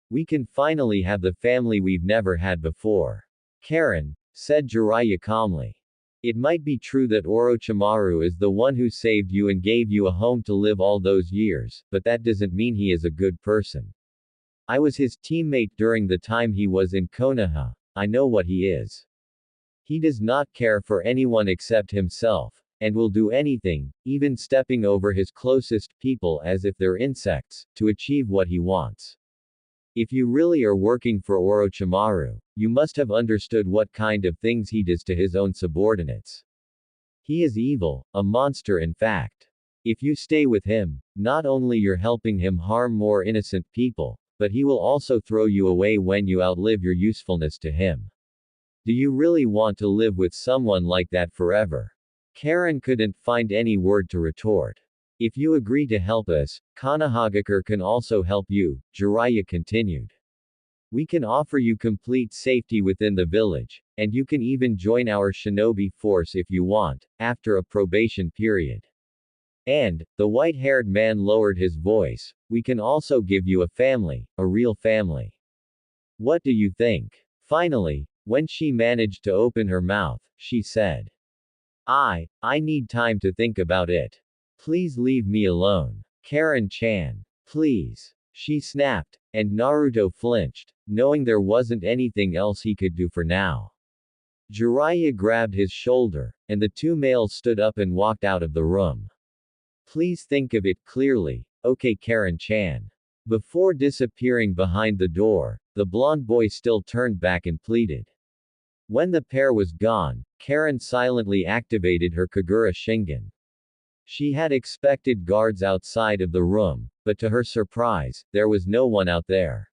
We can finally have the family we've never had before. Karen, said Jiraiya calmly. It might be true that Orochimaru is the one who saved you and gave you a home to live all those years, but that doesn't mean he is a good person. I was his teammate during the time he was in Konoha. I know what he is. He does not care for anyone except himself, and will do anything, even stepping over his closest people as if they're insects, to achieve what he wants. If you really are working for Orochimaru, you must have understood what kind of things he does to his own subordinates. He is evil, a monster in fact. If you stay with him, not only you're helping him harm more innocent people, but he will also throw you away when you outlive your usefulness to him. Do you really want to live with someone like that forever? Karen couldn't find any word to retort. If you agree to help us, Kanahagakure can also help you, Jiraiya continued. We can offer you complete safety within the village, and you can even join our shinobi force if you want, after a probation period. And, the white-haired man lowered his voice, we can also give you a family, a real family. What do you think? Finally, when she managed to open her mouth, she said. I need time to think about it. Please leave me alone. Karen-chan. Please. She snapped, and Naruto flinched, knowing there wasn't anything else he could do for now. Jiraiya grabbed his shoulder, and the two males stood up and walked out of the room. Please think of it clearly, okay Karen-chan. Before disappearing behind the door, the blonde boy still turned back and pleaded. When the pair was gone, Karen silently activated her Kagura Shingen. She had expected guards outside of the room, but to her surprise, there was no one out there.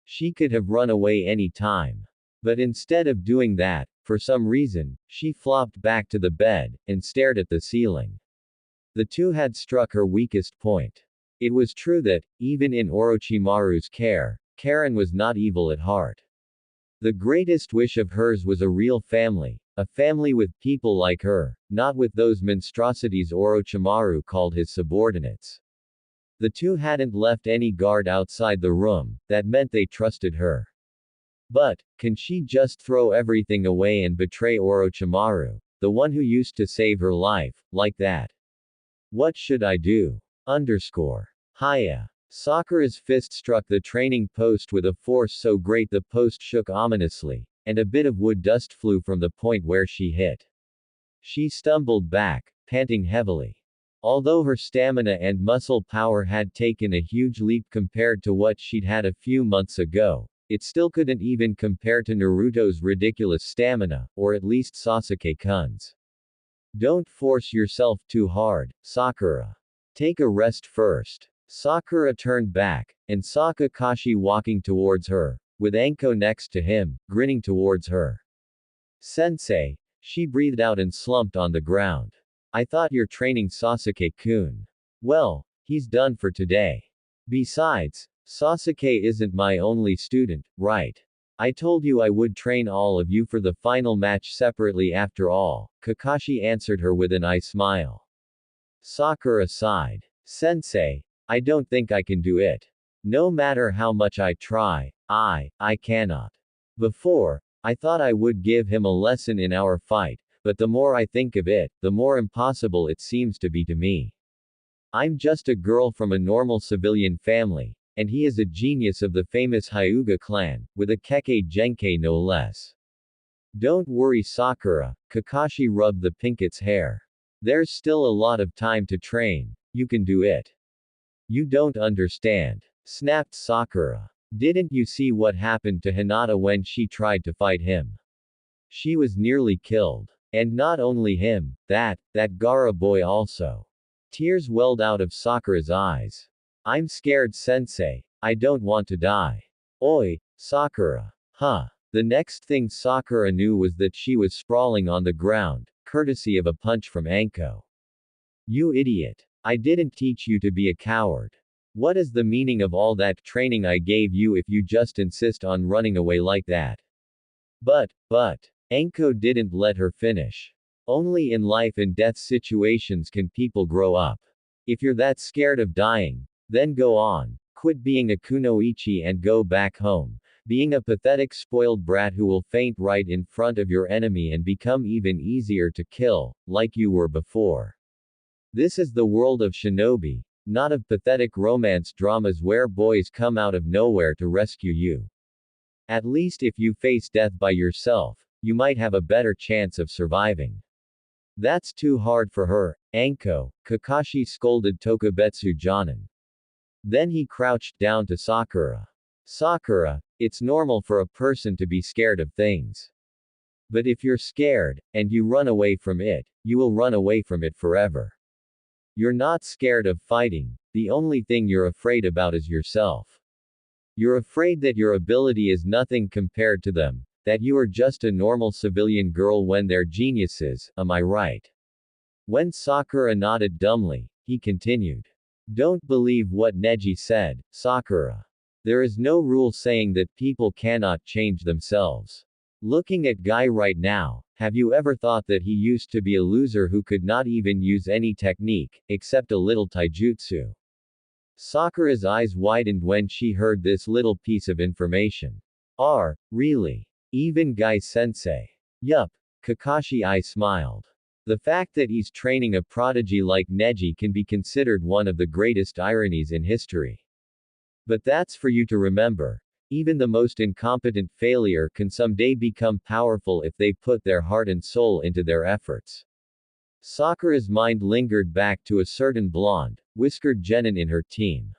She could have run away any time. But instead of doing that, for some reason, she flopped back to the bed, and stared at the ceiling. The two had struck her weakest point. It was true that, even in Orochimaru's care, Karen was not evil at heart. The greatest wish of hers was a real family, a family with people like her, not with those monstrosities Orochimaru called his subordinates. The two hadn't left any guard outside the room, that meant they trusted her. But, can she just throw everything away and betray Orochimaru, the one who used to save her life, like that? What should I do? Hiya. Sakura's fist struck the training post with a force so great the post shook ominously, and a bit of wood dust flew from the point where she hit. She stumbled back, panting heavily. Although her stamina and muscle power had taken a huge leap compared to what she'd had a few months ago, it still couldn't even compare to Naruto's ridiculous stamina, or at least Sasuke-kun's. Don't force yourself too hard, Sakura. Take a rest first. Sakura turned back, and saw Kakashi walking towards her, with Anko next to him, grinning towards her. Sensei, she breathed out and slumped on the ground. I thought you're training Sasuke-kun. Well, he's done for today. Besides, Sasuke isn't my only student, right? I told you I would train all of you for the final match separately after all, Kakashi answered her with an eye smile. Sakura sighed. Sensei, I don't think I can do it. No matter how much I try, I cannot. Before, I thought I would give him a lesson in our fight, but the more I think of it, the more impossible it seems to be to me. I'm just a girl from a normal civilian family, and he is a genius of the famous Hyuga clan, with a Kekkei Genkai no less. Don't worry Sakura, Kakashi rubbed the pinket's hair. There's still a lot of time to train, you can do it. You don't understand, snapped Sakura. Didn't you see what happened to Hinata when she tried to fight him? She was nearly killed. And not only him, that Gaara boy also. Tears welled out of Sakura's eyes. I'm scared sensei, I don't want to die. Oi, Sakura. Huh. The next thing Sakura knew was that she was sprawling on the ground, courtesy of a punch from Anko. You idiot. I didn't teach you to be a coward. What is the meaning of all that training I gave you if you just insist on running away like that? But, Anko didn't let her finish. Only in life and death situations can people grow up. If you're that scared of dying, then go on. Quit being a kunoichi and go back home. Being a pathetic spoiled brat who will faint right in front of your enemy and become even easier to kill, like you were before. This is the world of shinobi, not of pathetic romance dramas where boys come out of nowhere to rescue you. At least if you face death by yourself, you might have a better chance of surviving. That's too hard for her, Anko, Kakashi scolded Tokubetsu Jonin. Then he crouched down to Sakura. Sakura, it's normal for a person to be scared of things. But if you're scared, and you run away from it, you will run away from it forever. You're not scared of fighting, the only thing you're afraid about is yourself. You're afraid that your ability is nothing compared to them, that you are just a normal civilian girl when they're geniuses, am I right? When Sakura nodded dumbly, he continued. Don't believe what Neji said, Sakura. There is no rule saying that people cannot change themselves. Looking at Guy right now, have you ever thought that he used to be a loser who could not even use any technique, except a little taijutsu? Sakura's eyes widened when she heard this little piece of information. Really? Even Guy-sensei? Yup. Kakashi smiled. The fact that he's training a prodigy like Neji can be considered one of the greatest ironies in history. But that's for you to remember. Even the most incompetent failure can someday become powerful if they put their heart and soul into their efforts. Sakura's mind lingered back to a certain blonde, whiskered genin in her team.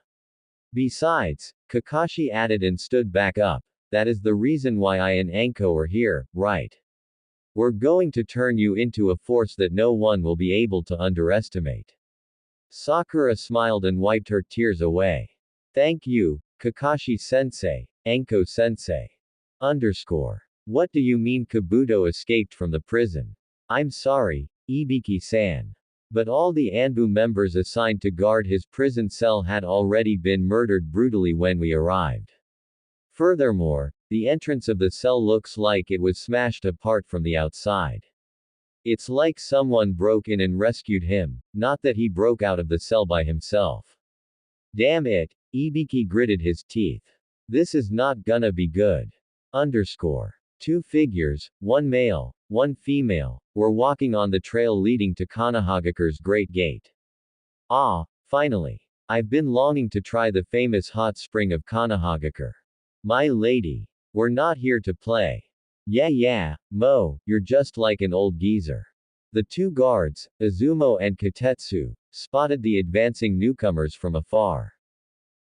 Besides, Kakashi added and stood back up, that is the reason why I and Anko are here, right? We're going to turn you into a force that no one will be able to underestimate. Sakura smiled and wiped her tears away. Thank you, Kakashi-sensei, Anko-sensei. What do you mean Kabuto escaped from the prison? I'm sorry, Ibiki-san. But all the Anbu members assigned to guard his prison cell had already been murdered brutally when we arrived. Furthermore, the entrance of the cell looks like it was smashed apart from the outside. It's like someone broke in and rescued him, not that he broke out of the cell by himself. Damn it, Ibiki gritted his teeth. This is not gonna be good. Two figures, one male, one female, were walking on the trail leading to Kanahagakure's Great Gate. Finally. I've been longing to try the famous hot spring of Kanahagakure. My lady. We're not here to play. Yeah, Mo, you're just like an old geezer. The two guards, Izumo and Katetsu, spotted the advancing newcomers from afar.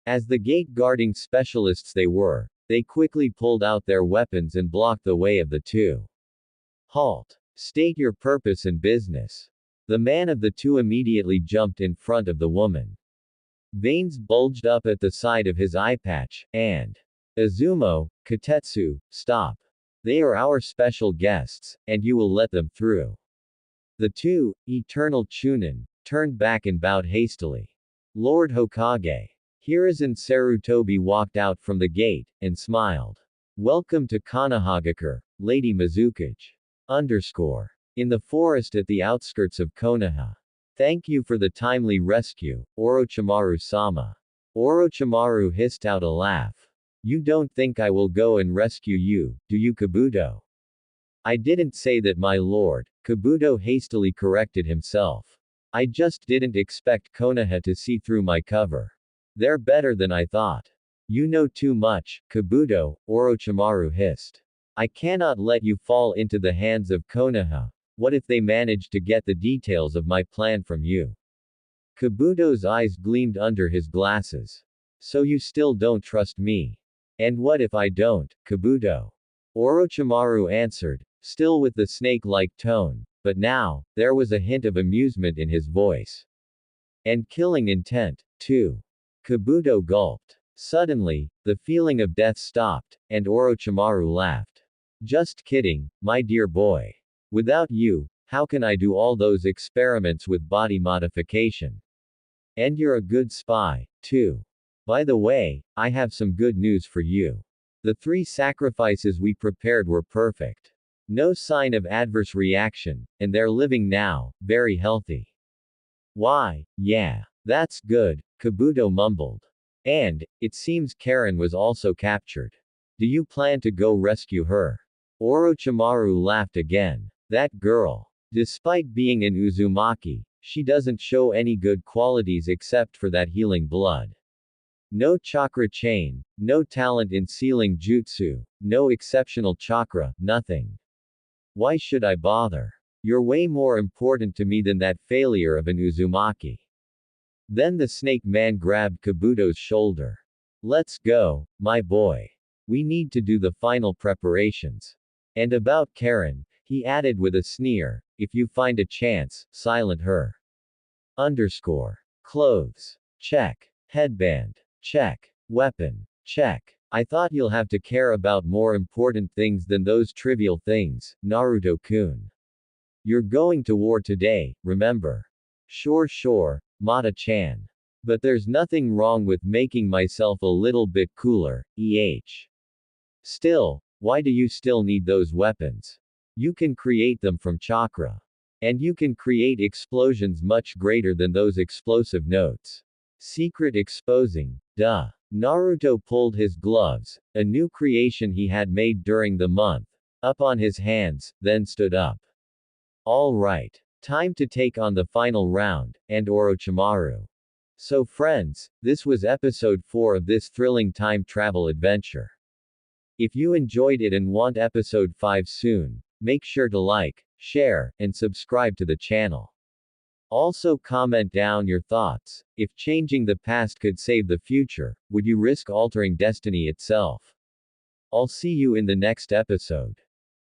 As the gate guarding specialists they were, they quickly pulled out their weapons and blocked the way of the two. Halt. State your purpose and business. The man of the two immediately jumped in front of the woman. Veins bulged up at the side of his eye patch, and Izumo, Katetsu, stop. They are our special guests, and you will let them through. The two, Eternal Chunin, turned back and bowed hastily. Lord Hokage. Hiruzen Sarutobi walked out from the gate, and smiled. Welcome to Kanahagakure, Lady Mizukage. In the forest at the outskirts of Konoha. Thank you for the timely rescue, Orochimaru-sama. Orochimaru hissed out a laugh. You don't think I will go and rescue you, do you, Kabuto? I didn't say that, my lord, Kabuto hastily corrected himself. I just didn't expect Konoha to see through my cover. They're better than I thought. You know too much, Kabuto, Orochimaru hissed. I cannot let you fall into the hands of Konoha. What if they manage to get the details of my plan from you? Kabuto's eyes gleamed under his glasses. So you still don't trust me? And what if I don't, Kabuto? Orochimaru answered, still with the snake-like tone, but now, there was a hint of amusement in his voice. And killing intent, too. Kabuto gulped. Suddenly, the feeling of death stopped, and Orochimaru laughed. Just kidding, my dear boy. Without you, how can I do all those experiments with body modification? And you're a good spy, too. By the way, I have some good news for you. The 3 sacrifices we prepared were perfect. No sign of adverse reaction, and they're living now, very healthy. Why, yeah. That's good, Kabuto mumbled. And, it seems Karen was also captured. Do you plan to go rescue her? Orochimaru laughed again. That girl. Despite being an Uzumaki, she doesn't show any good qualities except for that healing blood. No chakra chain, no talent in sealing jutsu, no exceptional chakra, nothing. Why should I bother? You're way more important to me than that failure of an Uzumaki. Then the snake man grabbed Kabuto's shoulder. Let's go, my boy. We need to do the final preparations. And about Karen, he added with a sneer, if you find a chance, silent her. Underscore. Clothes. Check. Headband. Check. Weapon. Check. I thought you'll have to care about more important things than those trivial things, Naruto-kun. You're going to war today, remember? Sure, Mata-chan. But there's nothing wrong with making myself a little bit cooler, Still, why do you still need those weapons? You can create them from chakra. And you can create explosions much greater than those explosive notes. Secret exposing, duh. Naruto pulled his gloves, a new creation he had made during the month, up on his hands, then stood up. Alright. Time to take on the final round, and Orochimaru. So friends, this was episode 4 of this thrilling time travel adventure. If you enjoyed it and want episode 5 soon, make sure to like, share, and subscribe to the channel. Also comment down your thoughts. If changing the past could save the future, would you risk altering destiny itself? I'll see you in the next episode.